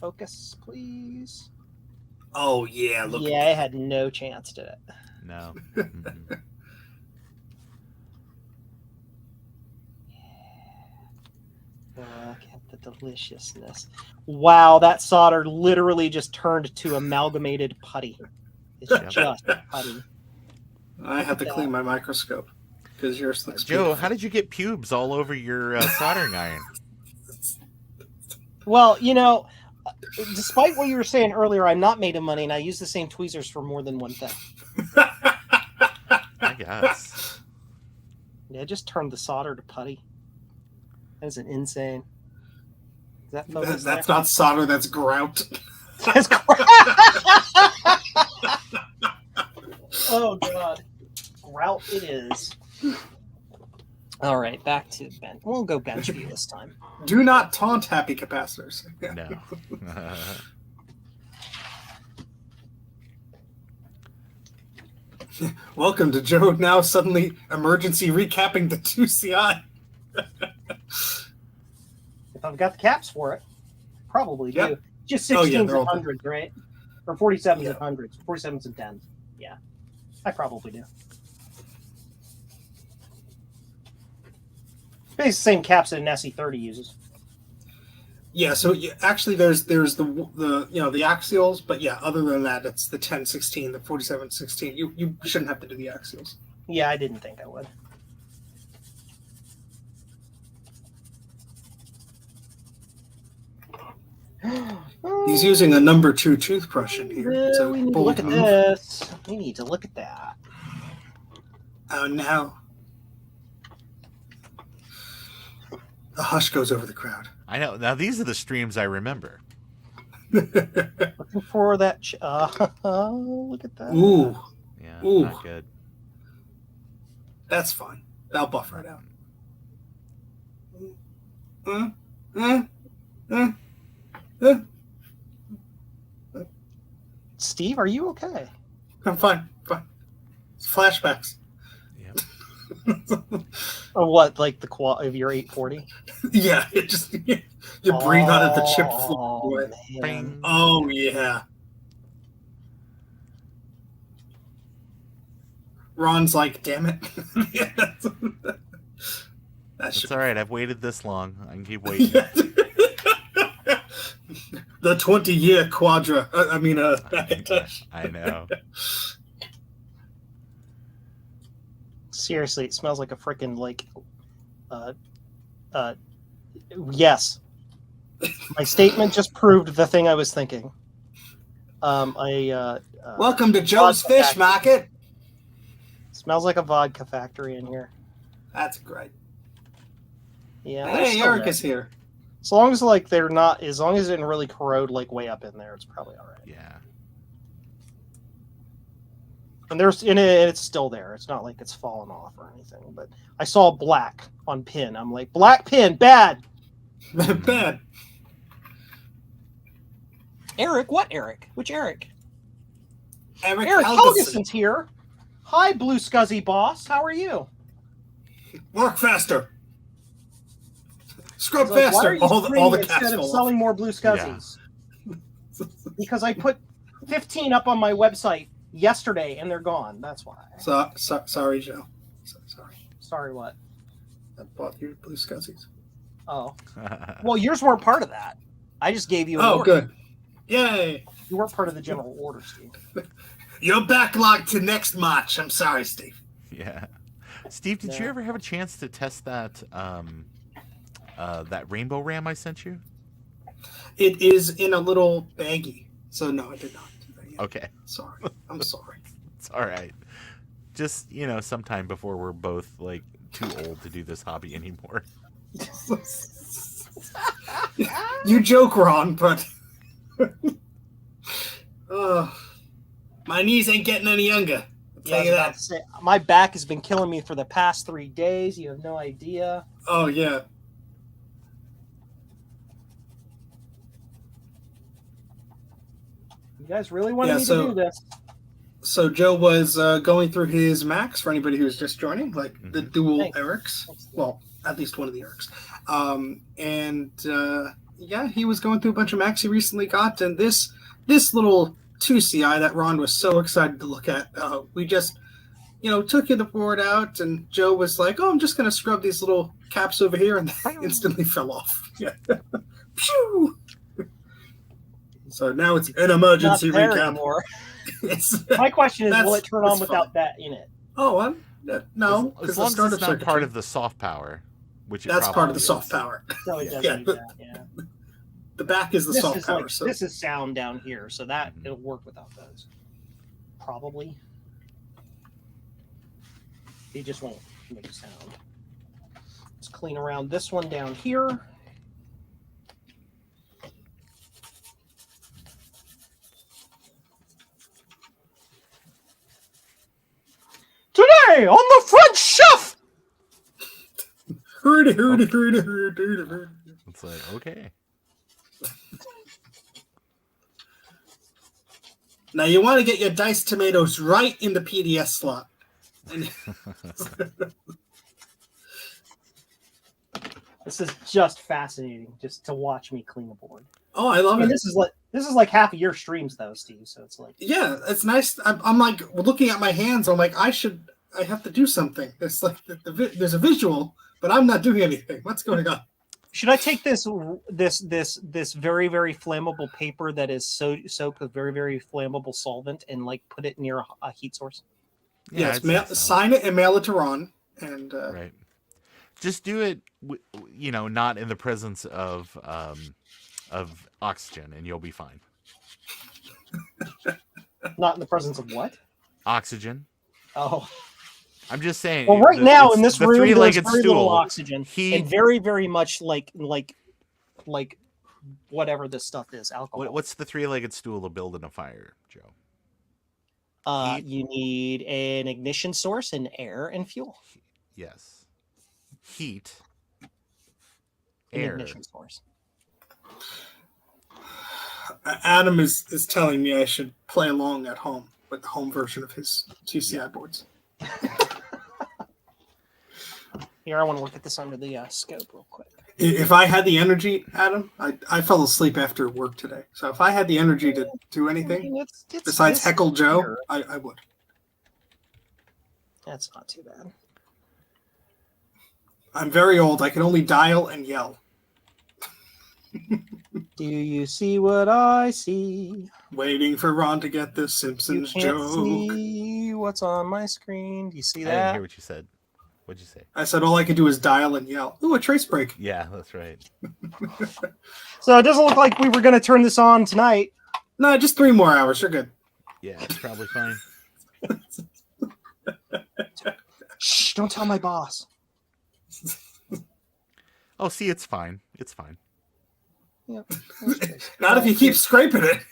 Focus, please. Oh yeah, look. Yeah, I had no chance to it. No. Mm-hmm. Look at the deliciousness. Wow, that solder literally just turned to amalgamated putty. It's just putty. I have to clean my microscope because yours looks Joe, beautiful. how did you get pubes all over your soldering iron? Well, despite what you were saying earlier, I'm not made of money, and I use the same tweezers for more than one thing. I guess. Yeah, I just turned the solder to putty. That is insane. Is that focus That's there? not solder, that's grout. That's Oh god, grout it is. All right, back to bench. We'll go bench view this time. Do not taunt happy capacitors. No. Welcome to Joe now suddenly emergency recapping the 2CI. If I've got the caps for it, probably do. Yep. Just Oh, 16s yeah, they're all and 100s, right? Or 47s Yeah. and 100s. 47s and 10s. Yeah, I probably do. It's basically the same caps that an SE30 uses. Yeah, so actually there's the the axials, but yeah, other than that, it's the 1016, the 4716. You shouldn't have to do the axials. Yeah, I didn't think I would. He's using a number 2 toothbrush in here. It's a We need to bold look at move. this. We need to look at that. Oh no. A hush goes over the crowd. I know. Now these are the streams I remember. Looking for that. Look at that. Ooh, Yeah, Ooh. not good. that's fine. That'll buff right out. Steve, are you okay? I'm fine. It's flashbacks. Yep. Or what? Like the quad of your 840? Yeah, it just you breathe out of the chip floor. Man. Bing. Oh yeah. Ron's like, damn it. That It's should all right. I've waited this long. I can keep waiting. The 20-year Quadra. I mean, Macintosh. I know. Seriously, it smells like a freaking yes. My statement just proved the thing I was thinking. Welcome to Joe's vodka Fish factory. Market. Smells like a vodka factory in here. That's great. Yeah. they're Hey, still Eric there. is here. As long as they're not, as long as it didn't really corrode way up in there, it's probably all right. Yeah. And it's still there. It's not like it's fallen off or anything. But I saw black on pin. I'm like, black pin, bad. Bad. Eric, what Eric? Which Eric? Eric Eric Helgeson. Helgeson's here. Hi, Blue Scuzzy boss. How are you? Work faster. Scrub He's like, why faster. are you All the streaming caps instead of fall off. selling more Blue Scuzzies? Because I put 15 up on my website yesterday and they're gone. That's why. Sorry, Joe. Sorry. Sorry, what? I bought you Blue Scuzzies. Oh, well, yours weren't part of that. I just gave you an Oh, order. good. Yay. You weren't part of the general order, Steve. You're backlogged to next March. I'm sorry, Steve. Yeah. Steve, did you No. ever have a chance to test that that rainbow RAM I sent you? It is in a little baggie. So, no, I did not do that yet. Okay. Sorry. I'm sorry. It's all right. Just, sometime before we're both like too old to do this hobby anymore. You joke, Ron, but my knees ain't getting any younger. I'll Yeah, I tell was you about that. to say, my back has been killing me for the past 3 days. You have no idea. Oh, yeah. You guys really wanted Yeah, me so- to do this. So Joe was going through his Macs for anybody who's just joining, like the dual Thanks. Erics. Well, at least one of the Erics. Yeah, he was going through a bunch of Macs he recently got, and this little 2CI that Ron was so excited to look at, we just, took the board out, and Joe was like, "Oh, I'm just going to scrub these little caps over here," and they instantly fell off. Yeah. Pew! So now it's an Not emergency there recap. anymore. It's, My question is, will That's- it turn on that's without fine. that in it? oh, no, As because the long as startup it's not circuitry, part of the soft power, which it that's part of probably the is. soft power. So it doesn't Yeah, need but- that, yeah. The back is the This soft is power. like, So this is sound down here, so that it'll work without those. Probably. It just won't make a sound. Let's clean around this one down here. Today on the front shelf. hurdy. It's like, okay. Now you want to get your diced tomatoes right in the PDS slot. This is just fascinating, just to watch me clean a board. Oh, I love it. This is like half of your streams, though, Steve. So it's like, Yeah, it's nice. I'm like looking at my hands. I'm like, I have to do something. It's like there's a visual, but I'm not doing anything. What's going on? should I take this very, very flammable paper that is soaked with very, very flammable solvent and like put it near a heat source? Yes, sign it and mail it to Ron. And right. Just do it, not in the presence of oxygen, and you'll be fine. Not in the presence of what? Oxygen. Oh. I'm just saying. Well, right now in this the room, there's three-legged very stool, little oxygen, heat, and very, very much like whatever this stuff is, alcohol. What's the three-legged stool to build in a fire, Joe? You need an ignition source and air and fuel. Yes. Heat. An Air. ignition source. Adam is telling me I should play along at home with the home version of his TCI boards. Here, I want to look at this under the scope real quick. If I had the energy, Adam, I fell asleep after work today. So if I had the energy to do anything It's besides this heckle Joe, here. I would. That's not too bad. I'm very old. I can only dial and yell. Do you see what I see? Waiting for Ron to get the You Simpsons can't joke. see what's on my screen. Do you see I didn't that? hear what you said. What'd you say? I said all I could do is dial and yell. Ooh, a trace break. Yeah, that's right. So it doesn't look like we were going to turn this on tonight. No, just 3 more hours. You're good. Yeah, it's probably fine. Shh, don't tell my boss. Oh, see, it's fine. It's fine. Yep. Not if you keep scraping it.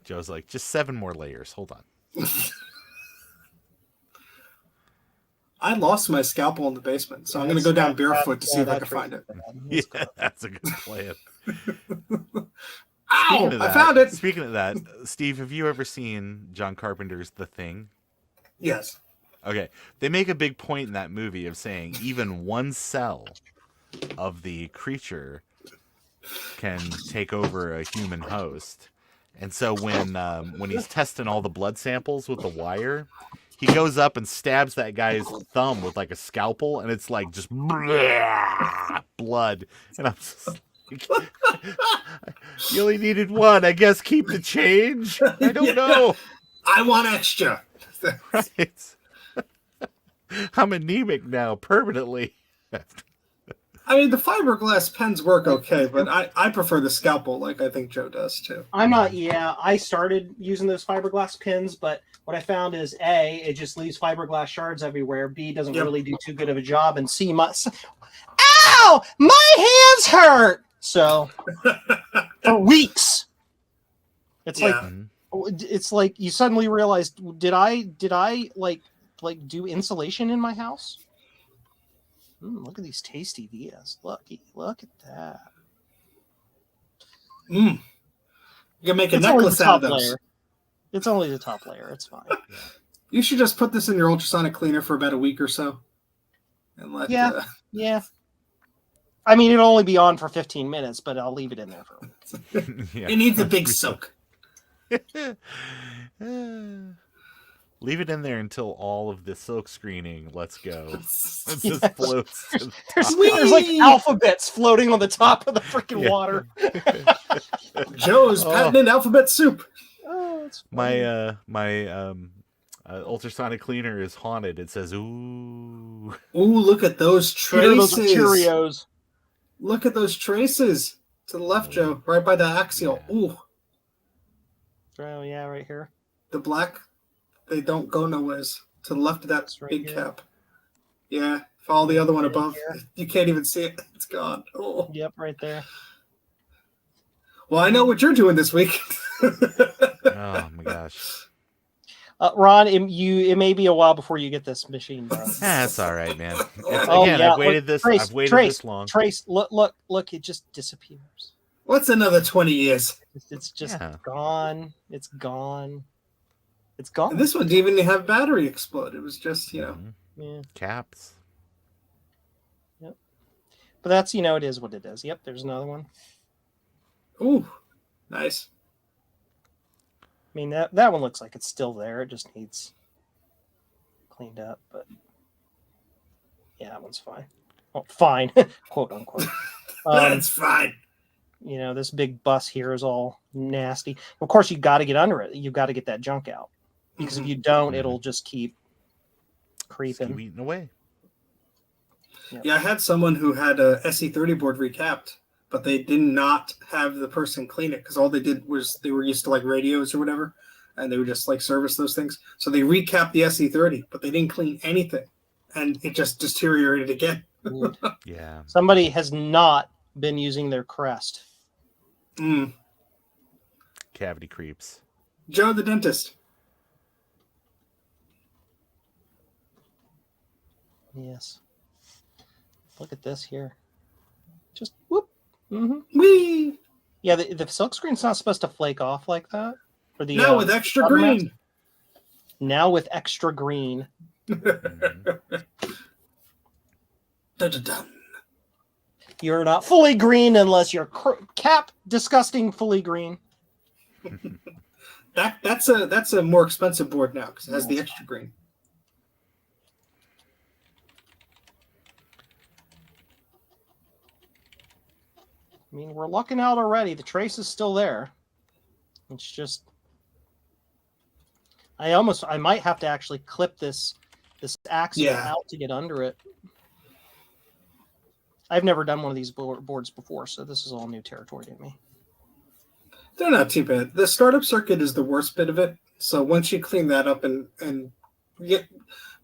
Joe's like, just 7 more layers. Hold on. I lost my scalpel in the basement, so I'm going to go down barefoot to see if I can find it. Yeah, that's a good plan. Ow! Speaking of I that- found it! Speaking of that, Steve, have you ever seen John Carpenter's The Thing? Yes. Okay. They make a big point in that movie of saying even one cell of the creature can take over a human host. And so when he's testing all the blood samples with the wire, he goes up and stabs that guy's thumb with like a scalpel, and it's like just blood. And I'm just like, you only needed one. I guess keep the change. I don't know. I want extra. Right. I'm anemic now permanently. I mean, the fiberglass pens work okay, but I prefer the scalpel like I think Joe does too. I started using those fiberglass pins, but what I found is A, it just leaves fiberglass shards everywhere. B, doesn't really do too good of a job. And C, ow! My hands hurt! So, for weeks. It's like you suddenly realized, did I like do insulation in my house? Look at these tasty Vias. Look at that. You can make a necklace out of those. Layer. It's only the top layer. It's fine. You should just put this in your ultrasonic cleaner for about a week or so. And let Yeah. I mean, it'll only be on for 15 minutes, but I'll leave it in there for a week. Yeah. It needs a big soak. Leave it in there until all of the silk screening lets go. It just Yes. floats. To the There's like alphabets floating on the top of the freaking water. Joe's patented alphabet soup. Oh, it's my Ultrasonic cleaner is haunted. It says, "Ooh." Ooh, look at those Those traces. Cheerios. Look at those traces to the left, Joe, right by the axial. Yeah. Ooh, Oh yeah, right here. the black, they don't go nowheres. To the left of that It's right big here. cap. Yeah, follow the other one Right above. here. You can't even see it. It's gone. Oh. Yep, right there. Well, I know what you're doing this week. Oh my gosh. Ron, it may be a while before you get this machine, bro. That's all right, man. Oh, Again, yeah, I've waited look, this. I've waited this long. Trace, look, it just disappears. What's another 20 years? It's just Yeah. gone. It's gone. It's gone. And this one didn't even have battery explode. It was just, Mhm. Yeah. Caps. But that's, it is what it is. Yep, there's another one. Ooh, nice. I mean, that one looks like it's still there. It just needs cleaned up, but yeah, that one's fine. Well, fine, quote unquote. That's fine. This big bus here is all nasty. Of course, you got to get under it. You've got to get that junk out, because if you don't, it'll just keep creeping. Keep eating away. Yeah, I had someone who had a SE30 board recapped, but they did not have the person clean it because all they did was they were used to like radios or whatever, and they would just like service those things. So they recapped the SE30, but they didn't clean anything, and it just deteriorated again. Yeah. Somebody has not been using their crest. Cavity creeps. Joe the dentist. Yes. Look at this here. Just whoop. Mm-hmm. Whee! Yeah, the silk screen's not supposed to flake off like that. Or the Now with extra Quadra green. mask. Now with extra green. Mhm. Dun-dun-dun. You're not fully green unless you're cap disgusting fully green. That's a more expensive board now because it has the extra green. I mean, we're lucking out already. The trace is still there. It's just I might have to actually clip this axle out to get under it. I've never done one of these boards before, so this is all new territory to me. They're not too bad. The startup circuit is the worst bit of it. So once you clean that up and get,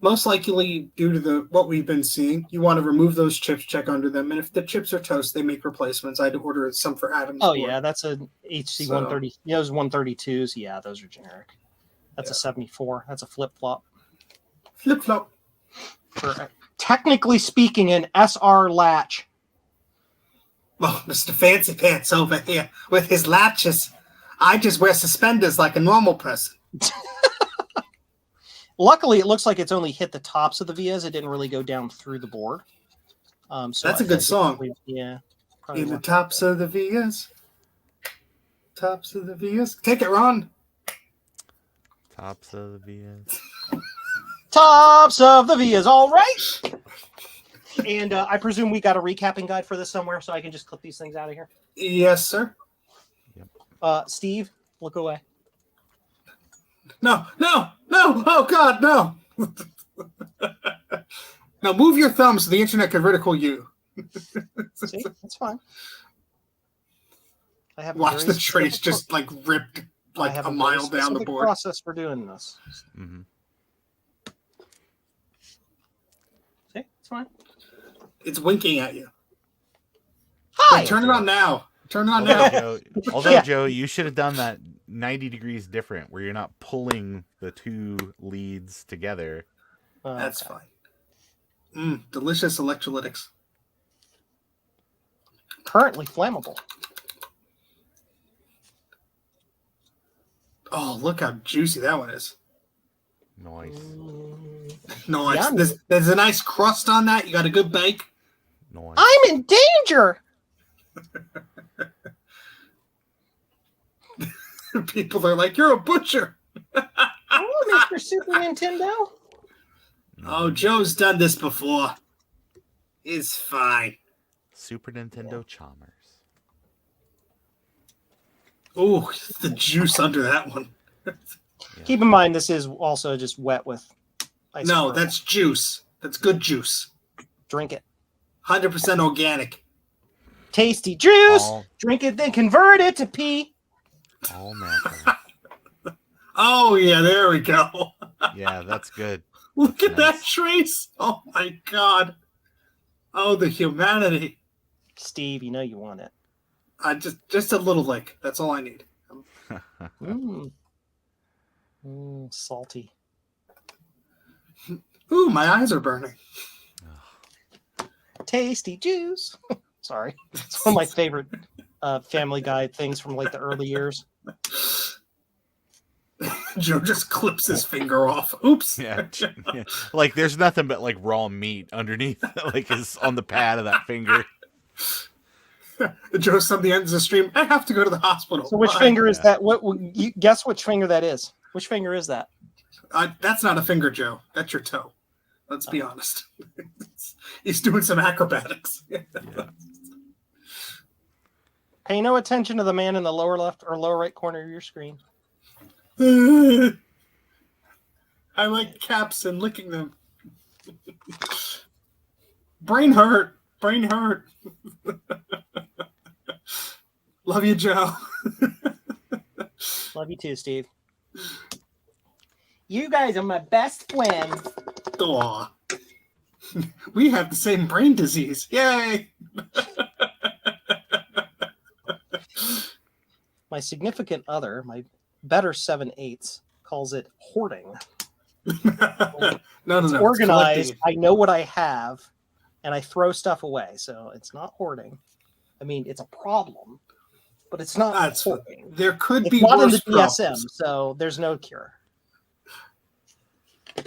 most likely due to what we've been seeing, you want to remove those chips, check under them, and if the chips are toast, they make replacements. I'd order some for Adam's. Oh board. yeah, that's a HC 130. Yeah, those 132s. Yeah, those are generic. That's a 74. That's a flip flop. Flip flop. Technically speaking, an SR latch. Oh, Mr. Fancy Pants over here with his latches. I just wear suspenders like a normal person. Luckily, it looks like it's only hit the tops of the vias. It didn't really go down through the board. So That's a good song. Yeah. In the tops of the vias. Tops of the vias. Take it, Ron. Tops of the VS. Tops of the vias. All right. And I presume we got a recapping guide for this somewhere, so I can just clip these things out of here. Yes, sir. Steve, look away. No. Oh, God, no. Now move your thumbs so the internet can vertical you. See, that's fine. I have Watch the trace just like ripped like a mile down the board. Process for doing this. Mm-hmm. See, it's fine. It's winking at you. Hi. Wait, turn it on now. Turn it on now. Although Joe, you should have done that 90 degrees different, where you're not pulling the two leads together. That's fine. Delicious electrolytics. Currently flammable. Oh, look how juicy that one is. Nice. Nice. There's a nice crust on that. You got a good bake. Nice. I'm in danger. People are like, you're a butcher. Oh, Mr. Super Nintendo. Oh, Joe's done this before. It's fine. Super Nintendo Chalmers. Oh, the juice under that one. Yeah. Keep in mind, this is also just wet with ice. No, that's juice. That's good juice. Drink it. 100% organic. Tasty juice. All- Drink it, then convert it to pee. All natural. Oh, yeah, there we go. Yeah, that's good. Look at that Nice. trace. Oh, my God. Oh, the humanity. Steve, you know you want it. Just a little lick. That's all I need. Salty. Ooh, my eyes are burning. Tasty juice. Sorry. It's one of my favorite Family Guy things from like the early years. Joe just clips his finger off. Oops. Yeah. Like there's nothing but like raw meat underneath, like is on the pad of that finger. Joe suddenly ends the stream. I have to go to the hospital. So which Bye. finger is that? What? You guess which finger that is? Which finger is that? That's not a finger, Joe. That's your toe. Let's be honest. He's doing some acrobatics. Yeah. Pay no attention to the man in the lower left or lower right corner of your screen. I like caps and licking them. Brain hurt. Brain hurt. Love you, Joe. Love you too, Steve. You guys are my best friends. Aw. We have the same brain disease. Yay! My significant other, my better 7/8, calls it hoarding. No, It's it's organized. collecting. I know what I have, and I throw stuff away. So it's not hoarding. I mean, it's a problem, but it's not That's hoarding. There could It's be not in worse the DSM, problems. so there's no cure.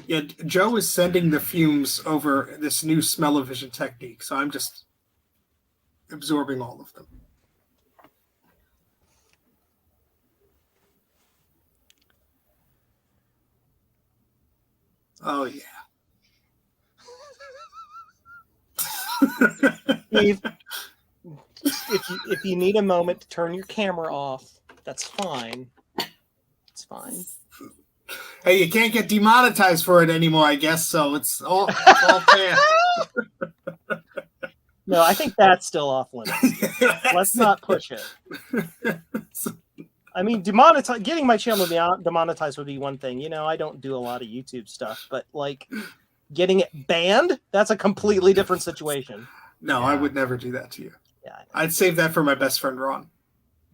Yeah, Joe is sending the fumes over this new smell-o-vision technique, so I'm just absorbing all of them. Oh yeah. Steve, if you need a moment to turn your camera off, that's fine. It's fine. Hey, you can't get demonetized for it anymore, I guess. So it's all fair. No, I think that's still off limits. Let's not push it. I mean, getting my channel demonetized would be one thing. You know, I don't do a lot of YouTube stuff, but like getting it banned, that's a completely different situation. No, Yeah. I would never do that to you. Yeah, I know. I'd save that for my best friend Ron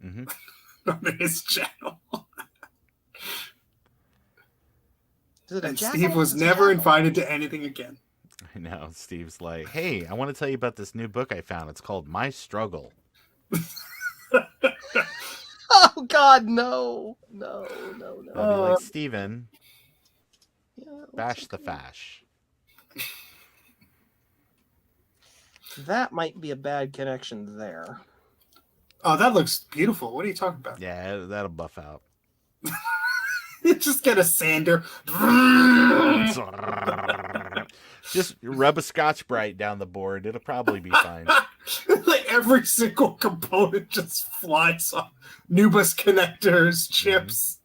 Mm-hmm. on his channel. Is it a And jackal? Steve was It's a never jackal. invited to anything again. I know. Steve's like, hey, I want to tell you about this new book I found. It's called My Struggle. Oh God, no. I'll be like, Steven, Yeah, it looks bash the okay. fash. That might be a bad connection there. Oh, that looks beautiful. What are you talking about? Yeah, that'll buff out. You just get a sander. Just rub a Scotch Brite down the board. It'll probably be fine. Like every single component just flies off. Nubus connectors, chips.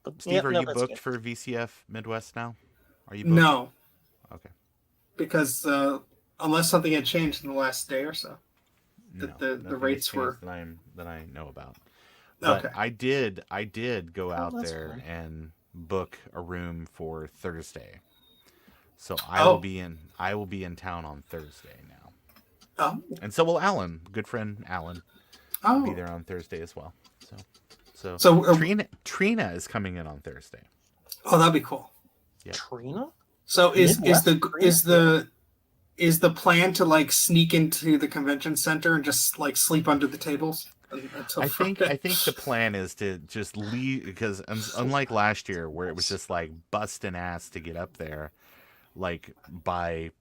But, Steve, yep, are no, you that's booked good. for VCF Midwest now? Are you booked? No, Okay. because unless something had changed in the last day or so. No, the nothing has rates changed were- that I know about. But Okay. I did go out that's there fine. and book a room for Thursday. So I Oh. will be in town on Thursday now. Oh, And so will Alan, good friend Alan, will be oh. there on Thursday as well. So So, Trina is coming in on Thursday. oh, that'd be cool. Yeah. Trina? So Midwest is the plan to like sneak into the convention center and just like sleep under the tables until I think Friday? the plan is to just leave, because unlike last year where it was just like busting ass to get up there, like by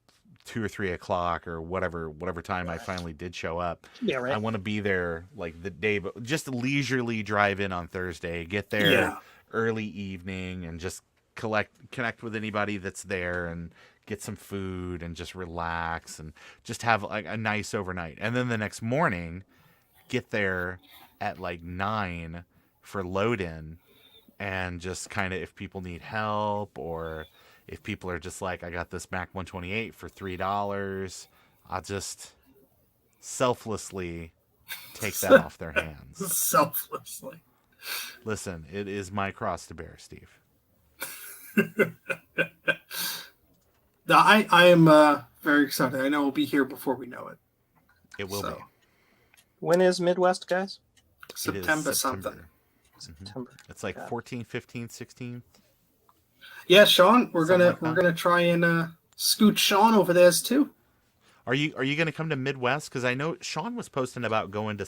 2 or 3 o'clock or whatever time I finally did show up. Yeah, right. I want to be there like the day, but just leisurely drive in on Thursday, get there Yeah. early evening, and just connect with anybody that's there and get some food and just relax and just have like a nice overnight. And then the next morning, get there at like 9 for load in, and just kind of if people need help, or if people are just like, I got this Mac 128 for $3, I'll just selflessly take that off their hands. Selflessly. Listen, it is my cross to bear, Steve. No, I am very excited. I know we'll be here before we know it. It will be. When is Midwest, guys? September something. September. It's like 14th, 15th, 16th. Yeah, Sean, we're Something gonna try and scoot Sean over there too. Are you gonna come to Midwest? Because I know Sean was posting about going to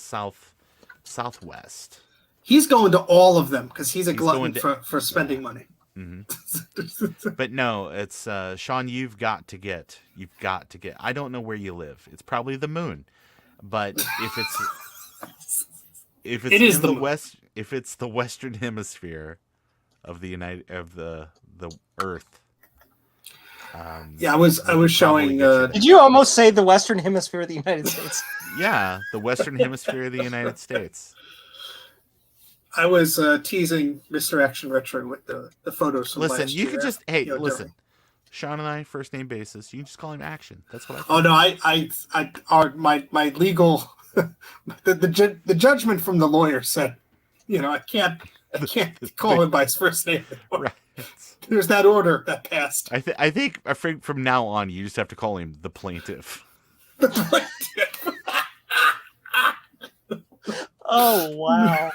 Southwest. He's going to all of them because he's a glutton going for spending money. Mm-hmm. But no, it's Sean. You've got to get. I don't know where you live. It's probably the moon, but if it's It is in the the moon. west, if it's the Western Hemisphere of the the Earth. Yeah, I was showing. Did you almost say the Western Hemisphere of the United States? Yeah, the Western Hemisphere of the United States. I was teasing Mr. Action Retro with the photos from Listen, last you year. could just listen. during- Sean and I, first name basis. You can just call him Action. That's what I. Oh no, my legal the judgment from the lawyer said, I can't call him by his first name. Right. There's that order that passed. I think from now on, you just have to call him the plaintiff. The plaintiff. Oh wow!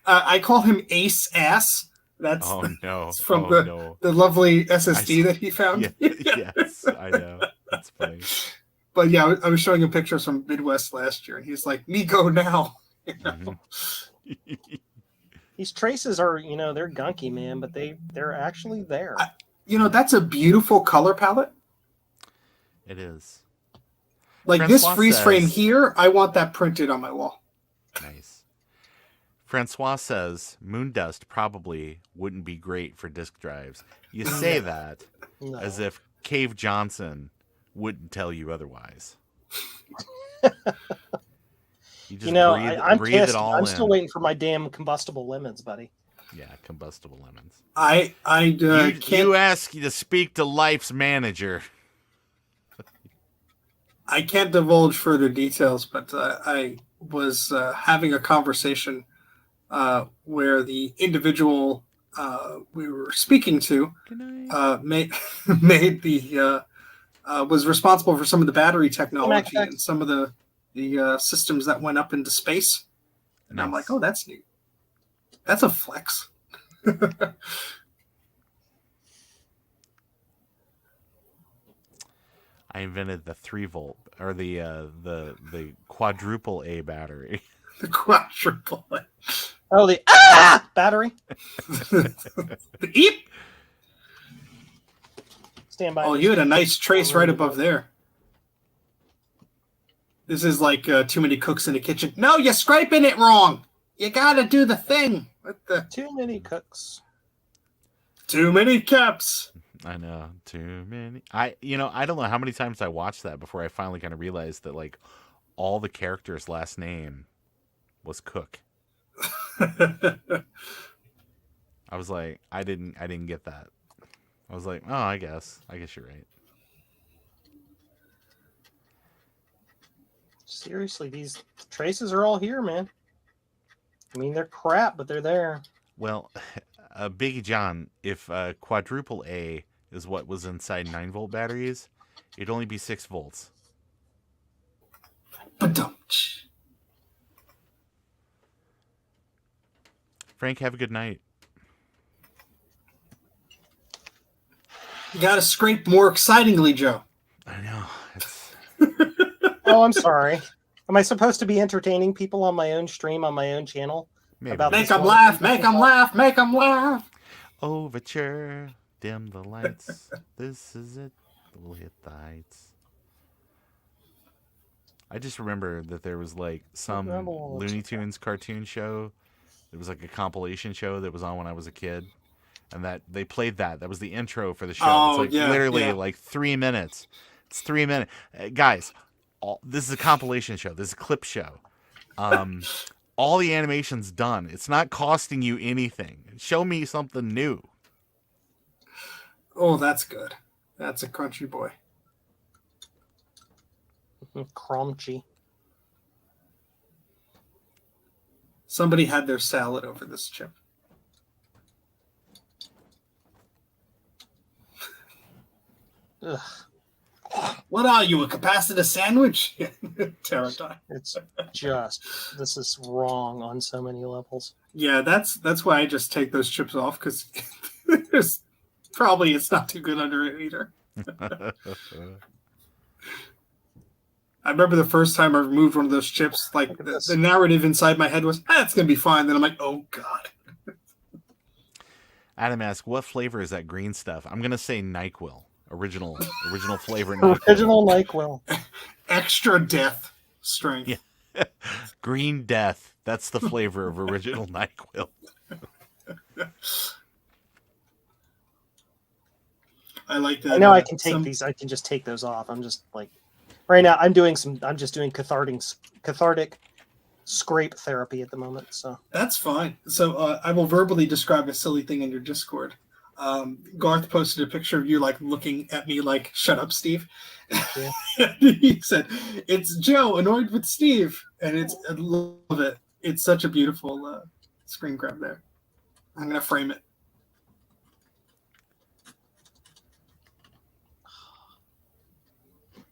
I call him Ace Ass. That's Oh no! from Oh, the no. lovely SSD that he found. Yeah, yes, I know. That's funny. But yeah, I was showing him pictures from Midwest last year, and he's like, "Me go now." These traces are, they're gunky, man, but they're actually there. That's a beautiful color palette. It is. Like Francois this freeze frame says- here, I want that printed on my wall. Nice. Francois says moon dust probably wouldn't be great for disk drives. You say that No. as if Cave Johnson wouldn't tell you otherwise. You just I'm breathe pissed. it all I'm in. still waiting for my damn combustible lemons, buddy. Yeah, combustible lemons. I can't. You ask you to speak to Life's manager. I can't divulge further details, but I was having a conversation where the individual we were speaking to Good night. made the was responsible for some of the battery technology Mac. and some of the systems that went up into space. And I'm like, oh, that's neat. That's a flex. I invented the 3-volt or the quadruple A battery. The quadruple. Oh, the battery. The eep. Stand by. Oh, you had a nice trace right above there. This is like too many cooks in the kitchen. No, you're scraping it wrong. You gotta do the thing. What the? Too many cooks. Too many caps. I know, too many. I don't know how many times I watched that before I finally kind of realized that like all the characters' last name was Cook. I was like, I didn't get that. I was like, oh, I guess you're right. Seriously, these traces are all here, man. I mean, they're crap, but they're there. Well, Biggie John, if quadruple A is what was inside 9-volt batteries, it'd only be 6 volts. Ba-dum-tsh. Frank, have a good night. You gotta scrape more excitingly, Joe. I know. It's... Oh, I'm sorry. Am I supposed to be entertaining people on my own stream, on my own channel? Maybe. About Make this them one? laugh, make them laugh, make them laugh. Overture, dim the lights. This is it. We'll hit the heights. I just remember that there was like some Rebels. Looney Tunes cartoon show. It was like a compilation show that was on when I was a kid. And that they played that. That was the intro for the show. Oh, it's like yeah, literally yeah. like 3 minutes. It's 3 minutes. Guys, this is a compilation show. This is a clip show. all the animation's done. It's not costing you anything. Show me something new. Oh, that's good. That's a crunchy boy. Crunchy. Somebody had their salad over this chip. Ugh. What are you, a capacitor sandwich? Pterodine. It's just, this is wrong on so many levels. Yeah, that's why I just take those chips off, because there's probably it's not too good under it either. I remember the first time I removed one of those chips, like the narrative inside my head was, it's going to be fine. Then I'm like, oh, God. Adam asks, what flavor is that green stuff? I'm going to say NyQuil. Original flavor NyQuil. Original NyQuil. Extra death strength. Yeah. Green death. That's the flavor of original NyQuil. I like that. I know I can take these. I can just take those off. I'm just like, right now I'm just doing cathartic scrape therapy at the moment. So that's fine. So I will verbally describe a silly thing in your Discord. Garth posted a picture of you like looking at me like, shut up, Steve. Yeah. He said, it's Joe annoyed with Steve. And I love it. It's such a beautiful screen grab there. I'm going to frame it.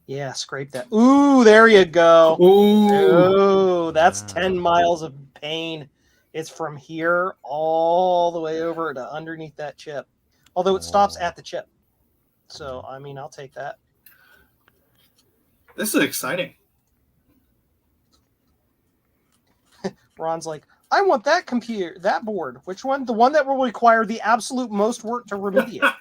Yeah, scrape that. Ooh, there you go. Ooh, that's 10 miles of pain. It's from here all the way over to underneath that chip. Although it stops at the chip. So, I mean, I'll take that. This is exciting. Ron's like, I want that board. Which one? The one that will require the absolute most work to remediate.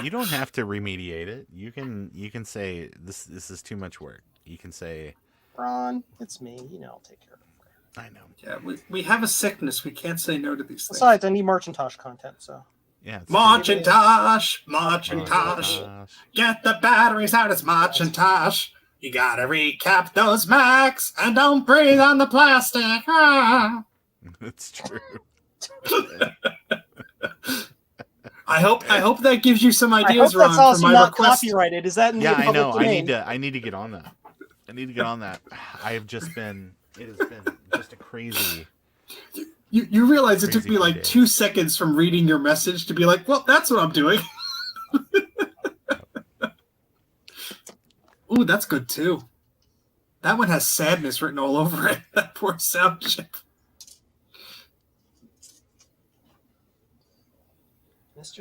You don't have to remediate it. You can say this is too much work. You can say, Ron, it's me. I'll take care of it for you. I know. Yeah, we have a sickness. We can't say no to these things. Besides, I need Macintosh content, so. Yeah. Macintosh. Get the batteries out. It's Macintosh. You gotta recap those Macs and don't breathe on the plastic. It's true. I hope that gives you some ideas, I hope Ron, that's also for my not request. copyrighted. Is that in the Yeah, I public know. domain? I need to get on that. I have just been. It has been just a crazy. You realize it took me like day. 2 seconds from reading your message to be like, well, that's what I'm doing. Ooh, that's good too. That one has sadness written all over it. That poor sound chip.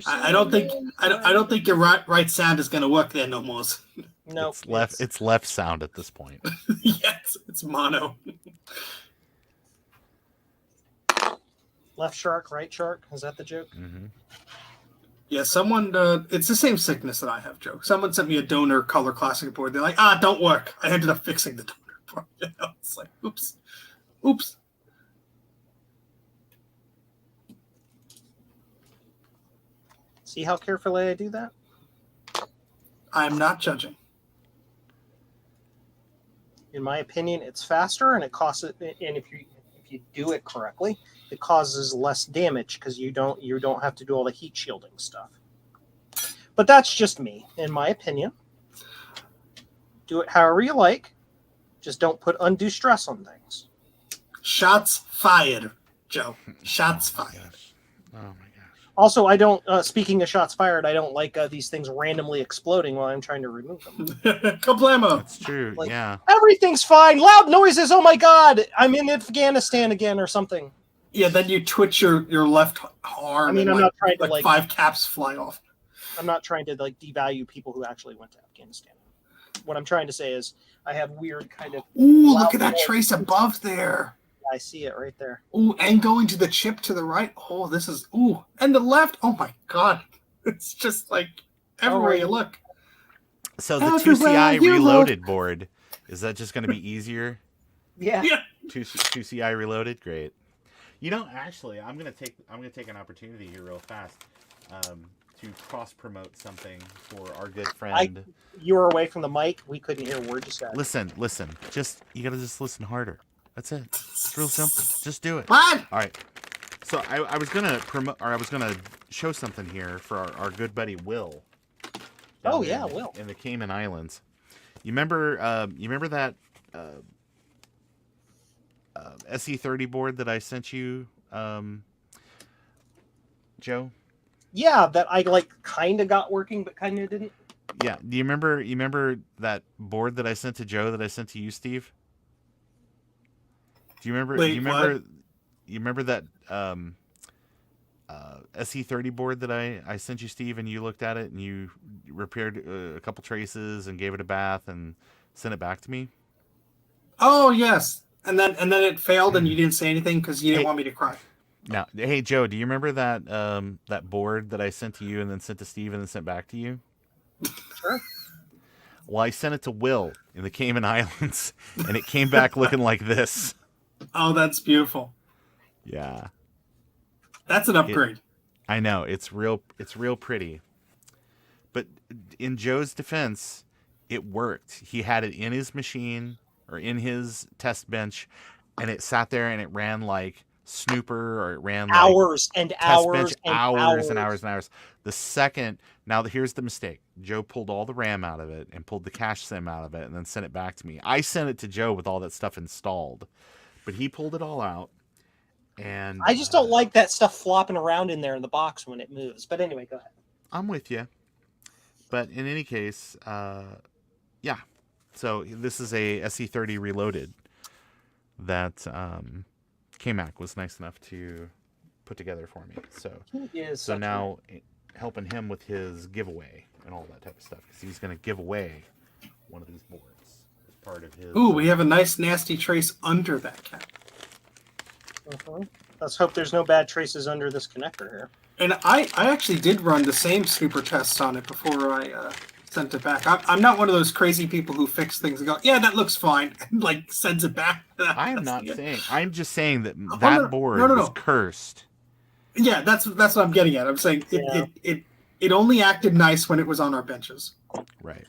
I don't think your right sound is going to work there no more. No, It's left sound at this point. Yes, it's mono. Left shark, right shark. Is that the joke? Mm-hmm. Yeah, someone. It's the same sickness that I have, Joe. Someone sent me a donor color classic board. They're like, don't work. I ended up fixing the donor board. It's like, oops. See how carefully I do that? I'm not judging. In my opinion, it's faster and it costs it. And if you do it correctly, it causes less damage because you don't have to do all the heat shielding stuff. But that's just me, in my opinion. Do it however you like. Just don't put undue stress on things. Shots fired, Joe. Shots fired. Oh my gosh. Also, I don't. Speaking of shots fired, I don't like these things randomly exploding while I'm trying to remove them. Kablamo. That's true. Like, yeah. Everything's fine. Loud noises. Oh my God! I'm in Afghanistan again or something. Yeah, then you twitch your left arm. I mean, and I'm not trying to like 5 caps fly off. I'm not trying to like devalue people who actually went to Afghanistan. What I'm trying to say is I have weird kind of. Ooh, look at that trace above there. I see it right there. Ooh, and going to the chip to the right. Oh, this is and the left. Oh my God, it's just like everywhere you look. So the 2CI Reloaded board, is that just going to be easier? Yeah. 2CI Reloaded, great. Actually, I'm gonna take an opportunity here real fast to cross promote something for our good friend. You were away from the mic. We couldn't hear a word you said. Listen. You gotta just listen harder. That's it. It's real simple. Just do it. What? All right. So I was gonna promote, or I was gonna show something here for our good buddy Will. Oh, down yeah, there Will. in the Cayman Islands. You remember that SE30 board that I sent you, Joe? Yeah, that I like kind of got working, but kind of didn't. Yeah. Do you remember that board that I sent to Joe that I sent to you, Steve? Do you remember? Wait, what? You remember that SE30 board that I sent you, Steve, and you looked at it and you repaired a couple traces and gave it a bath and sent it back to me? Oh yes. And then it failed, and you didn't say anything because you didn't want me to cry. Now, hey Joe, do you remember that that board that I sent to you and then sent to Steve and then sent back to you? Sure. Well, I sent it to Will in the Cayman Islands, and it came back looking like this. Oh, that's beautiful. Yeah, That's an upgrade. I know it's real pretty. But in Joe's defense, it worked. He had it in his machine or in his test bench, and it sat there and it ran like Snooper, or it ran like Hours and test hours bench, and hours and hours and hours. The second, now here's the mistake. Joe pulled all the RAM out of it and pulled the cache sim out of it and then sent it back to me. I sent it to Joe with all that stuff installed, but he pulled it all out. And I just don't like that stuff flopping around in there in the box when it moves. But anyway, go ahead. I'm with you. But in any case, yeah. So this is a SE30 Reloaded that K-Mac was nice enough to put together for me. So now helping him with his giveaway and all that type of stuff, because he's going to give away one of these boards as part of his. Ooh, we have a nice nasty trace under that cap. Let's hope there's no bad traces under this connector here. And I actually did run the same super test on it before I sent it back. I'm not one of those crazy people who fix things and go, yeah, that looks fine, and like sends it back. I'm not saying. I'm just saying that that board was cursed. Yeah, that's what I'm getting at. I'm saying it only acted nice when it was on our benches. Right.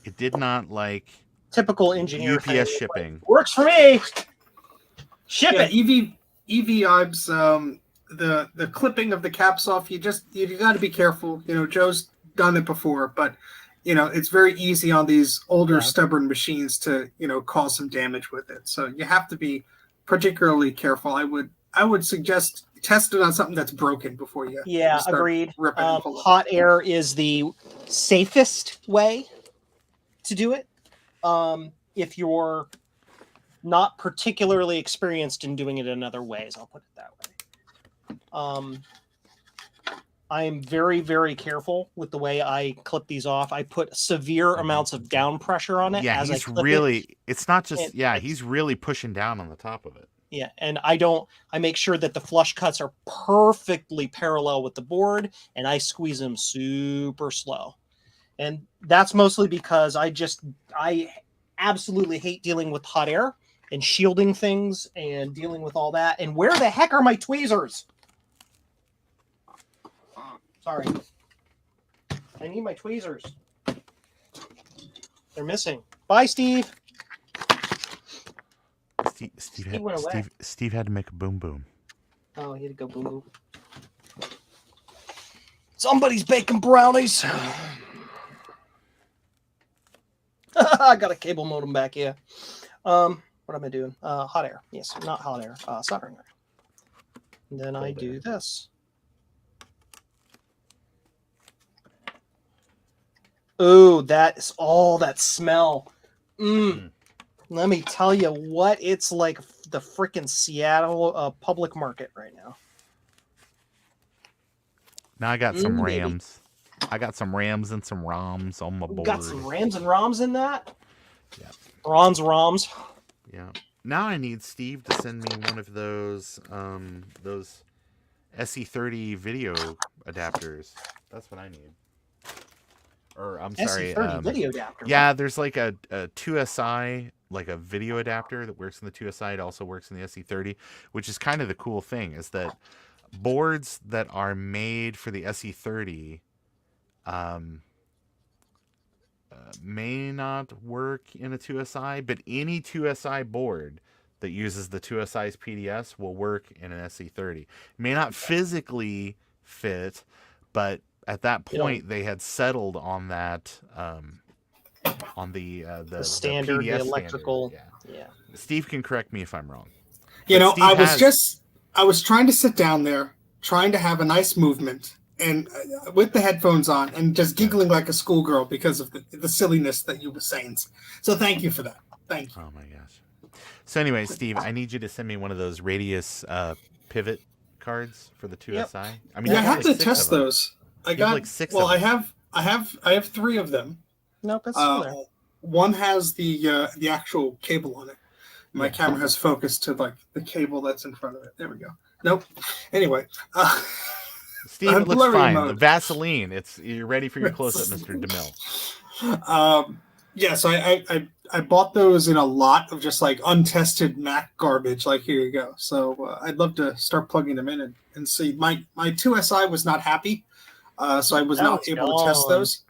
It did not like typical engineer UPS thing. shipping. Like, works for me. Ship it. EV-IBS, the clipping of the caps off, you got to be careful. You know, Joe's done it before, but you know, it's very easy on these older stubborn machines to, you know, cause some damage with it. So you have to be particularly careful. I would suggest test it on something that's broken before you start agreed. ripping and pulling. Hot air is the safest way to do it. If you're not particularly experienced in doing it in other ways, I'll put it that way. I am very, very careful with the way I clip these off. I put severe amounts of down pressure on it. Yeah, as he's I clip really. it. It's not just. He's really pushing down on the top of it. Yeah, and I make sure that the flush cuts are perfectly parallel with the board, and I squeeze them super slow. And that's mostly because I absolutely hate dealing with hot air and shielding things and dealing with all that. And where the heck are my tweezers? Sorry. I need my tweezers. They're missing. Bye, Steve. Steve had to make a boom boom. Oh, he had to go boom boom. Somebody's baking brownies. I got a cable modem back here. What am I doing? Hot air. Yes, not hot air. Soldering iron. And then I do this. Ooh, that is all that smell. Let me tell you what it's like, the freaking Seattle public market right now. Now I got some Rams. I got some Rams and some ROMs on my board. Got some Rams and ROMs in that? Yeah. ROMs. Yeah. Now I need Steve to send me one of those SE30 video adapters. That's what I need. Or I'm sorry, SE30 video adapter. Yeah, there's like a 2SI, like a video adapter that works in the 2SI. It also works in the SE30, which is kind of the cool thing, is that boards that are made for the SE30, may not work in a 2SI, but any 2SI board that uses the 2SI's PDS will work in an SC30. It may not physically fit, but at that point they had settled on that on the standard, the PDS electrical. standard. Yeah. Steve can correct me if I'm wrong. You But know, Steve I was trying to sit down there, trying to have a nice movement, and with the headphones on, and just giggling like a schoolgirl because of the silliness that you were saying. So thank you for that. Thank you. Oh my gosh. So anyway, Steve, I need you to send me one of those radius pivot cards for the 2SI. I mean, Yeah, I you have like to 6 test of them. those. I You have got like 6 well. of them. I have 3 of them. Nope, it's still there. One has the actual cable on it. My Yeah. camera has focused to like the cable that's in front of it. There we go. Nope. Anyway, Steve, I'm it looks blurry fine. mode. The Vaseline, you're ready for your close-up, Mr. DeMille. Yeah, so I bought those in a lot of just like untested Mac garbage. Like, here you go. So I'd love to start plugging them in and see. My 2SI was not happy, so I was not able to test those.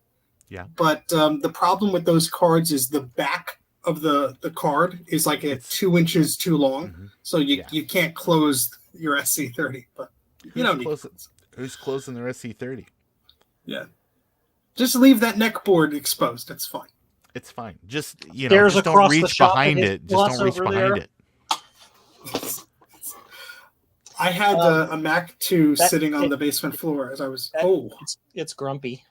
Yeah. But the problem with those cards is the back of the card is like It's 2 inches too long, Mhm. so you can't close your SC30. But you don't need to. Who's closing their SC30? Yeah. Just leave that neck board exposed. That's fine. It's fine. Just Stairs just don't across the reach shop behind that it. is Just don't reach over behind there. it. I had a Mac 2 that- sitting on the basement floor as I was. That- It's grumpy.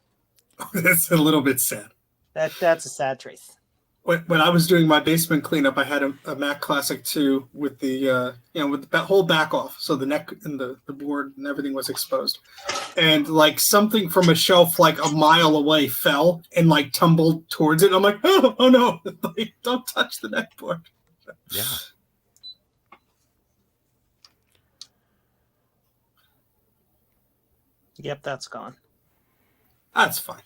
That's a little bit sad. That's a sad truth. When I was doing my basement cleanup, I had a Mac Classic 2 with the with the whole back off, so the neck and the board and everything was exposed, and like something from a shelf like a mile away fell and like tumbled towards it. And I'm like, oh no, like, don't touch the neck board. Yeah. Yep, that's gone. That's fine.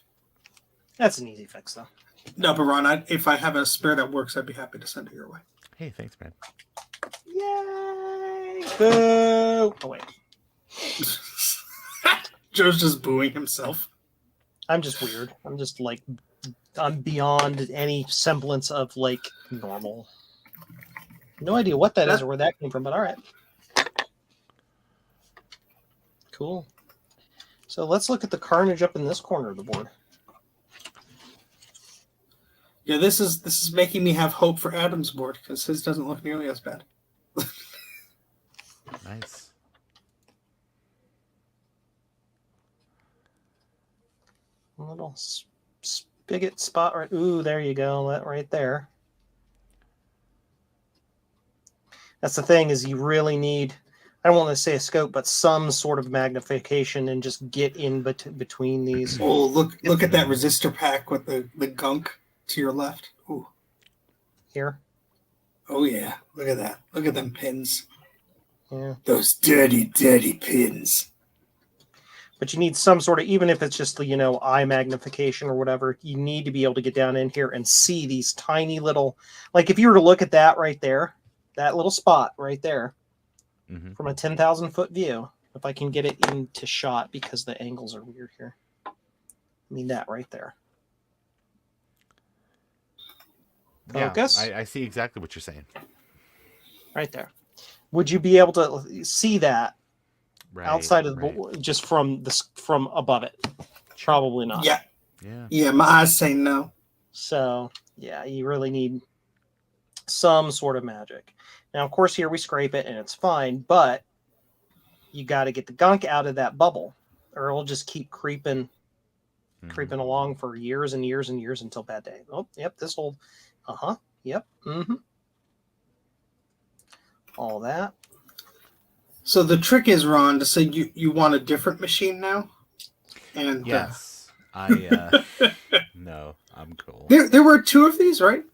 That's an easy fix, though. No, but Ron, if I have a spare that works, I'd be happy to send it your way. Hey, thanks, man. Yay! Boo! Oh, wait. Joe's just booing himself. I'm just weird. I'm just like, I'm beyond any semblance of like normal. No idea what that is or where that came from, but all right. Cool. So let's look at the carnage up in this corner of the board. Yeah, this is making me have hope for Adam's board because his doesn't look nearly as bad. Nice. A little spigot spot right. Ooh, there you go. That right there. That's the thing, is you really need, I don't want to say a scope, but some sort of magnification and just get in between these. Oh, look at that resistor pack with the gunk to your left. Ooh. Here. Oh yeah, look at that. Look at them pins. Yeah. Those dirty, dirty pins. But you need some sort of, even if it's just, eye magnification or whatever, you need to be able to get down in here and see these tiny little, like if you were to look at that right there, that little spot right there, from a 10,000 foot view, if I can get it into shot because the angles are weird here. I mean, that right there. Focus. Yeah, I see exactly what you're saying. Right there. Would you be able to see that outside of the board, just from above it? Probably not. Yeah. Yeah. Yeah, my eyes say no. So yeah, you really need some sort of magic. Now, of course, here we scrape it and it's fine, but you got to get the gunk out of that bubble, or it'll just keep creeping along for years and years and years until bad day. Oh, yep, this whole, yep, all that. So the trick is, Ron, to say you want a different machine now, and Yes, no, I'm cool. there were 2 of these, right?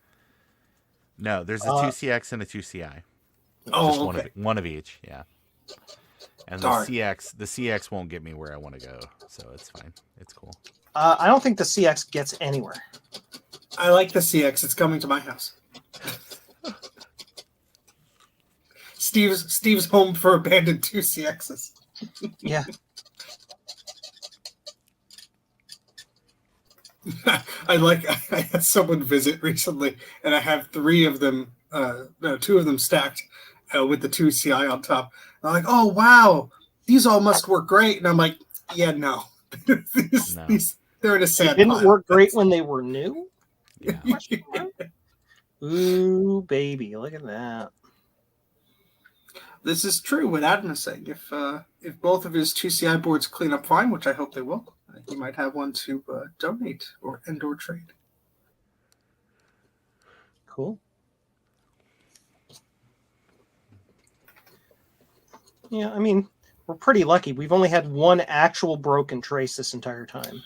No, there's a 2CX and a 2CI. Oh, Just okay. one of each, yeah. And Darn. the CX won't get me where I want to go, so it's fine. It's cool. I don't think the CX gets anywhere. I like the CX. It's coming to my house. Steve's home for abandoned 2CXs. Yeah. I had someone visit recently, and I have three of them, no, two of them stacked with the 2CI on top. And I'm like, oh wow, these all must work great. And I'm like, yeah, no, these they're in a sad They didn't pile. work great when they were new. Yeah. Ooh, baby, look at that. This is true what Adam is saying. If both of his 2CI boards clean up fine, which I hope they will, he might have one to donate or trade. Cool. Yeah, I mean, we're pretty lucky. We've only had one actual broken trace this entire time.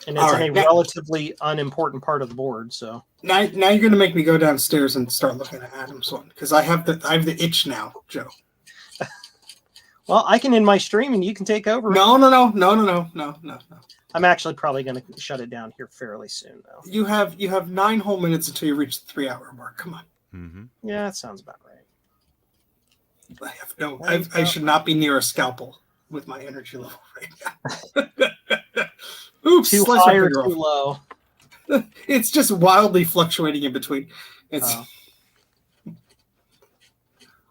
And it's a relatively unimportant part of the board, so. Now you're going to make me go downstairs and start looking at Adam's one, because I have the itch now, Joe. Well, I can end my stream and you can take over. No. I'm actually probably going to shut it down here fairly soon, though. You have 9 whole minutes until you reach the 3-hour mark. Come on. Mm-hmm. Yeah, that sounds about right. I should not be near a scalpel with my energy level right now. Oops, too high or too low. It's just wildly fluctuating in between. It's.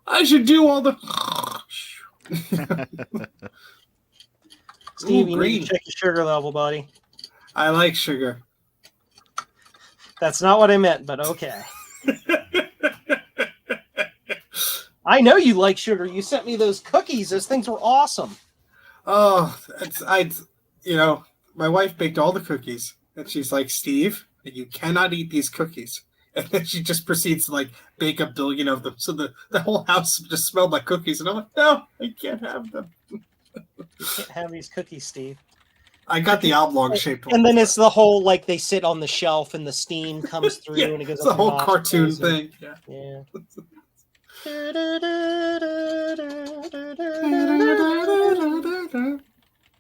I should do all the. Steve, you need to check your sugar level, buddy. I like sugar. That's not what I meant, but okay. I know you like sugar. You sent me those cookies. Those things were awesome. Oh, my wife baked all the cookies, and she's like, Steve, you cannot eat these cookies. And then she just proceeds to like bake a billion of them. So the whole house just smelled like cookies. And I'm like, no, I can't have them. You can't have these cookies, Steve. I got the oblong shaped one. And then it's the whole, like, they sit on the shelf and the steam comes through yeah, and it goes it's the up whole cartoon thing. Yeah.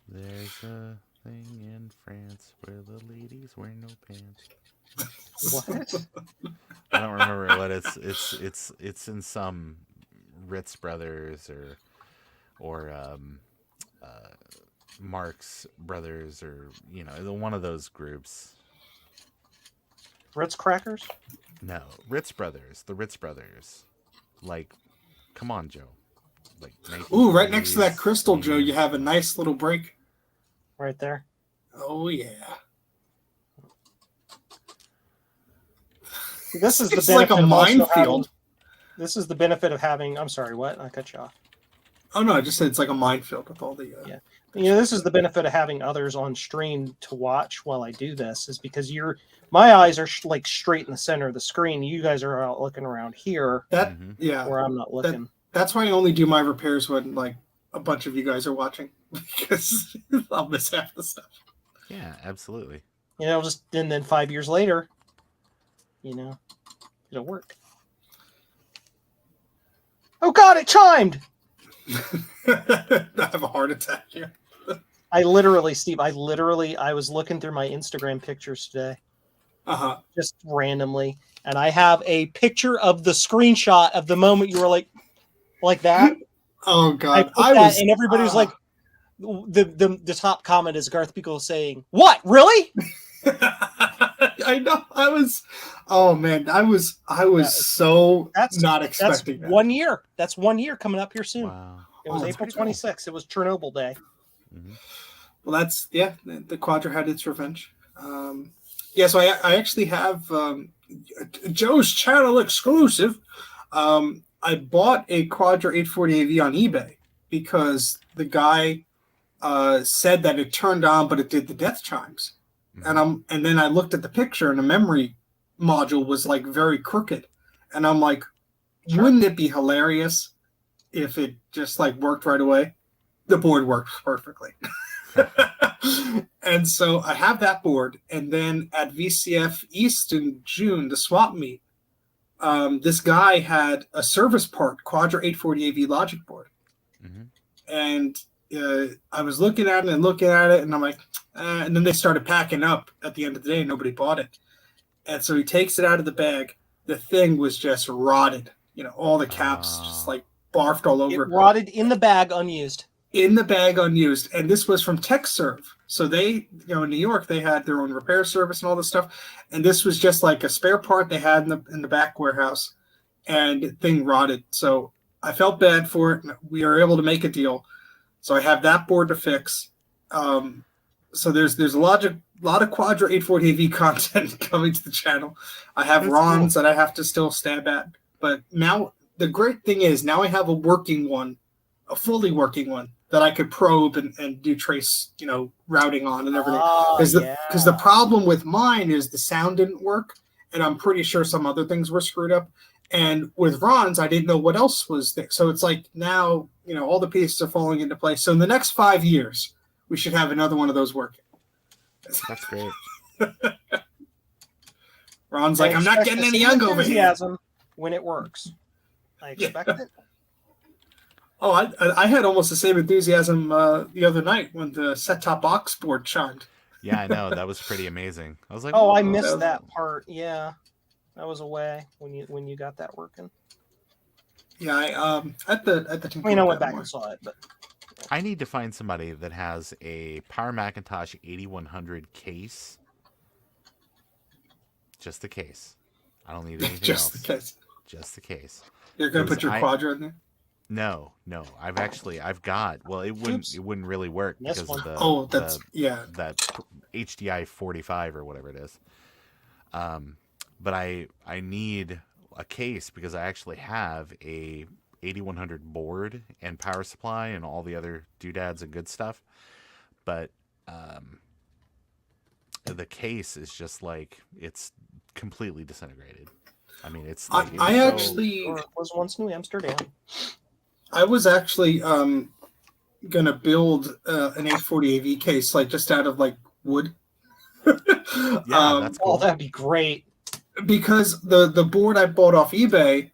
There's a thing in France where the ladies wear no pants. What? I don't remember what it's in some Ritz Brothers or Marx Brothers or one of those groups. Ritz crackers? No, Ritz Brothers. The Ritz Brothers. Like, come on, Joe. Like, ooh, right next to that crystal, Joe, you have a nice little break. Right there. Oh yeah. This is the it's benefit like a of minefield. This is the benefit of having. I'm sorry, what? I cut you off. Oh no, I just said it's like a minefield with all the. Yeah. This is the benefit of having others on stream to watch while I do this, is because my eyes are like straight in the center of the screen. You guys are out looking around here. Where I'm not looking. That's why I only do my repairs when like a bunch of you guys are watching, because I'll miss half the stuff. Yeah, absolutely. And then 5 years later, it'll work. Oh God, it chimed. I have a heart attack here. Steve, I was looking through my Instagram pictures today. Just randomly. And I have a picture of the screenshot of the moment you were like that. Oh God. And everybody was like, the top comment is Garth Beagle saying, "What? Really?" I know. Oh man, I was not expecting that. 1 year. That's 1 year coming up here soon. Wow. It was April 26th. It was Chernobyl Day. Mm-hmm. Well, the Quadra had its revenge. So I actually have Joe's channel exclusive. I bought a Quadra 840AV on eBay because the guy said that it turned on, but it did the death chimes. Mm-hmm. And then I looked at the picture, and the memory module was like very crooked, and I'm like, wouldn't it be hilarious if it just like worked right away? The board works perfectly. And so I have that board, and then at VCF East in June, the swap meet, this guy had a service part Quadra 840AV logic board. Mm-hmm. And I was looking at it, and I'm like, and then they started packing up at the end of the day, and nobody bought it. And so he takes it out of the bag. The thing was just rotted. All the caps just like barfed all over. It rotted in the bag, unused. in the bag unused, and this was from TechServe. So they, in New York, they had their own repair service and all this stuff, and this was just like a spare part they had in the back warehouse, and the thing rotted. So I felt bad for it. We were able to make a deal, so I have that board to fix. So there's a lot of Quadra 840AV content coming to the channel. I have ROMs that I have to still stab at, but now the great thing is now I have a working one, a fully working one that I could probe and do trace, routing on and everything. Because the problem with mine is the sound didn't work, and I'm pretty sure some other things were screwed up. And with Ron's, I didn't know what else was there. So it's like now, all the pieces are falling into place. So in the next 5 years, we should have another one of those working. That's great. Ron's like, I'm not getting any young over here. When it works. I expect it. Oh, I had almost the same enthusiasm the other night when the set-top box board chimed. Yeah, I know. That was pretty amazing. I was like, oh, I missed that part. Yeah, I was away when you got that working. Yeah, I at the team. I went back and saw it, but I need to find somebody that has a Power Macintosh 8100 case. Just the case. I don't need anything else. The case. Just the case. You're gonna put your Quadra in there? No. I've got. Well, it wouldn't really work because of the that HDI 45 or whatever it is. But I need a case because I actually have a 8100 board and power supply and all the other doodads and good stuff, but the case is just like it's completely disintegrated. I mean, it's like I actually was once New Amsterdam. I was actually gonna build an 840 AV case like just out of like wood. Yeah, that's cool. Oh, that'd be great. Because the board I bought off eBay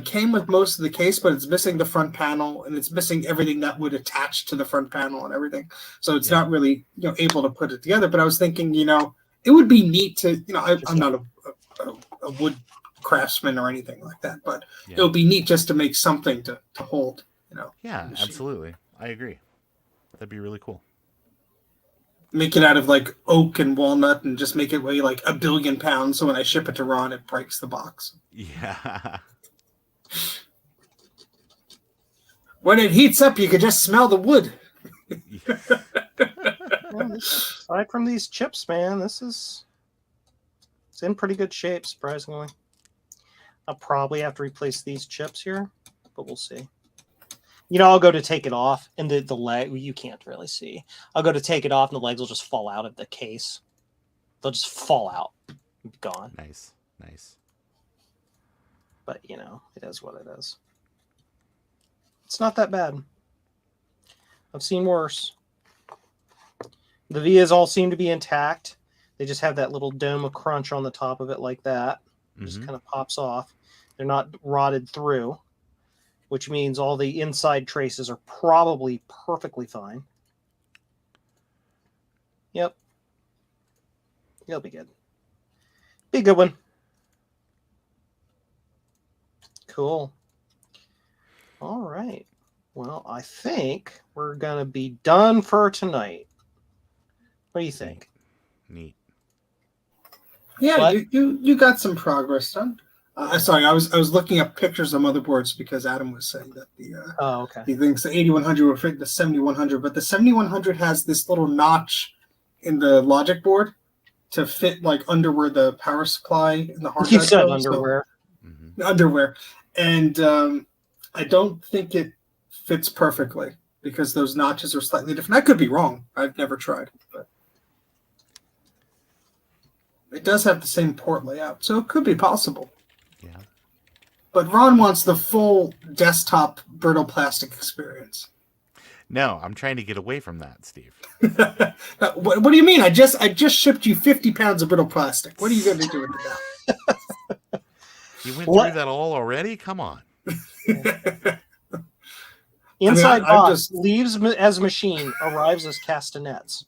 came with most of the case, but it's missing the front panel and it's missing everything that would attach to the front panel and everything. So it's not really able to put it together. But I was thinking, it would be neat to I'm not a wood craftsman or anything like that, but it would be neat just to make something to hold. Yeah, absolutely. I agree. That'd be really cool. Make it out of like oak and walnut and just make it weigh like 1 billion pounds. So when I ship it to Ron, it breaks the box. Yeah. When it heats up, you can just smell the wood. Aside from these chips, man, it's in pretty good shape, surprisingly. I'll probably have to replace these chips here, but we'll see. I'll go to take it off, and the leg, you can't really see. I'll go to take it off, and the legs will just fall out of the case. They'll just fall out. Gone. Nice. But, it is what it is. It's not that bad. I've seen worse. The vias all seem to be intact. They just have that little dome of crunch on the top of it like that. It just kind of pops off. They're not rotted through, which means all the inside traces are probably perfectly fine. Yep. It'll be good. Be a good one. Cool. All right. Well, I think we're going to be done for tonight. What do you think? Neat. Yeah, you got some progress done. Sorry, I was looking up pictures of motherboards because Adam was saying that he thinks the 8100 will fit the 7100, but the 7100 has this little notch in the logic board to fit like under where the power supply and the hard drive You said goes, underwear. so, underwear, and I don't think it fits perfectly because those notches are slightly different. I could be wrong. I've never tried, but it does have the same port layout, so it could be possible. Yeah. But Ron wants the full desktop brittle plastic experience. No, I'm trying to get away from that, Steve. What do you mean? I just shipped you 50 pounds of brittle plastic. What are you going to do with that? You went through that all already? Come on. Inside box leaves as machine, arrives as castanets.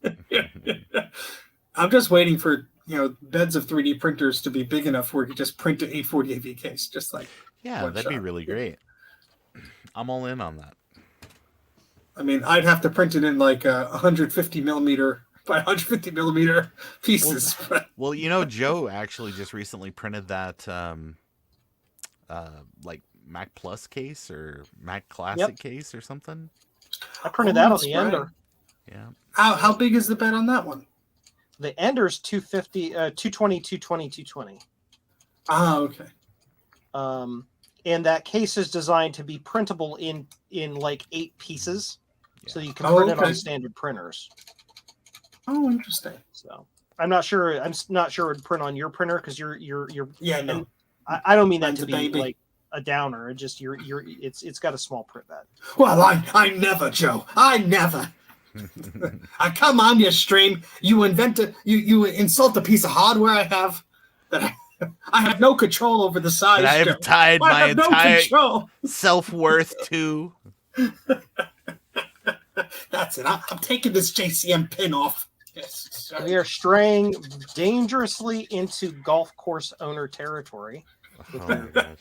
I'm just waiting for beds of 3D printers to be big enough where you could just print an 840 AV case, just like that'd be really great. I'm all in on that. I mean, I'd have to print it in like 150 millimeter by 150 millimeter pieces. Well, you know, Joe actually just recently printed that like Mac Plus case or Mac Classic case or something. I printed that on that's the right. Ender. Yeah. How big is the bed on that one? The Ender's 250, 220, 220, 220. Ah, okay. And that case is designed to be printable in like 8 pieces, so you can Oh, print it okay. on standard printers. Oh, interesting. So I'm not sure it would print on your printer because you're Yeah, no. and I don't mean that Mine's to a be baby. like a downer. It just it's got a small print bed. Well, I never, Joe. I never. I come on your stream. You you insult a piece of hardware I have that I have no control over the size. But I have Joe. tied I my have no entire control. self-worth to. That's it. I'm taking this JCM pin off. Yes. We are straying dangerously into golf course owner territory. Oh my gosh.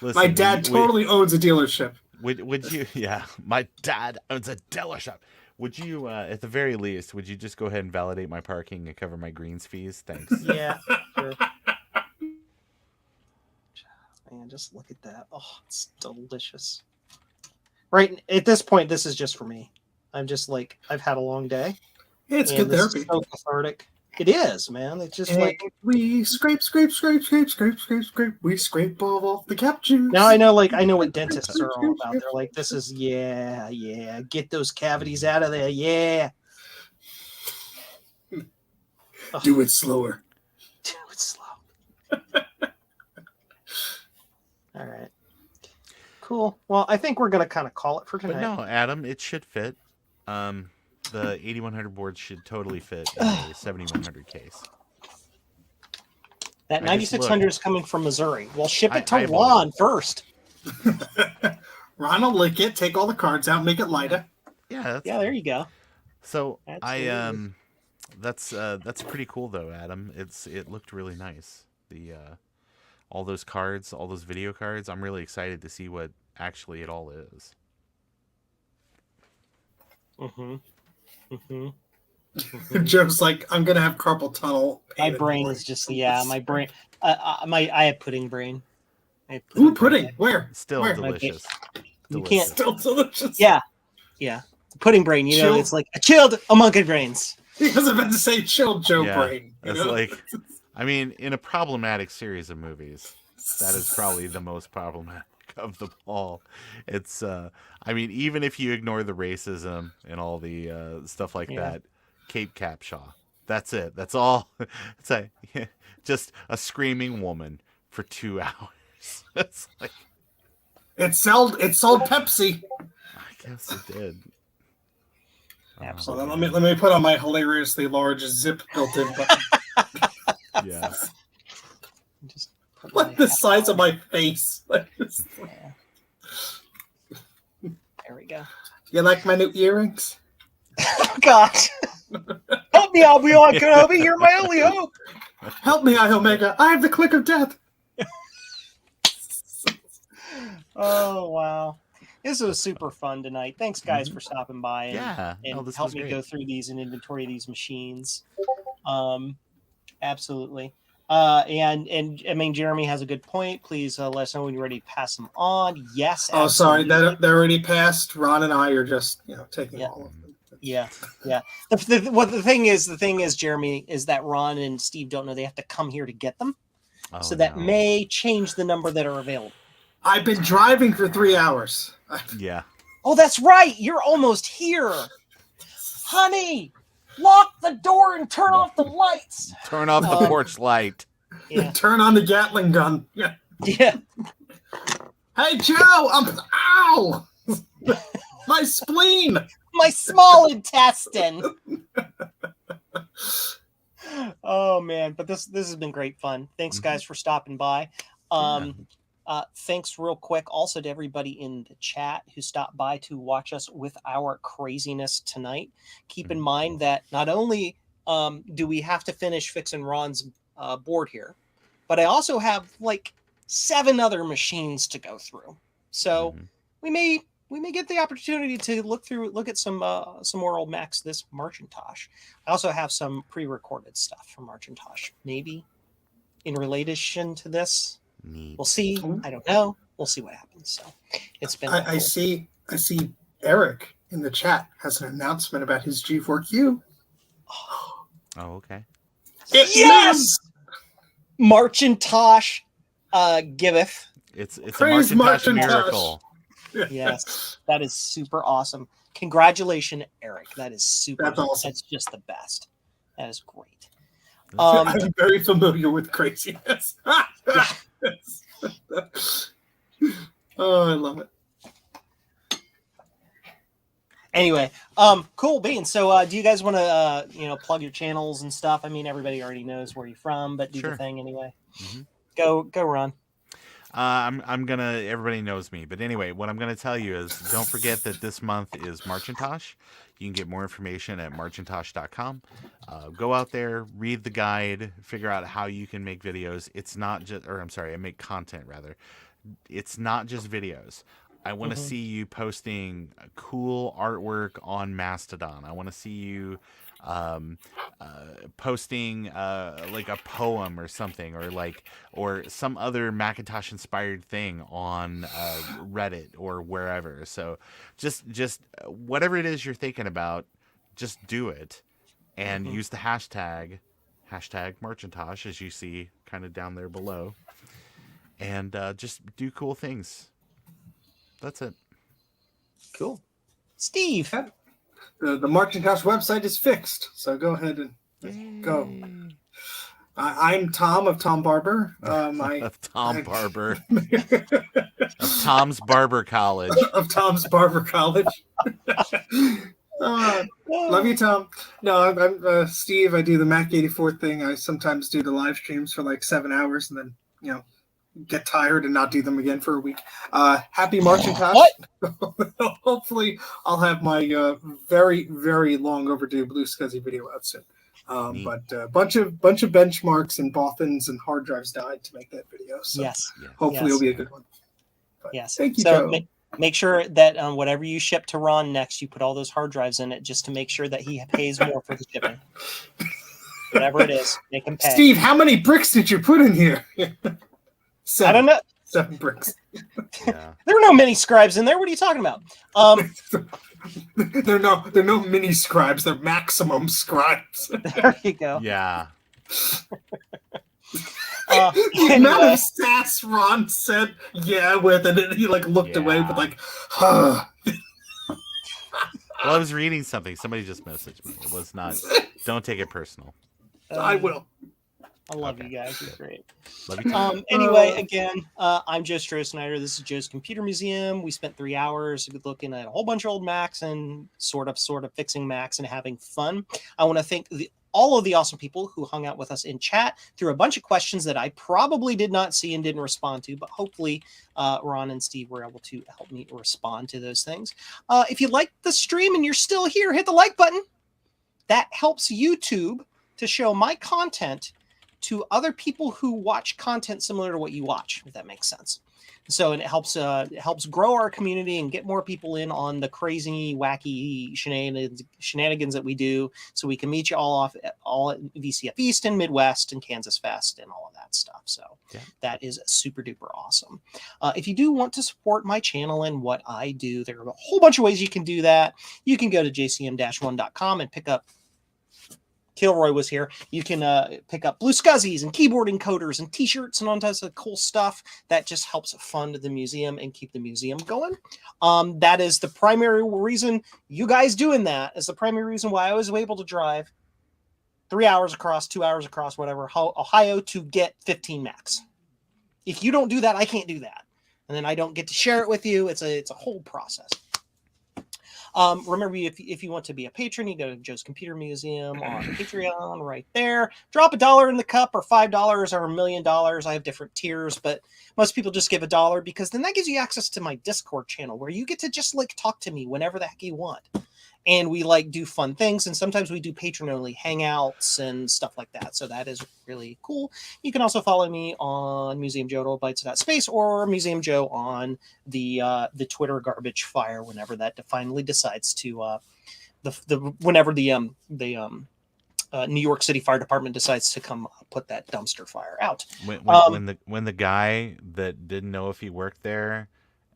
Listen, My dad totally owns a dealership. Would you? Yeah, my dad owns a dealership. Would you, at the very least, would you just go ahead and validate my parking and cover my greens fees? Thanks. Yeah. Sure. Man, just look at that. Oh, it's delicious. Right at this point, this is just for me. I'm just like, I've had a long day. Yeah, it's and good this is therapy. so cathartic. It is, man. It's just like We scrape. We scrape off the cap juice. now I know what dentists are all about. They're like, this is get those cavities out of there, yeah. Do it slower. Do it slow. All right. Cool. Well, I think we're gonna kind of call it for tonight. But no, Adam, it should fit. The 8100 board should totally fit in a 7100 case. That I just 9600 looked. is coming from Missouri. We'll ship it to eyeballed Ron first. Ron will lick it, take all the cards out, make it lighter. Yeah, that's Yeah, there you go. So Absolutely. that's pretty cool though, Adam. It looked really nice. The all those cards, all those video cards. I'm really excited to see what actually it all is. Mm-hmm. Mm-hmm. Joe's like, I'm gonna have carpal tunnel. My pain in the brain morning. is just my brain. I have pudding brain. I have Ooh, pudding. Where? Still Where? delicious. You can't- Still delicious. Yeah, pudding brain. You know, Chilled. it's like a chilled a monkey brains. He was about to say chilled Joe Yeah, brain. You It's know? like, I mean, in a problematic series of movies, that is probably the most problematic of them all. It's, I mean, even if you ignore the racism and all the stuff like Yeah. that, Cape Capshaw. That's it. That's all. It's like just a screaming woman for 2 hours. It's like, It sold Pepsi. I guess it did. So then let me put on my hilariously large zip built-in button. Yeah. Just put What my the hat size on. of my face? Like, Yeah. There we go. you like my new earrings? Oh God! Help me, Obi-Wan Kenobi. You're my only hope. Help me, I Omega. I have the click of death. Oh wow! This was super fun tonight. Thanks, guys, for stopping by and, Yeah. and this help was me great. go through these and inventory these machines. Absolutely. And I mean, Jeremy has a good point. Please let us know when you're ready to pass them on. Yes. Oh, sorry, absolutely. they're already passed. Ron and I are just taking Yeah. all of them. Yeah. The thing is, Jeremy, is that Ron and Steve don't know they have to come here to get them. Oh, So that no. may change the number that are available. I've been driving for 3 hours. Yeah. Oh, that's right. You're almost here. Honey, lock the door and turn off the lights. Turn off the porch light. Yeah. Turn on the Gatling gun. Yeah. Yeah. Hey, Joe! Ow! My spleen! My small intestine. Oh man, but this has been great fun. Thanks guys for stopping by. Thanks real quick also to everybody in the chat who stopped by to watch us with our craziness tonight. Keep in mind that not only do we have to finish fixing Ron's board here, but I also have like 7 other machines to go through. So we may we may get the opportunity to look at some more old Macs this Macintosh. I also have some pre-recorded stuff from Macintosh, maybe in relation to this. Neat. We'll see. I don't know. We'll see what happens. So it's been. I see Eric in the chat has an announcement about his G4Q. Oh, okay. Yes, Macintosh giveth. It's a Praise Macintosh Macintosh. miracle. Yes, that is super awesome. Congratulations, Eric. That is super. That's awesome. That's just the best. That is great. I'm very familiar with craziness. Oh, I love it. Anyway, cool beans. So, do you guys want to, plug your channels and stuff? I mean, everybody already knows where you're from, but do Sure. the thing anyway. Mhm. Go, Ron. I'm gonna. Everybody knows me, but anyway, what I'm gonna tell you is, don't forget that this month is Macintosh. You can get more information at macintosh.com. Go out there, read the guide, figure out how you can make videos. It's not just, make content rather. It's not just videos. I want to see you posting cool artwork on Mastodon. I want to see you posting like a poem or something, or some other Macintosh inspired thing on Reddit or wherever. So just whatever it is you're thinking about, just do it and use the hashtag Macintosh, as you see kind of down there below, and just do cool things. That's it. Cool. Steve. The Macintosh website is fixed, so go ahead and go. I'm Tom of Tom Barber. Of Tom Barber. Of Tom's Barber College. Of Tom's Barber College. Love you, Tom. No, I'm Steve. I do the Mac 84 thing. I sometimes do the live streams for like 7 hours and then, get tired and not do them again for a week. Happy Macintosh. What? Hopefully I'll have my very, very long overdue Blue Scuzzy video out soon. But a bunch of benchmarks and boffins and hard drives died to make that video. So Yes. hopefully it'll be a good one. But Yes. Thank you, So Joe. make sure that whatever you ship to Ron next, you put all those hard drives in it just to make sure that he pays more for the shipping. Whatever it is, make him pay. Steve, how many bricks did you put in here? 7. I don't know. 7 bricks. Yeah. There are no mini scribes in there. What are you talking about? They're no mini scribes. They're maximum scribes. There you go. Yeah. The amount of sass Ron said, yeah, with, and then he looked away with Well, I was reading something. Somebody just messaged me. It was not. Don't take it personal. I will. I love you guys. You're great. Love you too. Anyway, again, I'm Joe Stroh-Snyder. This is Joe's Computer Museum. We spent 3 hours looking at a whole bunch of old Macs and sort of fixing Macs and having fun. I want to thank all of the awesome people who hung out with us in chat through a bunch of questions that I probably did not see and didn't respond to, but hopefully Ron and Steve were able to help me respond to those things. If you like the stream and you're still here, hit the like button. That helps YouTube to show my content to other people who watch content similar to what you watch, if that makes sense. So it helps grow our community and get more people in on the crazy, wacky shenanigans that we do, so we can meet you all at VCF East and Midwest and Kansas Fest and all of that stuff. So that is super duper awesome. If you do want to support my channel and what I do, there are a whole bunch of ways you can do that. You can go to jcm-1.com and pick up. Kilroy was here. You can pick up Blue Scuzzies and keyboard encoders and t-shirts and all types of cool stuff that just helps fund the museum and keep the museum going. That is the primary reason you guys doing that is the primary reason why I was able to drive 3 hours across, 2 hours across, whatever, Ohio to get 15 Macs. If you don't do that, I can't do that. And then I don't get to share it with you. It's a whole process. Remember, if you want to be a patron, you go to Joe's Computer Museum on Patreon right there. Drop $1 in the cup or $5 or $1 million. I have different tiers, but most people just give $1 because then that gives you access to my Discord channel where you get to just talk to me whenever the heck you want. and we do fun things, and sometimes we do patron-only hangouts and stuff like that. So that is really cool. You can also follow me on Museum Joe at bytes.space or Museum Joe on the Twitter garbage fire whenever that finally decides to whenever the New York City Fire Department decides to come put that dumpster fire out. When the guy that didn't know if he worked there,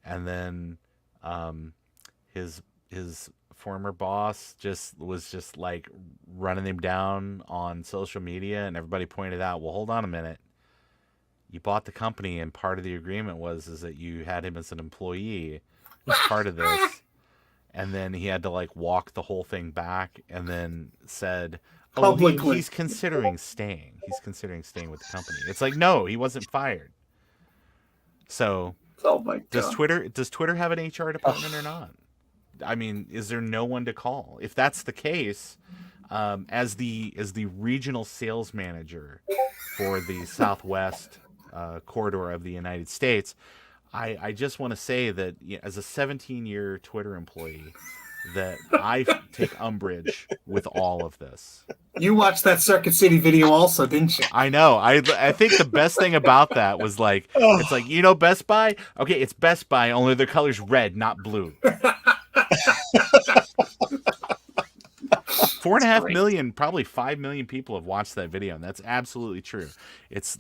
and then his former boss was like running him down on social media, and everybody pointed out, well, hold on a minute, you bought the company, and part of the agreement was that you had him as an employee as part of this, and then he had to walk the whole thing back, and then said, oh, he's considering staying. He's considering staying with the company. It's like, no, he wasn't fired. So, oh my God. Does Twitter have an HR department or not? I mean, is there no one to call? If that's the case, as the regional sales manager for the Southwest corridor of the United States, I just want to say that as a 17-year Twitter employee, that I take umbrage with all of this. You watched that Circuit City video also, didn't you? I know. I think the best thing about that was it's Best Buy? Okay, it's Best Buy, only their color's red, not blue. 4.5 million, probably 5 million people have watched that video, and that's absolutely true. It's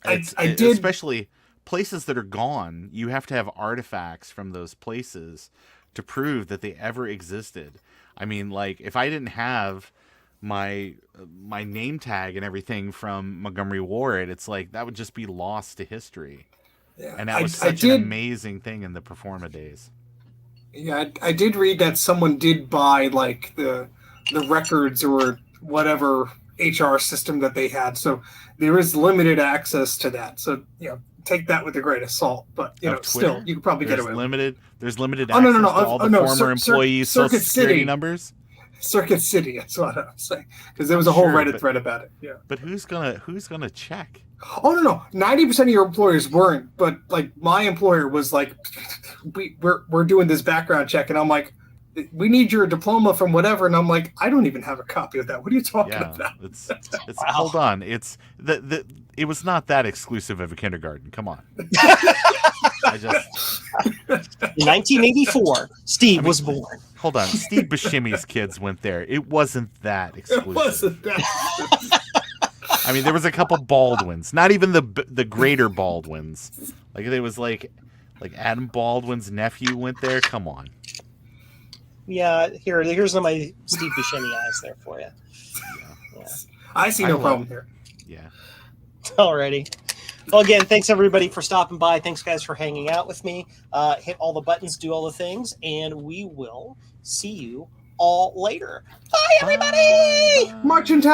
especially places that are gone, you have to have artifacts from those places to prove that they ever existed. I mean, if I didn't have my name tag and everything from Montgomery Ward, it's that would just be lost to history. Yeah. And that was such an amazing thing in the Performa days. Yeah, I did read that someone did buy the records or whatever HR system that they had. So there is limited access to that. So, take that with a grain of salt, but still, you could probably get away. There's limited access to all the former employees' social security numbers. Circuit City, that's what I'm saying, because there was a whole Reddit thread about it. Yeah, but who's gonna check? Oh no, 90% of your employers weren't, but my employer was we're doing this background check, and I'm like, we need your diploma from whatever, and I'm like, I don't even have a copy of that. What are you talking about? It's wow. Hold on, it was not that exclusive of a kindergarten. Come on. 1984, Steve was born. Hold on, Steve Buscemi's kids went there. It wasn't that exclusive. It wasn't that. I mean, there was a couple Baldwins, not even the greater Baldwins. It was Adam Baldwin's nephew went there. Come on. Yeah, here's one of my Steve Buscemi eyes there for you. Yeah. I see no problem here. Yeah. Alrighty. Well, again, thanks everybody for stopping by. Thanks, guys, for hanging out with me. Hit all the buttons, do all the things, and we will see you all later. Bye, everybody! Macintosh!